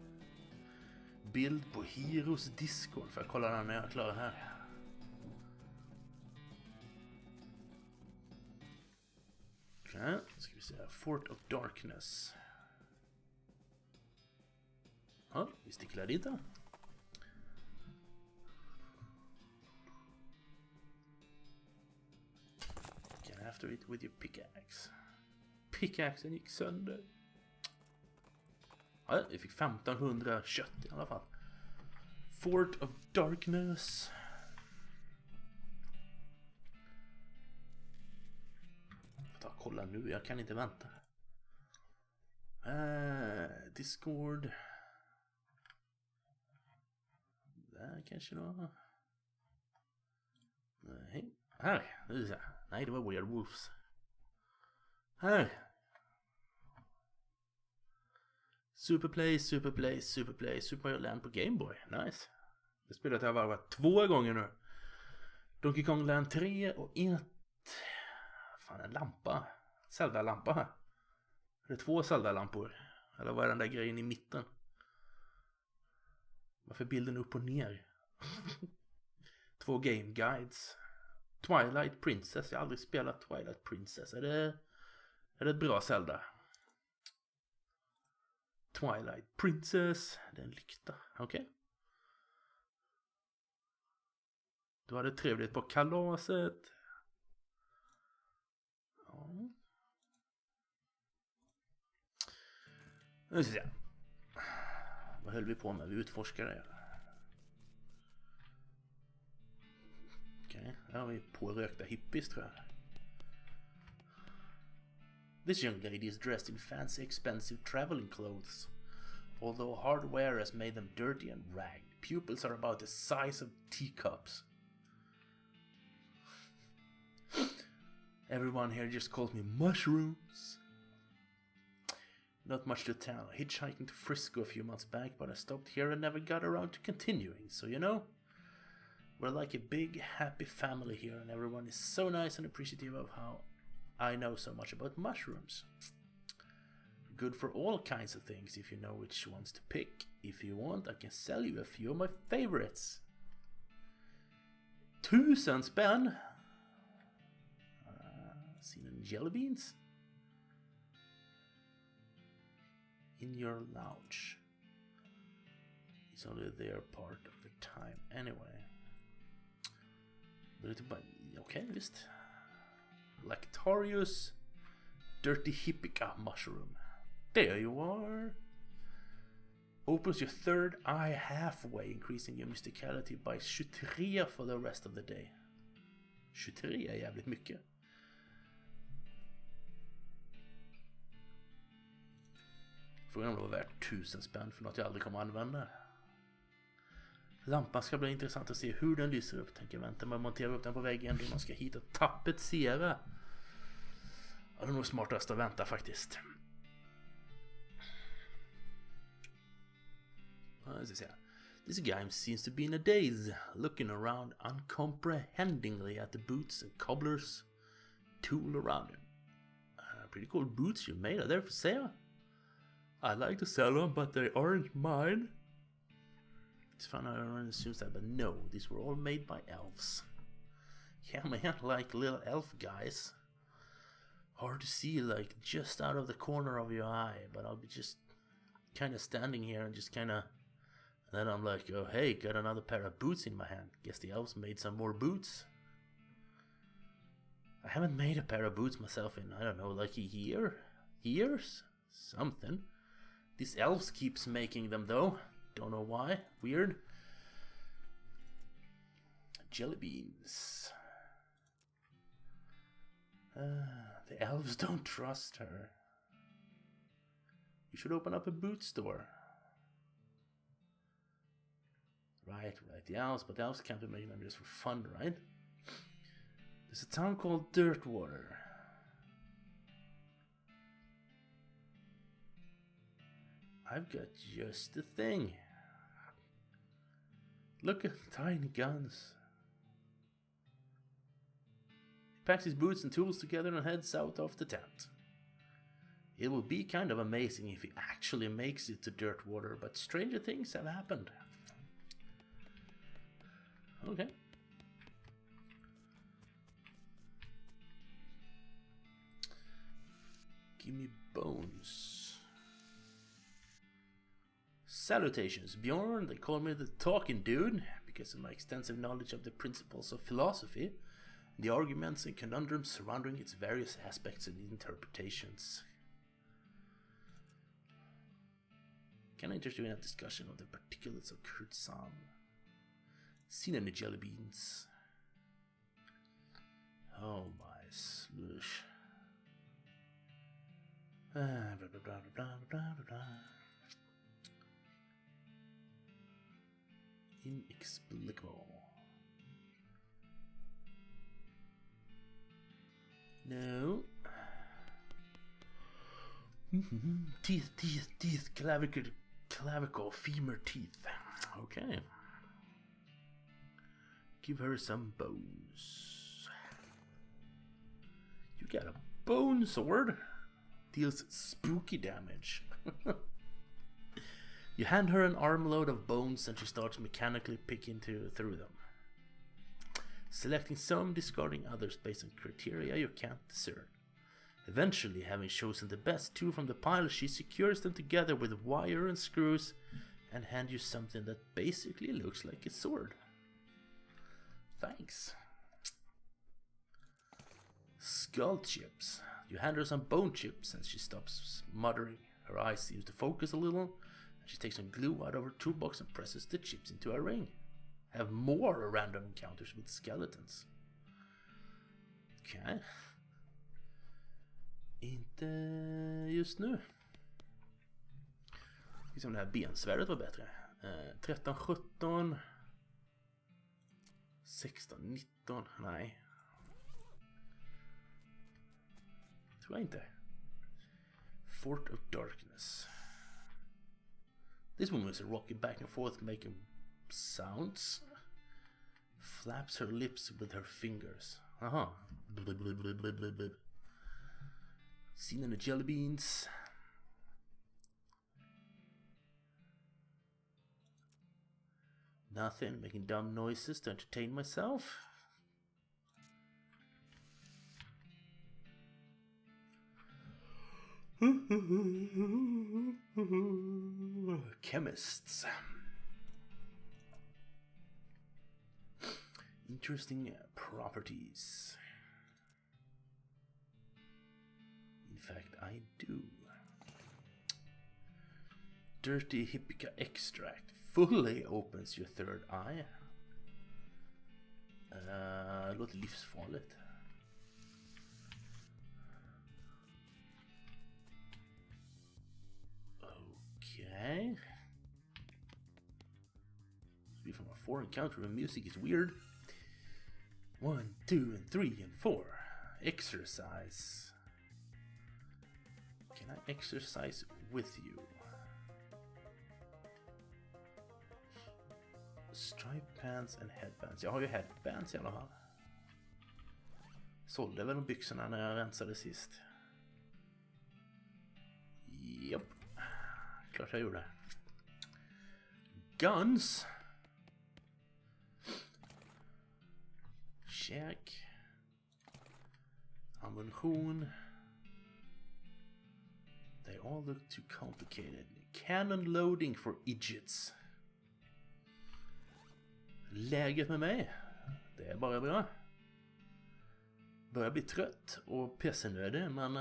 Bild på Heroes Discord för att kolla den när jag är klar här. Okej, ska vi se. Fort of Darkness. Ja, vi sticklar dit då. Get after it with your pickaxe. Pickaxen gick sönder. Ja, vi fick 1500 kött i alla fall. Fort of Darkness. Jag får kolla nu, jag kan inte vänta. Discord. Där kanske då. Nej. Här. Nej, det var Werewolves. Här. Superplay, Super Mario Land på Game Boy. Nice. Det spelat jag varvat 2 gånger nu. Donkey Kong Land 3 och 1. Fan, en lampa. Zelda-lampa här. Är det 2 Zelda-lampor? Eller vad är den där grejen i mitten? Varför är bilden upp och ner? 2 game guides. Twilight Princess. Jag har aldrig spelat Twilight Princess. Är det ett bra Zelda? Twilight Princess. Den lykta. Okej. Okay. Du hade trevligt på kalaset. Ja. Nu ska vi se. Vad höll vi på med? Vi utforskade det. Okej, okay. Här har vi pårökta hippies tror jag. This young lady is dressed in fancy expensive traveling clothes. Although hard wear has made them dirty and ragged, pupils are about the size of teacups. Everyone here just calls me mushrooms. Not much to tell. Hitchhiking to Frisco a few months back, but I stopped here and never got around to continuing. So you know, we're like a big happy family here, and everyone is so nice and appreciative of how I know so much about mushrooms. Good for all kinds of things if you know which ones to pick. If you want, I can sell you a few of my favorites. 1000 spänn. Seen any jelly beans? In your lounge. It's only their part of the time anyway. Okay, visst. Lactarius Dirty Hippica mushroom. There you are. Opens your third eye halfway, increasing your mysticality by 23 for the rest of the day. 23 är jävligt mycket. Frågan om det var värt 1000 spänn för något jag aldrig kommer använda. Lampan ska bli intressant att se hur den lyser upp. Tänker vänta med att montera upp den på väggen då man ska hit och tapetsera. Ja, det är nog smartast att vänta faktiskt. This guy seems to be in a daze, looking around uncomprehendingly at the boots and cobblers tool around him. Pretty cool boots you made. Are they for sale? I'd like to sell them, but they aren't mine. It's fun, everyone assumes that, but no, these were all made by elves. Yeah, man, like little elf guys. Hard to see, like, just out of the corner of your eye, but I'll be just kind of standing here and just kind of... And then I'm like, oh, hey, got another pair of boots in my hand. Guess the elves made some more boots. I haven't made a pair of boots myself in, I don't know, like a year? Years? Something. These elves keeps making them, though. Don't know why. Weird. Jelly beans. The elves don't trust her. You should open up a boot store. Right. The elves, but the elves can't be making them just for fun, right? There's a town called Dirtwater. I've got just the thing. Look at the tiny guns. He packs his boots and tools together and heads out of the tent. It will be kind of amazing if he actually makes it to Dirtwater, but stranger things have happened. Okay. Give me bones. Salutations, Bjorn. They call me the talking dude because of my extensive knowledge of the principles of philosophy, the arguments and conundrums surrounding its various aspects and interpretations. Can I interest you in a discussion of the particulars of Kurtzam? Seen any jelly beans? Oh my slush. Inexplicable. No. Teeth, clavicle, femur teeth. Okay. Give her some bones. You got a bone sword? Deals spooky damage. You hand her an armload of bones and she starts mechanically picking through them. Selecting some, discarding others based on criteria you can't discern. Eventually, having chosen the best two from the pile, she secures them together with wire and screws and hands you something that basically looks like a sword. Thanks. Skull chips. You hand her some bone chips and she stops muttering. Her eyes seem to focus a little, and she takes some glue out of her toolbox and presses the chips into a ring. Have more random encounters with skeletons. Okej. Okay. Inte just nu. Liksom det här bensvärdet var bättre. 13, 17. 16, 19. Nej. Tror jag inte. Fort of Darkness. This woman is rocking back and forth making sounds. Flaps her lips with her fingers. Aha. Blub, blub, blub, blub, blub, blub. Seen in the jelly beans. Nothing. Making dumb noises to entertain myself. Chemists. Interesting properties. In fact, I do. Dirty Hippica extract fully opens your third eye. Låter livsfarligt. Okay. From a 4 encounter and music is weird. 1, 2, and 3, and 4. Exercise. Can I exercise with you? Stripe pants and headbands. Jag har ju headbands i alla fall. Sålde väl de byxorna när jag rensade sist. Japp. Klart jag gjorde. Guns. Check. Ammunition. They all look too complicated. Cannon loading for idiots. Läget med mig. Det är bara bra. Börjar bli trött och pessenödig, men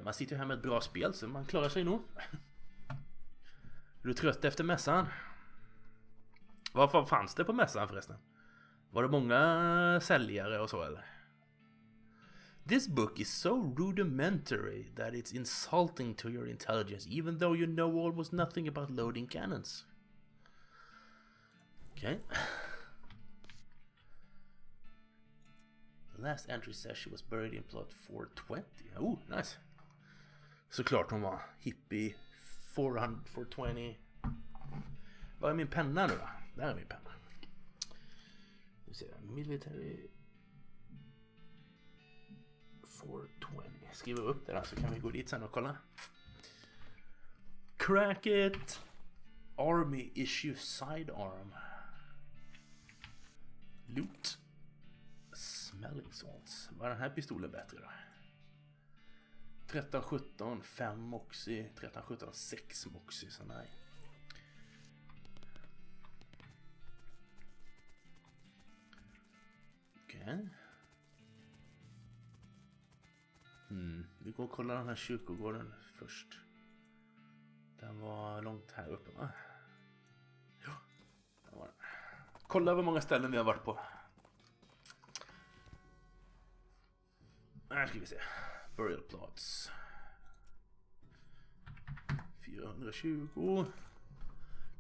man sitter här med ett bra spel så man klarar sig nog. Är du trött efter mässan? Vad fan fanns det på mässan förresten? Var det många säljare och så eller? This book is so rudimentary that it's insulting to your intelligence, even though you know almost nothing about loading cannons. Okay. The last entry session was buried in plot 420. Oh, nice. Såklart hon var hippie 420. Vad är min penna nu då? Där är min penna. Nu ser jag. Military 420. Skriver upp det där så kan vi gå dit sen och kolla. Crack it. Army issue sidearm. Loot. Smelling salts. Var den här pistolen bättre då? 13-17, 5 moxie. 13-17, 6 moxie, så nej. Okej. Vi går och kollar den här kyrkogården först. Den var långt här uppe, va? Ja, det var den. Kolla hur många ställen vi har varit på. Här ska vi se. Burial plots. 420.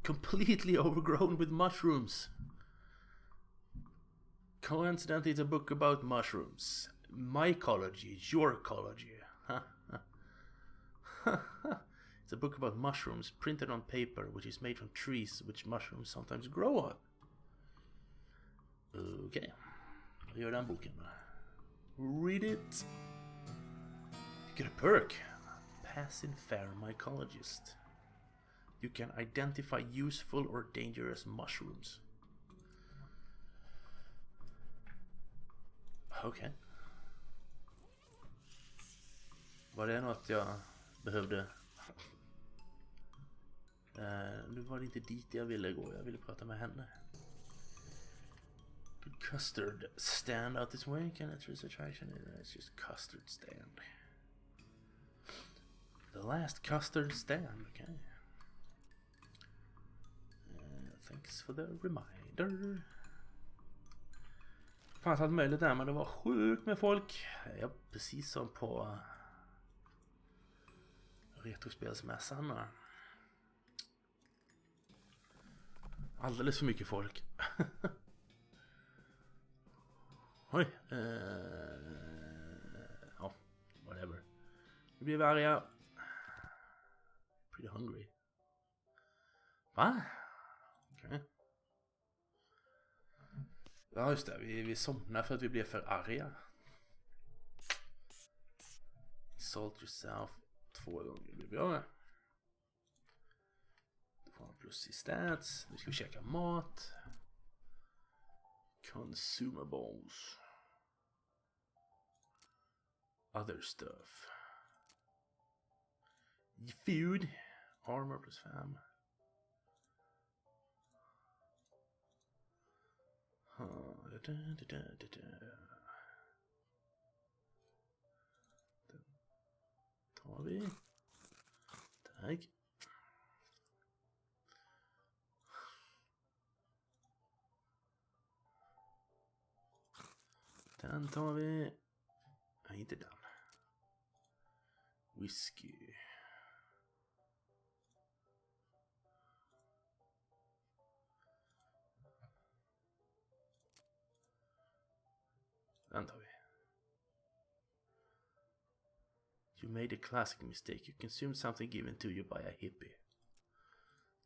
Completely overgrown with mushrooms. Coincidentally, it's a book about mushrooms. Mycology, your ecology. It's a book about mushrooms printed on paper, which is made from trees which mushrooms sometimes grow on. Okay. Vad gör den boken då? Read it. You get a perk. Passing fair mycologist. You can identify useful or dangerous mushrooms. Okay. Var det något jag behövde? Nu var det inte dit jag ville gå. Jag ville prata med henne. Good custard stand out this way. Can it research attraction? It's just custard stand. The last custard stand. Okay. Thanks for the reminder. Fanns allt möjligt där, men det var sjukt med folk. Ja, precis som på retrospelsmässan. Alldeles för mycket folk. Oj. Ja, whatever. Nu blir vi arga. Pretty hungry. Va? Okej. Okay. Ja, just det. Vi somnar för att vi blev för arga. Insult yourself 2 gånger. Det blir bra. Då får man plus i stats. Nu ska vi käka mat. Consumables. Other stuff. Food. Armor plus 5. Den tar vi. Tack. Den tar vi. Nej, inte den. Whisky. Den tar vi. You made a classic mistake. You consumed something given to you by a hippie.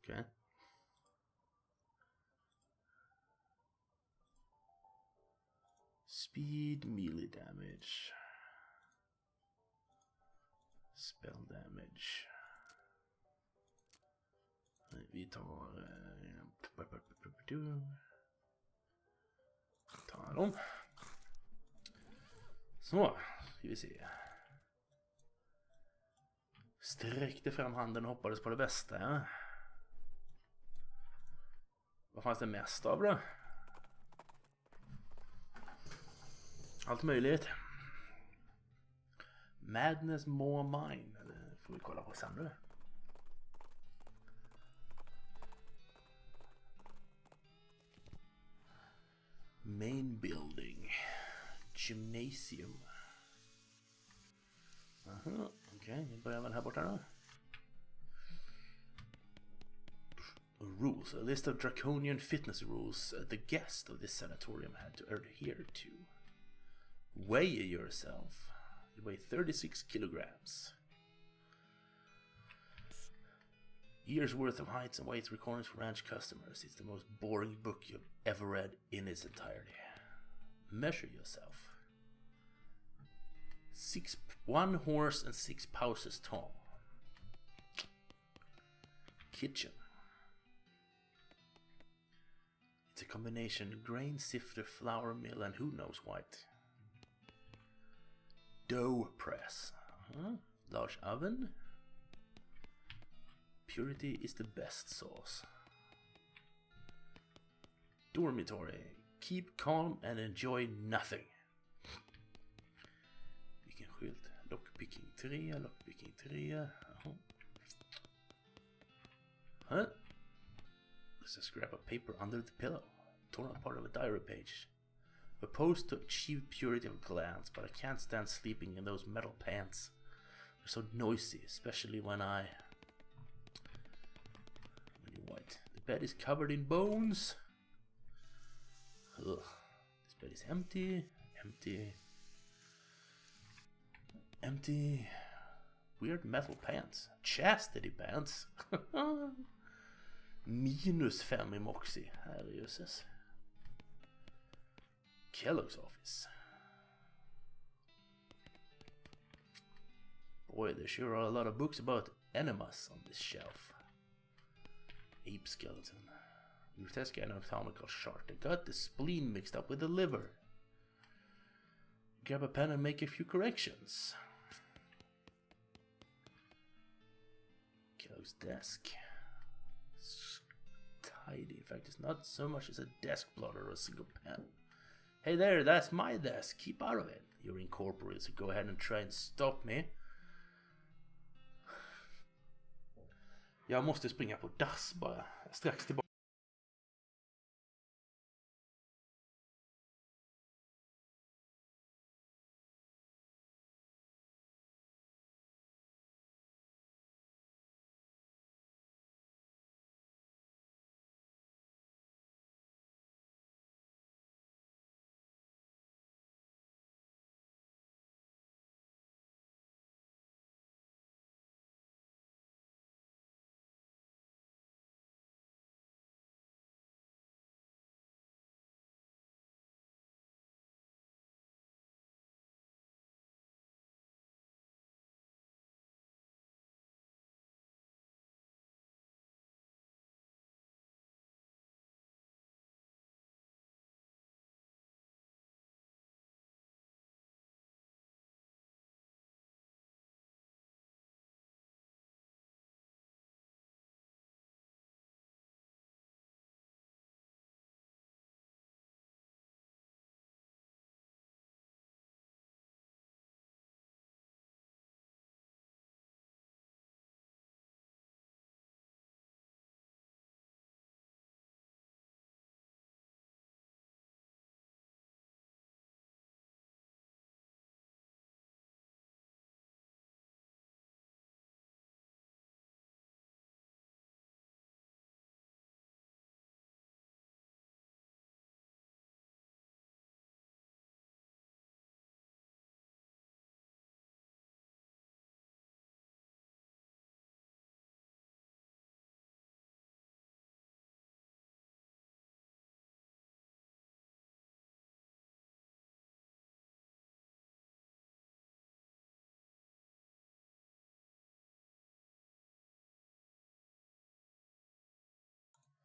Okay. Speed, melee damage. Spell damage. Vi tar dem. Så, ska vi se. Sträckte fram handen och hoppades på det bästa. Ja. Vad fanns det mest av då? Allt möjligt. Madness More Mine. Det får vi kolla på sen nu. Main building. Gymnasium. Aha, okej. Vi börjar väl här borta då. Rules. A list of draconian fitness rules the guest of this sanatorium had to adhere to. Weigh yourself. You weigh 36 kilograms. Years worth of heights and weights recordings for ranch customers. It's the most boring book you've ever read in its entirety. Measure yourself. 1 horse and 6 pouches tall. Kitchen. It's a combination grain sifter, flour mill, and who knows what. Dough press. Large oven. Purity is the best sauce. Dormitory. Keep calm and enjoy nothing. Vilken skylt? Lockpicking 3, lockpicking 3. Huh? There's a scrap of paper under the pillow. Torn out part of a diary page. Supposed to achieve purity of glance, but I can't stand sleeping in those metal pants. They're so noisy, especially when you're white. The bed is covered in bones. Ugh. This bed is empty. Empty. Weird metal pants. Chastity pants. -5 i Moxie. Herrejösses. Kellogg's office. Boy, there sure are a lot of books about enemas on this shelf. Ape skeleton. Grotesque anatomical chart. They got the spleen mixed up with the liver. Grab a pen and make a few corrections. Looks desk. It's tidy. In fact, it's not so much as a desk blotter or a single pen. Hey there, that's my desk. Keep out of it. You're incorporated, so go ahead and try and stop me. Jag måste springa på dass bara. Strax tillbaka.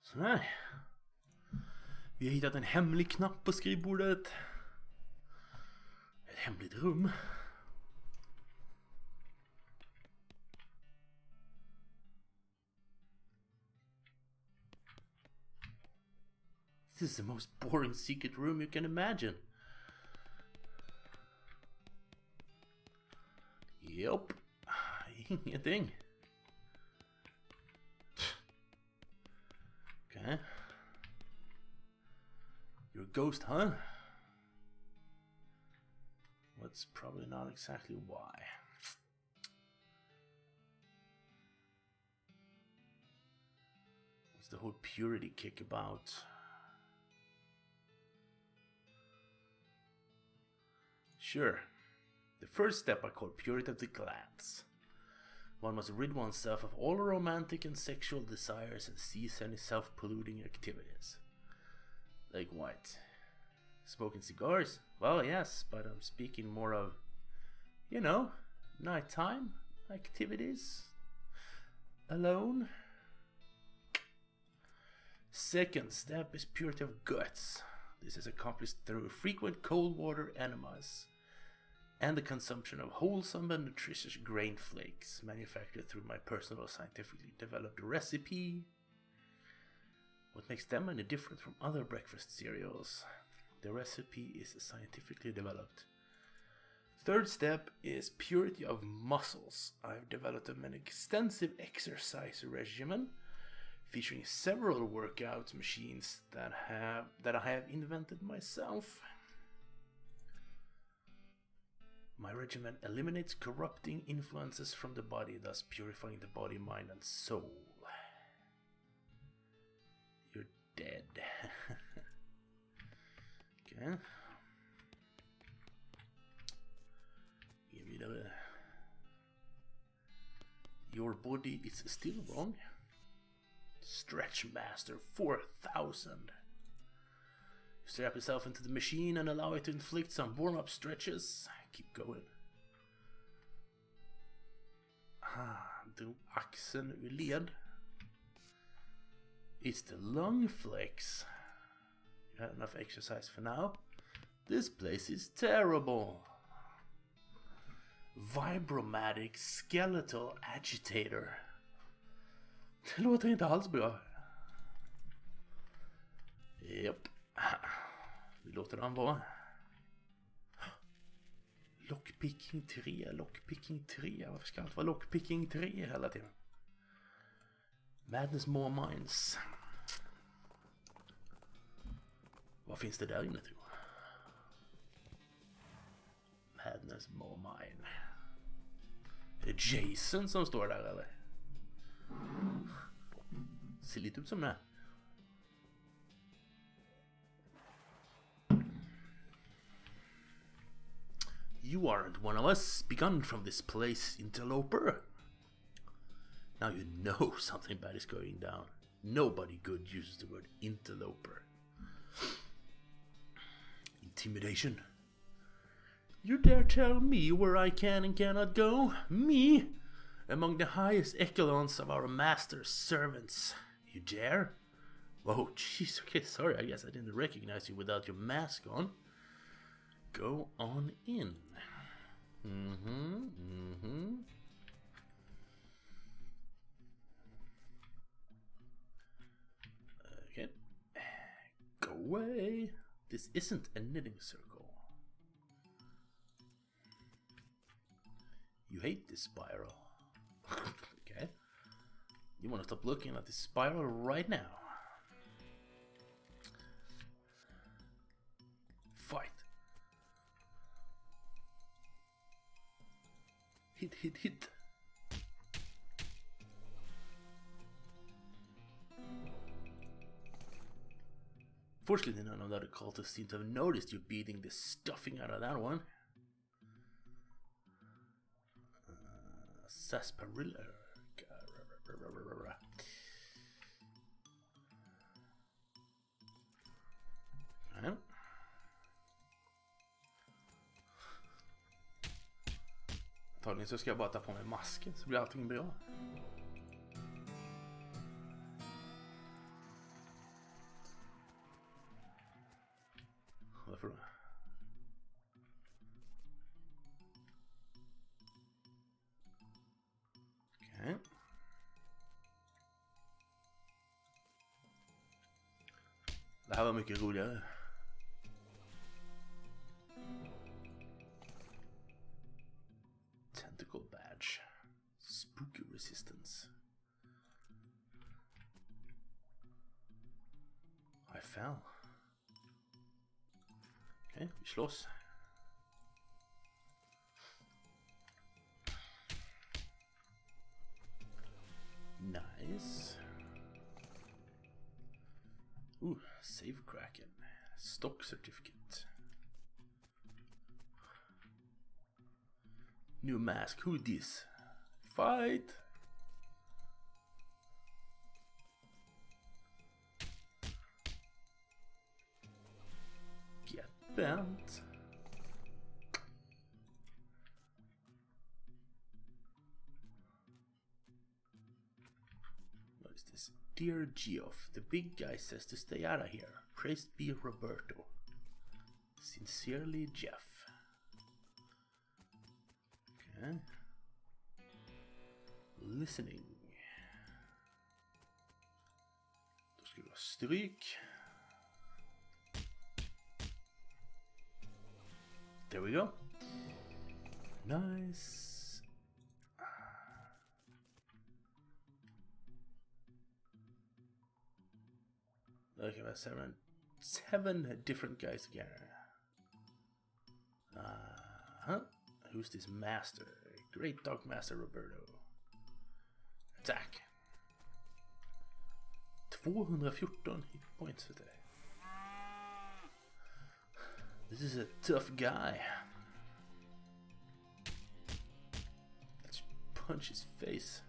Sådär. Vi har hittat en hemlig knapp på skrivbordet. Ett hemligt rum. This is the most boring secret room you can imagine. Yup. Ingenting. Okay. You're a ghost, huh? That's probably not exactly why. What's the whole purity kick about? Sure. The first step I call purity of the glance. One must rid oneself of all romantic and sexual desires and cease any self-polluting activities. Like what? Smoking cigars? Well, yes, but I'm speaking more of, you know, nighttime activities. Alone. Second step is purity of guts. This is accomplished through frequent cold water enemas and the consumption of wholesome and nutritious grain flakes manufactured through my personal scientifically developed recipe. What makes them any different from other breakfast cereals? The recipe is scientifically developed. Third step is purity of muscles. I've developed an extensive exercise regimen featuring several workout machines that I have invented myself. My regimen eliminates corrupting influences from the body, thus purifying the body, mind, and soul. You're dead. Okay. Your body is still wrong. Stretch Master 4000. Strap yourself into the machine and allow it to inflict some warm-up stretches. Keep going. Drog axeln ur led. It's the lung flex. You had enough exercise for now. This place is terrible. Vibromatic skeletal agitator. Det låter inte alls bra. Japp. Vi låter han vara. Lockpicking 3, lockpicking 3. Varför ska allt vara lockpicking 3 hela tiden? Madness More Minds. Vad finns det där inne tror jag? Madness More Mind. Är det Jason som står där eller? Ser lite ut som det. You aren't one of us, begun from this place, interloper. Now you know something bad is going down. Nobody good uses the word interloper. Intimidation. You dare tell me where I can and cannot go? Me? Among the highest echelons of our master's servants. You dare? Whoa, jeez, okay, sorry, I guess I didn't recognize you without your mask on. Go on in. Okay. Go away. This isn't a knitting circle. You hate this spiral. Okay. You want to stop looking at this spiral right now. Fight. Hit, hit, hit. Fortunately, none of the other cultists seem to have noticed you beating the stuffing out of that one. Sarsaparilla. Ja. Antagligen så ska jag bara ta på mig masken så blir allting bra. Varför då? Okej. Det här var mycket roligare. Tentacle badge. Spooky resistance. I fell. Okej, vi slåss. Nice. Save Kraken. Stock certificate. New mask. Who this? Fight. Get bent. What is this? Dear Geoff, the big guy says to stay out of here. Praised be Roberto. Sincerely, Jeff. Okay. Listening. Då ska vi ha stryk. There we go. Nice. Okay, that's seven different guys together. Who's this master? Great Dark Master Roberto. Attack. 214 hit points today. This is a tough guy. Let's punch his face.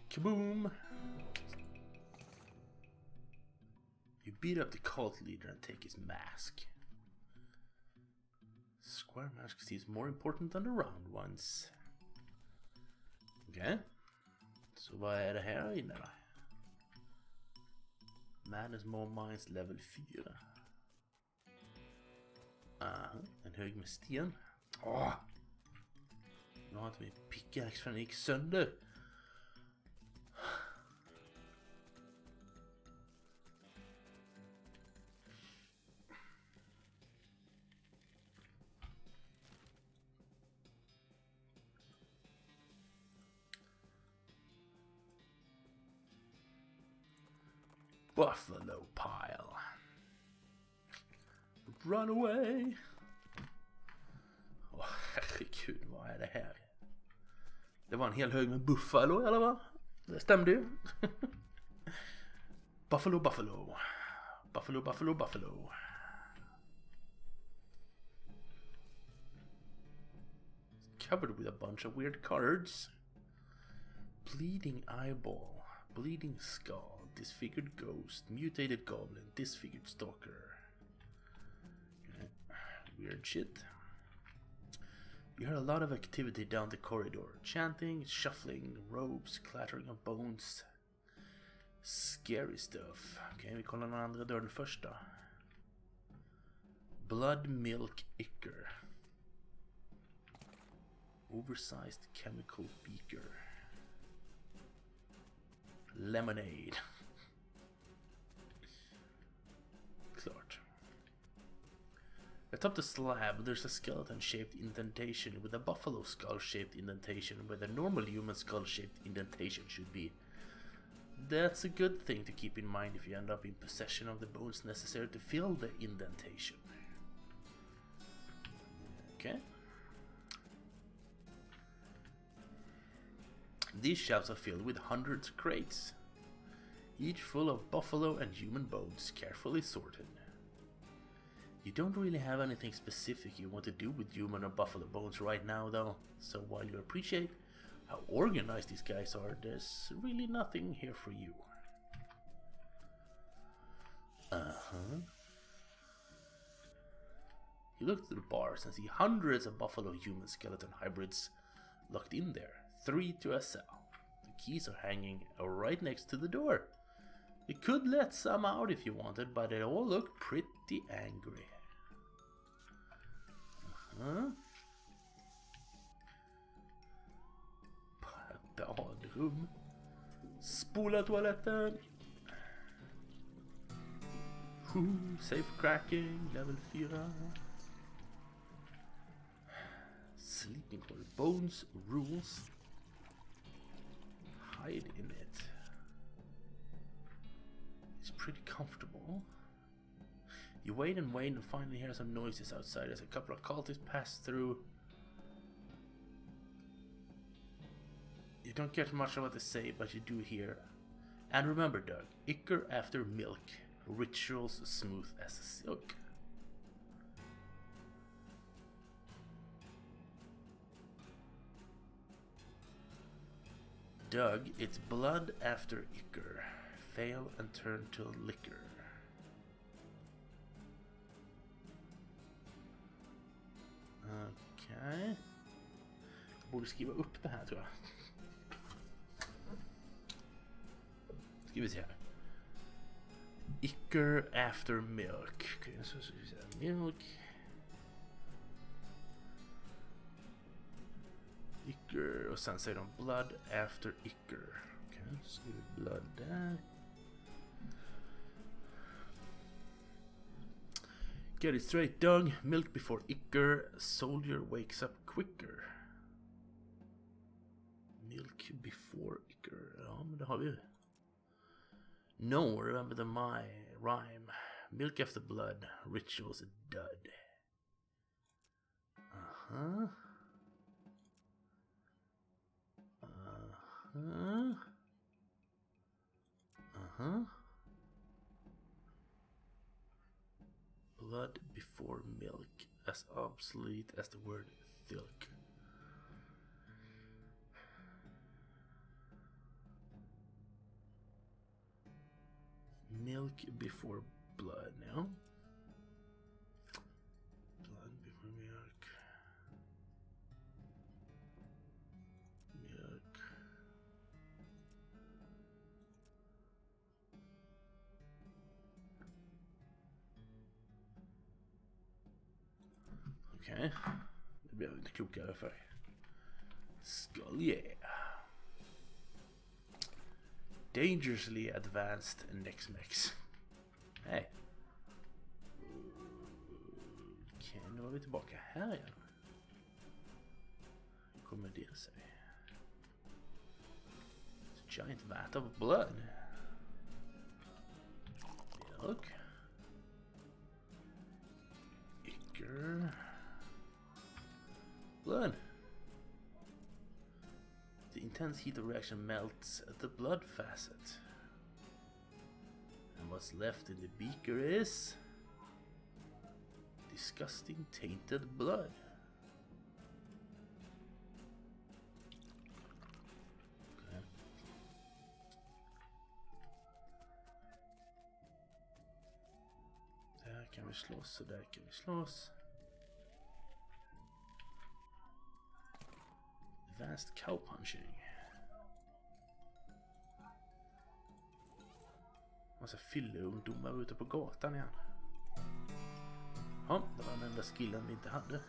Kaboom! You beat up the cult leader and take his mask. Square mask seems more important than the round ones. Okej. Så vad är det här inne då? Madness More Minds level 4. En hög med sten. Nu har inte min pickaxe för den gick sönder. buffalo pile. Run away. Åh, herregud, vad är det här? Det var en hel hög med buffalo, eller vad? Det stämde ju. Buffalo, buffalo. Buffalo, buffalo, buffalo. Covered with a bunch of weird cards. Bleeding eyeball. Bleeding skull. Disfigured ghost. Mutated goblin. Disfigured stalker. Weird shit. You heard a lot of activity down the corridor. Chanting, shuffling, robes, clattering of bones. Scary stuff. Okej, vi kollar den andra dörren först då. Blood milk icker. Oversized chemical beaker. Lemonade. Klart. Atop the slab, there's a skeleton-shaped indentation with a buffalo skull-shaped indentation where the normal human skull-shaped indentation should be. That's a good thing to keep in mind if you end up in possession of the bones necessary to fill the indentation. Okay. These shelves are filled with hundreds of crates, each full of buffalo and human bones, carefully sorted. You don't really have anything specific you want to do with human or buffalo bones right now though, so while you appreciate how organized these guys are, there's really nothing here for you. You look to the bars and see hundreds of buffalo human skeleton hybrids locked in there, 3 to a cell. The keys are hanging right next to the door. You could let some out if you wanted, but they all look pretty angry. Badrum. Spola toaletten. Safe cracking, level 4. Sleeping quarter. Bones rules. Hide in it. It's pretty comfortable. You wait and finally hear some noises outside as a couple of cultists pass through. You don't get much of what they say, but you do hear. And remember, Doug, ichor after milk, rituals smooth as silk. Doug, it's blood after ichor. Fail and turn to liquor. Okej. Borde skriva upp det här tror jag. Ska vi se här. Ichor after milk. Okej, så vi se. Milk. Ichor. Och sen säger de blood after ichor. Okej, så skriver vi blood där. Get it straight, Doug. Milk before ichor. Soldier wakes up quicker. Milk before ichor. Ja, men det har vi. No, remember the my rhyme. Milk after blood. Rituals a dud. Uh-huh. Uh-huh. Uh-huh. Blood before milk, as obsolete as the word thilk. Milk before blood, no? Blood before milk. Milk. Okej, det blir jag inte klokare för. Skull, yeah. Dangerously advanced Nexmex. Nej. Okej, nu var vi tillbaka här igen. Hur kommer det sig? It's a giant vat of blood. look. Icker. Blood. The intense heat of reaction melts the blood facet. And what's left in the beaker is disgusting tainted blood. Okay. Där kan vi slåss och där kan vi slåss. Advanced cow punching. Massa fylleungdomar ute på gatan igen. Ja, det var den enda skillen vi inte hade.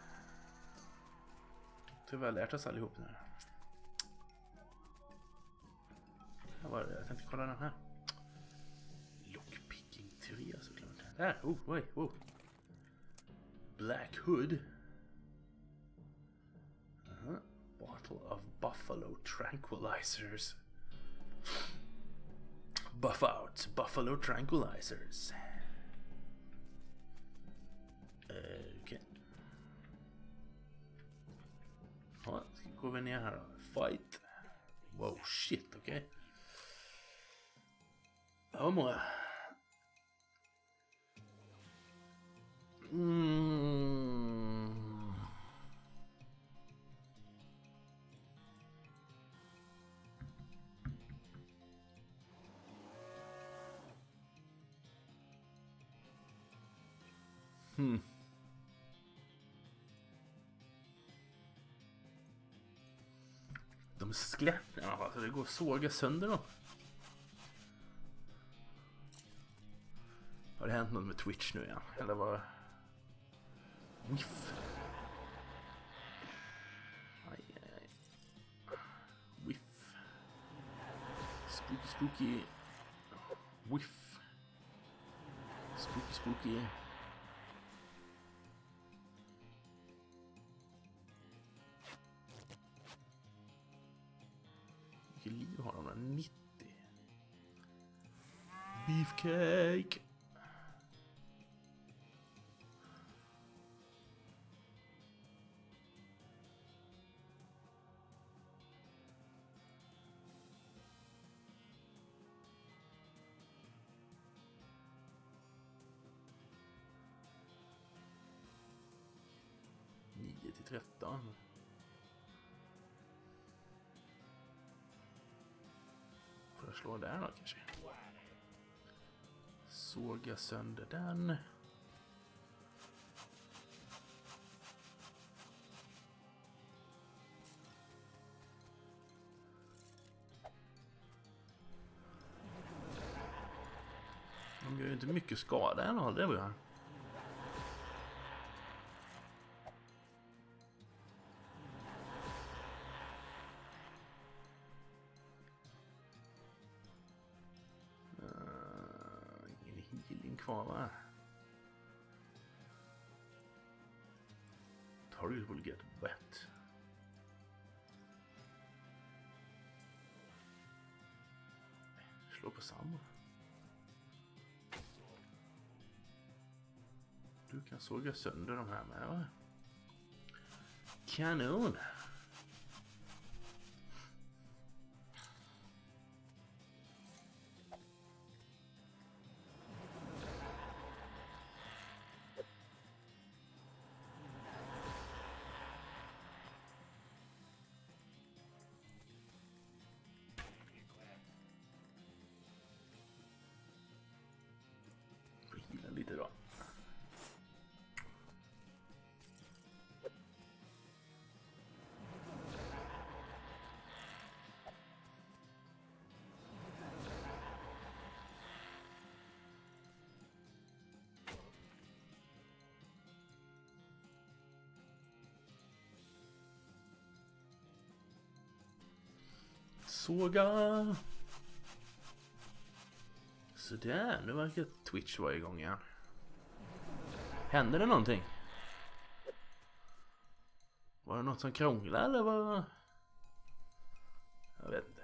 Tyvärr har lärt oss allihop nu. Här var det, jag tänkte kolla den här. Lockpicking 3 såklart. Där, oh. Black Hood. Bottle of Buffalo Tranquilizers. Buff out, Buffalo Tranquilizers. Okej. Ja, ska gå vi ner här då. Fight. Wow, shit, okej. Ja, många. De är skelett i alla fall, så det går att såga sönder dem. Har det hänt något med Twitch nu igen? Eller vad? Whiff. Aj. Whiff. Spooky. Whiff. Spooky. Vilket liv har de där? 90. Beefcake. Till 13. Får jag slå där då kanske? Såga sönder den. De gör ju inte mycket skada än, det var jag. Kvar, va? Target will get wet. Slå på samma. Du kan såga sönder de här med, va? Kanon! Lite då. Såga. Så där, nu verkar Twitch vara igång igen. Hände det någonting? Var det något som krånglade eller vad? Jag vet inte.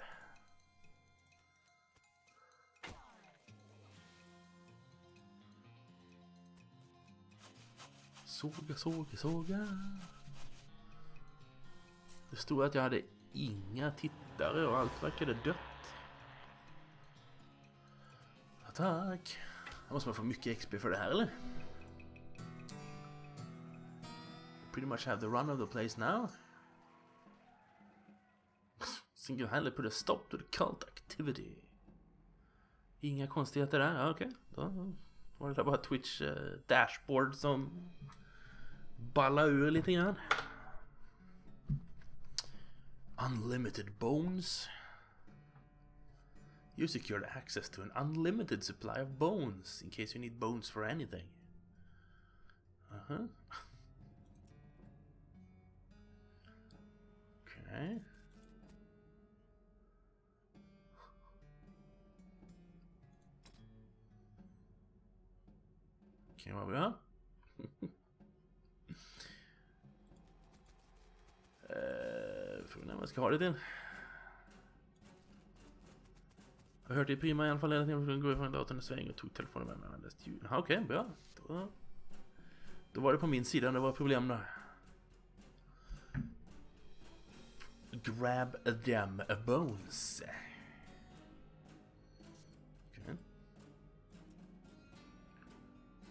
Såga. Det stod att jag hade inga tittare och allt verkade dött. Tack. Då måste man få mycket XP för det här, eller? Pretty much have the run of the place now. Single-handedly put a stop to the cult activity. Inga konstigheter där. Ja, okej. Då var det där bara Twitch dashboard som ballar ur lite grann. Unlimited bones. You secured access to an unlimited supply of bones in case you need bones for anything. Okay. Okej, vad vi har? Frågan är vad jag ska ha det till. Jag hörde det prima i alla fall hela tiden. Jag skulle gå ifrån datorn i sväng och tog telefonen med mig och läste ljud. Okej, bra. Då var det på min sida det var problem där. Grab them bones. Okay.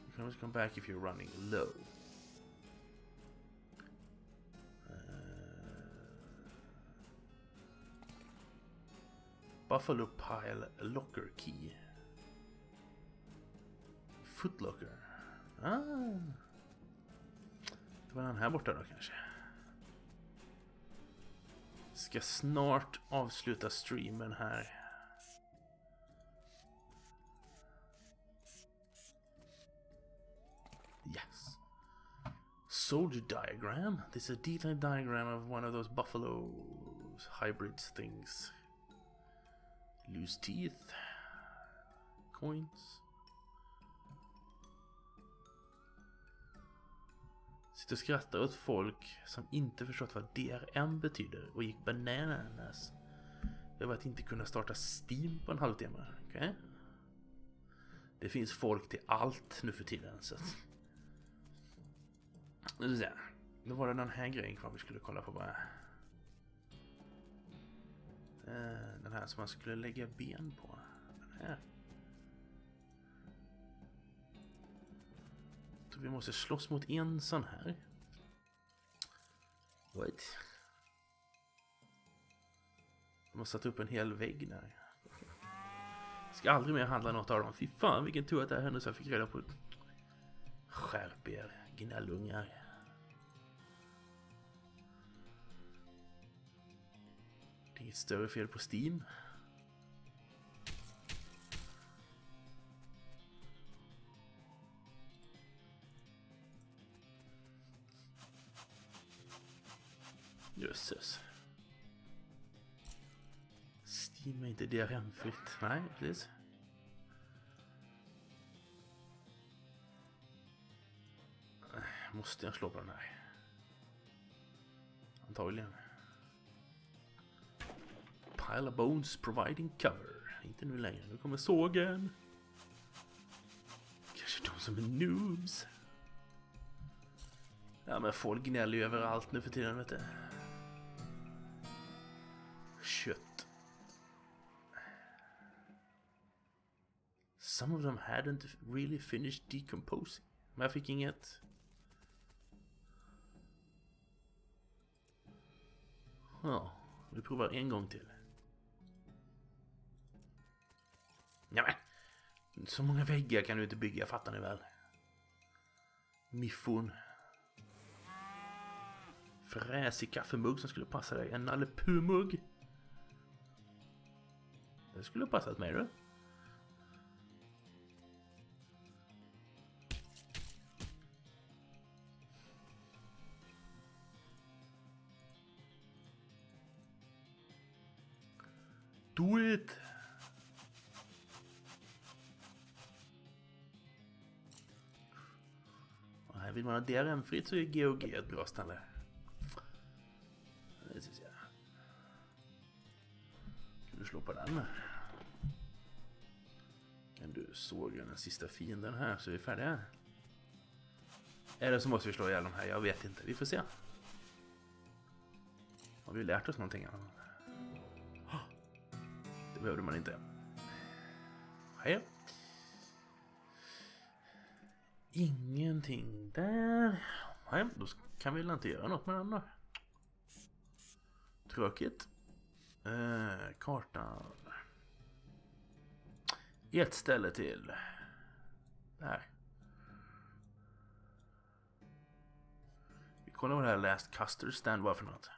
You can always come back if you're running low. Buffalo Pile Locker Key. Footlocker. Det var den här borta då kanske. Ska snart avsluta streamen här. Yes. Soldier diagram. This is a detailed diagram of one of those buffalo's hybrids things. Loose teeth. Coins. Sitter och skrattar åt folk som inte förstått vad DRM betyder och gick bananas över att inte kunna starta Steam på en halvtimme. Okay? Det finns folk till allt nu för tiden. Så att... Då var det den här grejen kvar vi skulle kolla på bara. Den här som man skulle lägga ben på. Den här. Så vi måste slåss mot en sån här. What? De har satt upp en hel vägg där. Ska aldrig mer handla något av dem. Fy fan vilken tur att det här hände så jag fick reda på. Skärp er, gnällungar. Det är inget större fel på Steam. Jösses. Steam är inte DRM-fritt. Nej, precis. Måste jag slå på den här? Antagligen. Pile of bones providing cover. Inte nu längre. Nu kommer sågen. Kanske de som är noobs. Ja, men folk gnäller ju överallt nu för tiden, vet du. Kött. Some of them hadn't really finished decomposing. Men jag fick inget. Ja, vi provar en gång till. Ja, men så många väggar kan du inte bygga, fattar ni väl? Miffon. Fräsig kaffemugg som skulle passa dig. En Nalle Puh-mugg. Det skulle ha passat mig, du. Do it! Och här vill man ha DRM-fritt så är GOG ett bra ställe. Det syns jag. Kan du slå på den? Kan du såga den sista fienden här så är vi färdiga. Eller så måste vi slå ihjäl de här, jag vet inte. Vi får se. Har vi lärt oss någonting? Det behövde man inte. Hej. Ingenting där. Nej, då kan vi inte göra något med den då. Tråkigt. Kartan. Ett ställe till. Där. Vi kollar vad det här last custer stand var för något.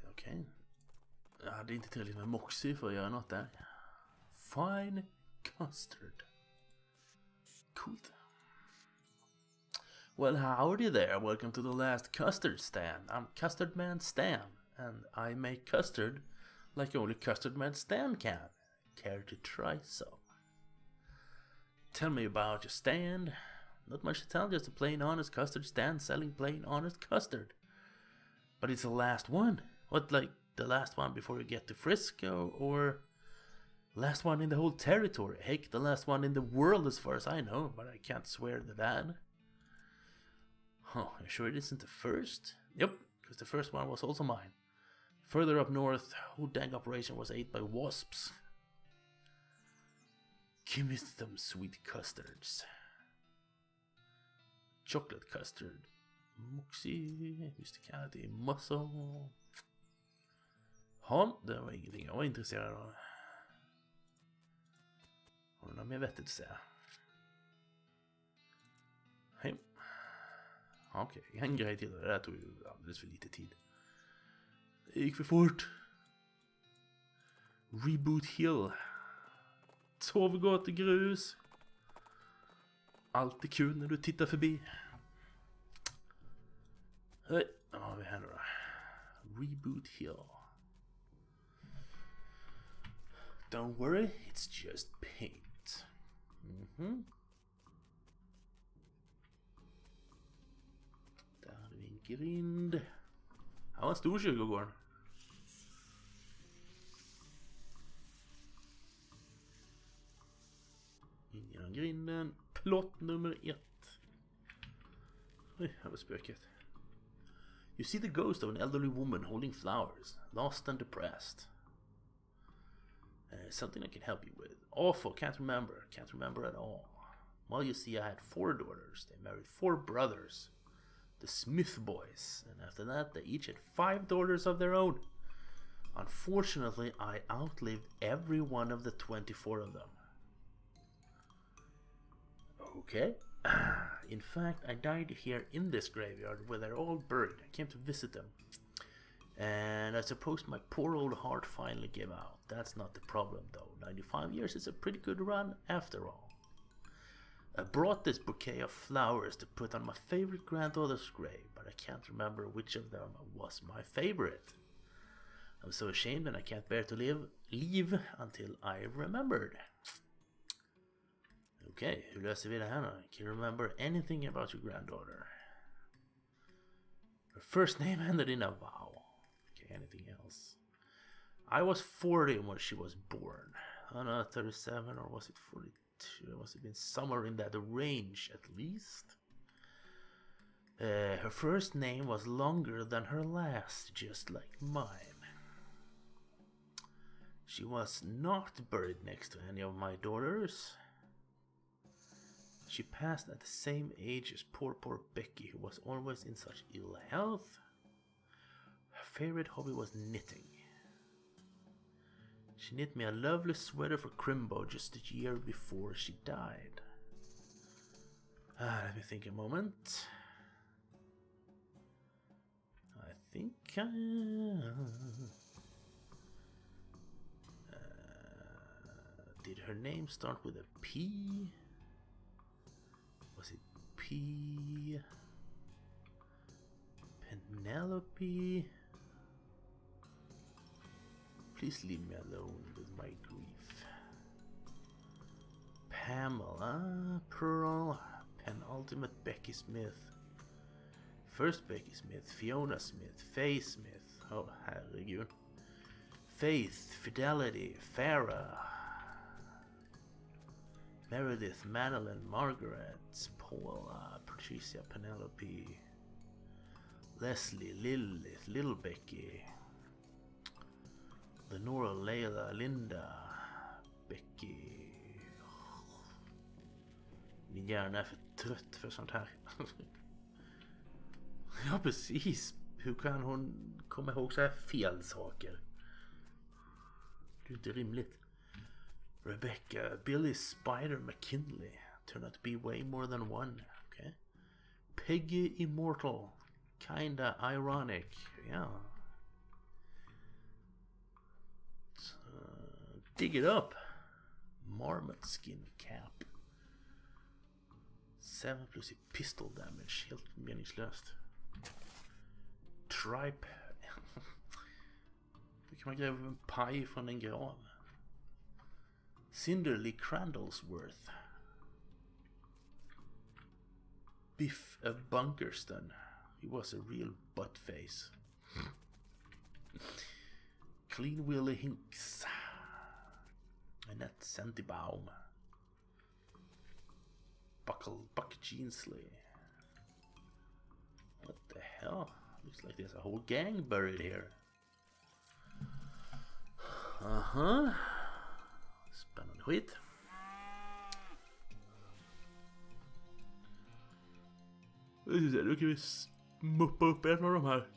Okej. Jag hade inte tillräckligt med moxie för att göra något där. Fine custard. Coolt. Well, howdy there. Welcome to the last custard stand. I'm Custard Man Stan, and I make custard like only Custard Man Stan can. Care to try some? Tell me about your stand. Not much to tell, just a plain honest custard stand selling plain honest custard. But it's the last one. What, like the last one before you get to Frisco, or last one in the whole territory? Heck, the last one in the world as far as I know, but I can't swear to that. Oh, you sure it isn't the first? Yep, because the first one was also mine. Further up north, whole dang operation was ate by wasps. Give me some sweet custards. Chocolate custard. Moxie, mysticality, muscle. Ja, det var ingenting jag var intresserad av. Har du något mer vettigt att säga? Hej. Okej, en grej till. Det där tog ju alldeles för lite tid. Det gick för fort. Reboot Hill. Sov gott i grus. Allt är kul när du tittar förbi. Hej, vad har vi här nu då? Reboot Hill. Don't worry, it's just paint. Där hade vi en grind. Här var en stor kyrkogård. In genom grinden. Plott nummer 1. Oj, här var spöket. You see the ghost of an elderly woman holding flowers, lost and depressed. Something I can help you with. Awful, can't remember at all. Well, you see, I had 4 daughters. They married 4 brothers, the Smith boys, and after that they each had 5 daughters of their own. Unfortunately, I outlived every one of the 24 of them. Okay. In fact, I died here in this graveyard where they're all buried. I came to visit them. And I suppose my poor old heart finally gave out. That's not the problem though. 95 years is a pretty good run after all. I brought this bouquet of flowers to put on my favorite granddaughter's grave, but I can't remember which of them was my favorite. I'm so ashamed and I can't bear to leave until I remembered. Okay, hur löser vi det här nu? Can you remember anything about your granddaughter? Her first name ended in a vowel. Okay, anything else? I was 40 when she was born. I don't know, 37 or was it 42? It must have been somewhere in that range at least. Her first name was longer than her last, just like mine. She was not buried next to any of my daughters. She passed at the same age as poor Becky, who was always in such ill health. Her favorite hobby was knitting. She knit me a lovely sweater for Crimbo just a year before she died. Let me think a moment. I think did her name start with a P? Was it P? Penelope? Please leave me alone with my grief. Pamela, Pearl, penultimate Becky Smith. First Becky Smith, Fiona Smith, Faye Smith. Oh, herregud. Faith, Fidelity, Farah. Meredith, Madeline, Margaret, Paula, Patricia, Penelope, Leslie, Lilith, Little Becky, Lenora, Leila, Linda, Becky. Min hjärna är för trött för sånt här. Ja, precis. Hur kan hon komma ihåg så här fel saker? Det är inte rimligt. Rebecca, Billy Spider McKinley. Turned out to be way more than one. Okay. Peggy Immortal. Kinda ironic. Yeah. Dig it up. Marmot skin cap. 7 plus i pistol damage. Helt meningslöst. Tripe. Hur kan man gräva en paj från en grav? Cinderly Crandlesworth. Biff of Bunkerston. He was a real buttface. Clean Willie Hinks. Annette Sentibaum. Buck Jeansley. What the hell? Looks like there's a whole gang buried here. Spännande skit. Nu kan vi muppa upp en av de här.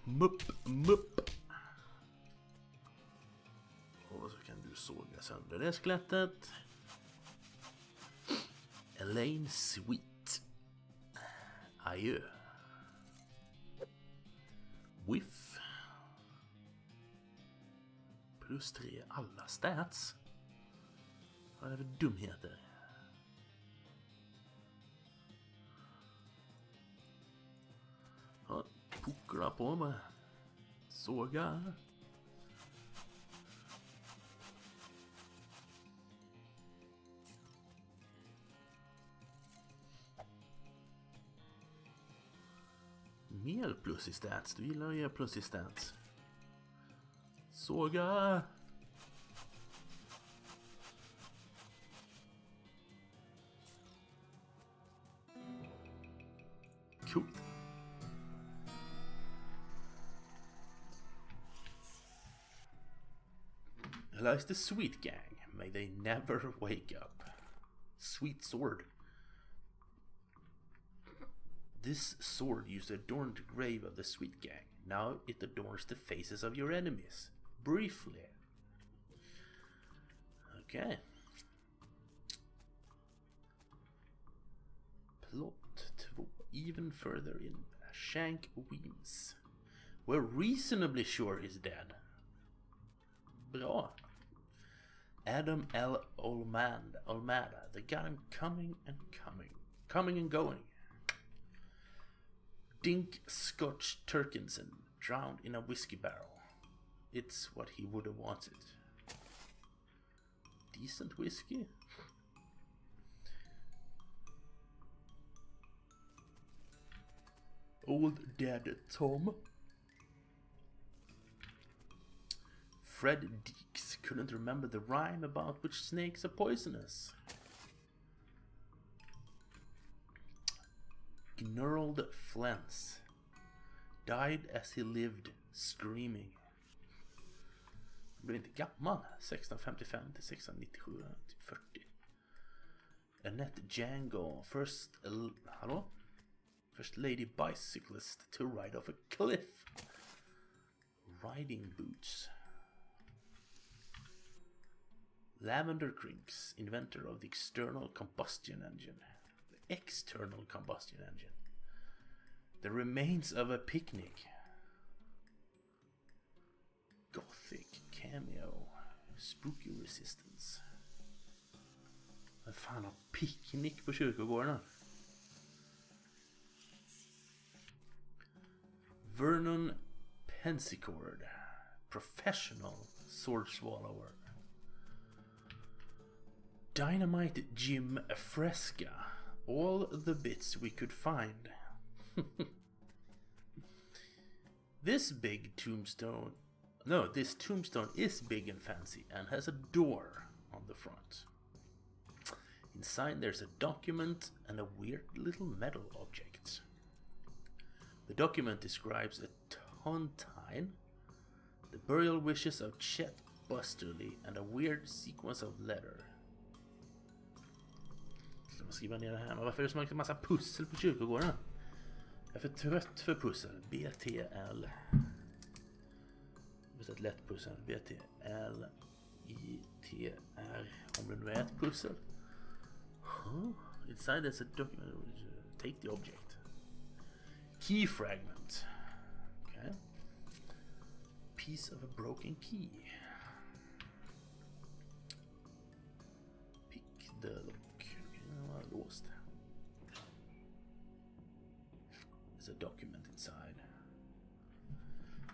Mupp. Och så kan du såga sönder det skelettet. Elaine Sweet. Adjö. Whiff. Plus 3 alla stats. Vad är det för dumheter? Ja, puckla på mig. Såga. Mer plus i stats. Du gillar att ge plus i stats. Såga. Cool. Lies the Sweet Gang. May they never wake up. Sweet sword. This sword used to adorn the grave of the Sweet Gang. Now it adorns the faces of your enemies. Briefly. Okay. Plot 2. Even further in. Shank Weems. We're reasonably sure he's dead. Bra. Adam L. Olmada. They got him coming and coming. Coming and going. Dink Scotch Turkinson drowned in a whiskey barrel. It's what he would have wanted. Decent whiskey. Old Dad Tom. Fred Deeks couldn't remember the rhyme about which snakes are poisonous. Gnurled Flens died as he lived, screaming. Han blev inte gammal. 1655 till 1697, typ 40. Annette Django, first lady bicyclist to ride off a cliff. Riding boots. Lavender Crinks, inventor of the external combustion engine. The external combustion engine. The remains of a picnic. Gothic cameo. Spooky resistance. Vad fan har picknick på kyrkogården? Vernon Pensicord. Professional sword swallower. Dynamite Jim Fresca. All the bits we could find. This big tombstone No, this tombstone is big and fancy and has a door on the front. Inside there's a document and a weird little metal object. The document describes a tontine, the burial wishes of Chet Busterly and a weird sequence of letter. Ska man skriva ner det här? Men varför är det så mycket massa pussel på kyrkogården? Jag är för trött för pussel. BTL. Det är ett lätt pussel. BTL ITR. Om det nu är ett pussel. Inside there's a document. Take the object. Key fragment. Okay. Piece of a broken key. Pick the lock. Låst. There's a document inside.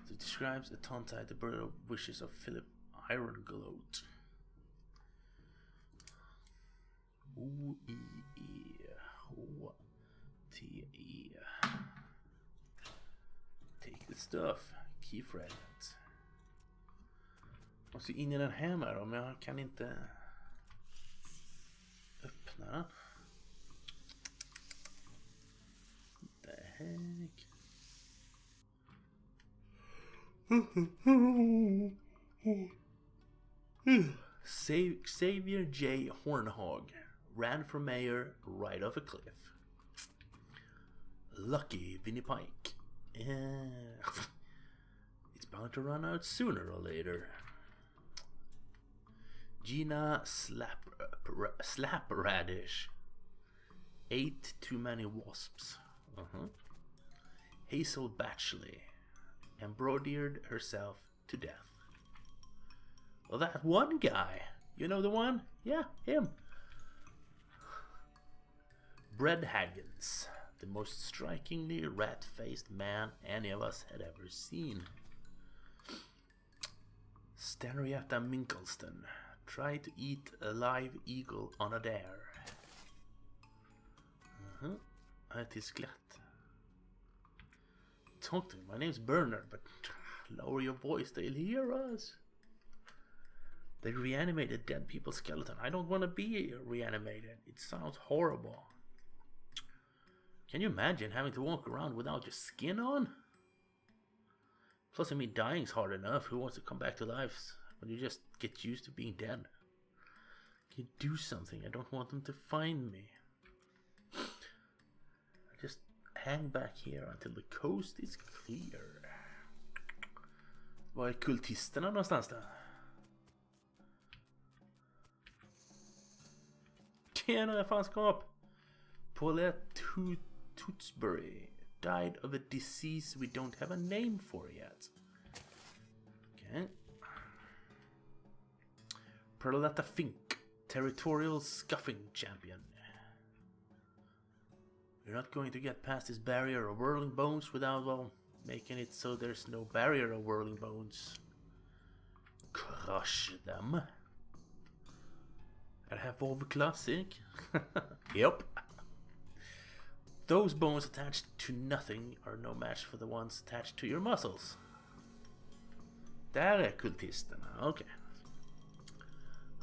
So it describes a tontine, the burial wishes of Philip Irongloat. O-E-E-H-T-E. Take the stuff. Key fragment. Måste in i den här med då, men jag kan inte öppna den. The heck? Xavier J. Hornhog ran for mayor right off a cliff. Lucky Vinnie Pike. It's bound to run out sooner or later. Gina Slapradish. Ate too many wasps. Hazel Batchley embroidered herself to death. Well, that one guy. You know the one? Yeah, him. Brad Haggins. The most strikingly rat-faced man any of us had ever seen. Stanrietta Minkelston. Tried to eat a live eagle on a dare. It is glatt. Talk to me. My name's Bernard, but lower your voice. They'll hear us. They reanimated dead people's skeleton. I don't want to be reanimated. It sounds horrible. Can you imagine having to walk around without your skin on? Plus, I mean, dying's hard enough. Who wants to come back to life when you just get used to being dead? Can you do something? I don't want them to find me. I just hang back here until the coast is clear. Var är kultisterna någonstans då? Tjena fanskap! Paulette Tootsbury died of a disease we don't have a name for yet. Okay. Perletta Fink, territorial scuffing champion. You're not going to get past this barrier of whirling bones without, well, making it so there's no barrier of whirling bones. Crush them. I have Volvo Classic. Yep. Those bones attached to nothing are no match for the ones attached to your muscles. Där är kultisterna, okej. Okay.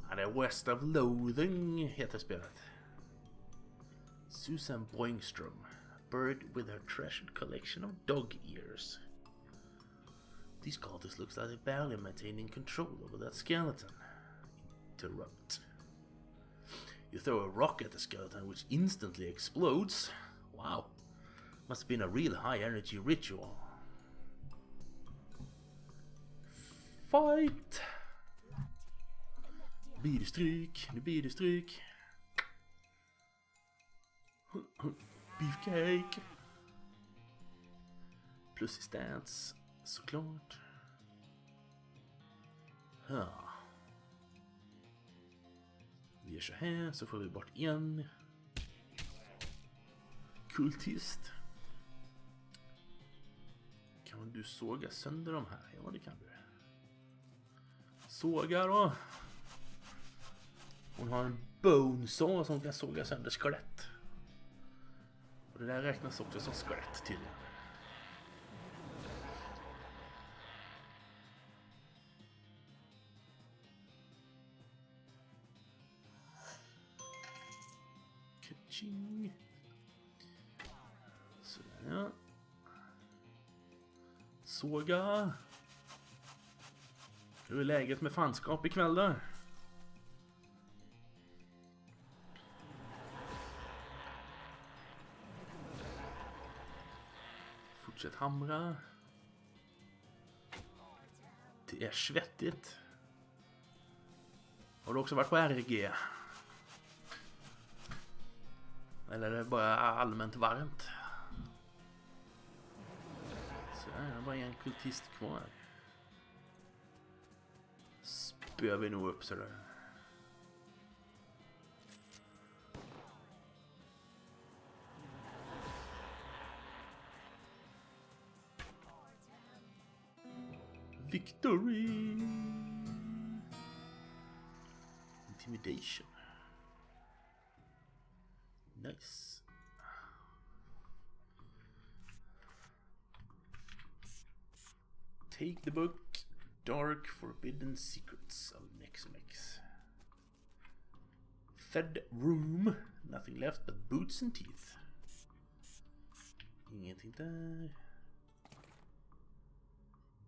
Han är West of Loathing, heter spelet. Susan Boingstrom, buried with her treasured collection of dog ears. These cultists looks like they're barely maintaining control over that skeleton. Interrupt. You throw a rock at the skeleton which instantly explodes. Wow. Must have been a real high energy ritual. Fight! Nu blir det stryk. Beefcake. Plus i stance, såklart. Ja. Vi gör så här, så får vi bort en kultist. Kan du såga sönder de här? Ja, det kan du. Såga då. Hon har en bone saw som kan såga sönder skelett. Och det där räknas också som skelett tydligen. Ching. Sådär, ja. Såga. Hur är läget med fanskap ikväll där? Fortsätt hamra. Det är svettigt. Har du också varit på RG? Eller är det bara allmänt varmt? Så här, det är bara en kultist kvar. Spöar vi nog upp så där. Victory! Intimidation. Nice. Take the book. Dark Forbidden Secrets of Mex. Fed room. Nothing left but boots and teeth. Ingenting där.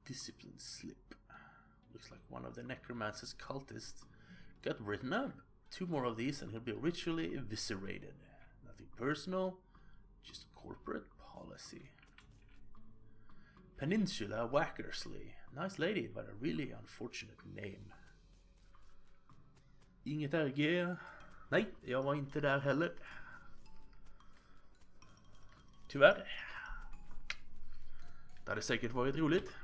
Discipline slip. Looks like one of the necromancer's cultists got written up. 2 more of these and he'll be ritually eviscerated. Nothing personal, just corporate policy. Peninsula Wackersley. Nice lady, but a really unfortunate name. Inget RG. Nej, jag var inte där heller. Tyvärr. Det hade säkert varit roligt.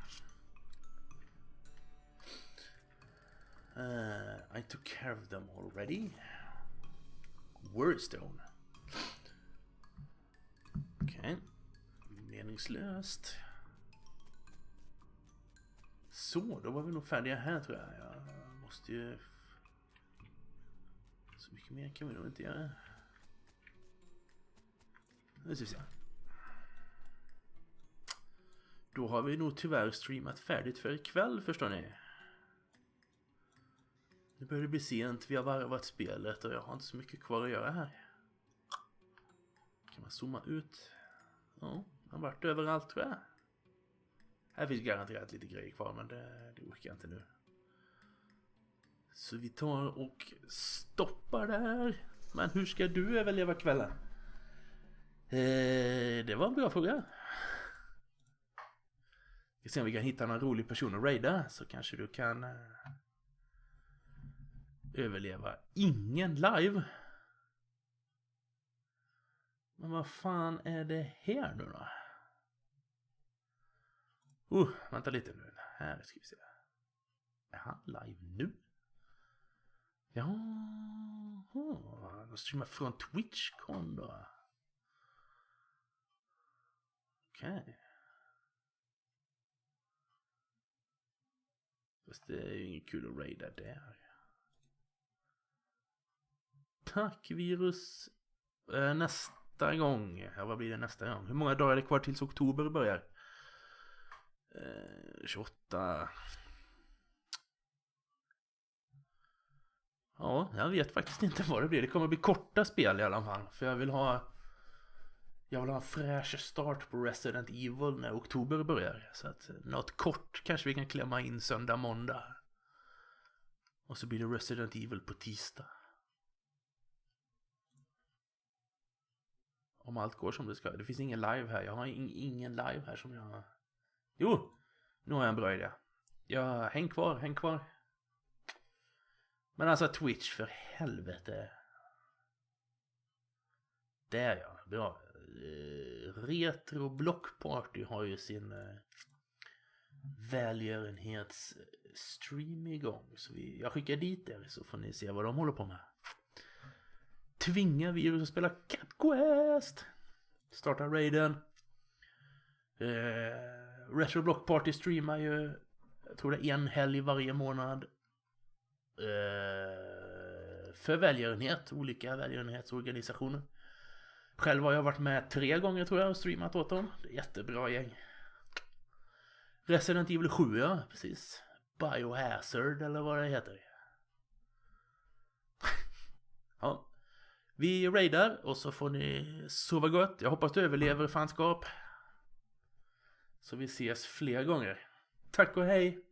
I took care of them already. Warstone. Okej. Meningslöst. Så, då var vi nog färdiga här tror jag. Jag måste ju... Så mycket mer kan vi nog inte göra. Nu ska vi se. Då har vi nog tyvärr streamat färdigt för ikväll, förstår ni. Nu börjar det bli sent, vi har varvat spelet och jag har inte så mycket kvar att göra här. Kan man zooma ut? Ja, han har varit överallt tror jag. Här finns garanterat lite grejer kvar, men det orkar jag inte nu. Så vi tar och stoppar där. Men hur ska du överleva kvällen? Det var en bra fråga. Vi ska se om vi kan hitta någon rolig person att raida, så kanske du kan överleva. Ingen live. Men vad fan är det här nu då? Vänta lite nu. Här ska vi se. Är han live nu? Ja. Då streamar från Twitch-kon då. Okej. Fast det är ju inget kul att raida där. Tack virus. Nästa gång. Ja, vad blir det nästa gång? Hur många dagar är det kvar tills oktober börjar? 28. Ja, jag vet faktiskt inte vad det blir. Det kommer bli korta spel i alla fall. För jag vill ha en fräsch start på Resident Evil när oktober börjar. Så att något kort kanske vi kan klämma in söndag, måndag. Och så blir det Resident Evil på tisdag. Om allt går som det ska. Det finns ingen live här. Jag har ingen live här som jag... Jo, nu har jag en bra idé. Ja, häng kvar. Men alltså Twitch, för helvete. Där ja, bra. Retro Blockparty har ju sin välgörenhetsstream igång. Så jag skickar dit er så får ni se vad de håller på med. Tvinga virus att spela Cat Quest. Starta raiden. Retro Block Party streamar ju, jag tror det är en helg varje månad. För välgörenhet, olika välgörenhetsorganisationer. Själv har jag varit med 3 gånger tror jag och streamat åt dem. Det är jättebra gäng. Resident Evil 7, ja, precis. Biohazard eller vad det heter. Ja. Vi raidar och så får ni sova gott. Jag hoppas du överlever fanskap. Så vi ses fler gånger. Tack och hej!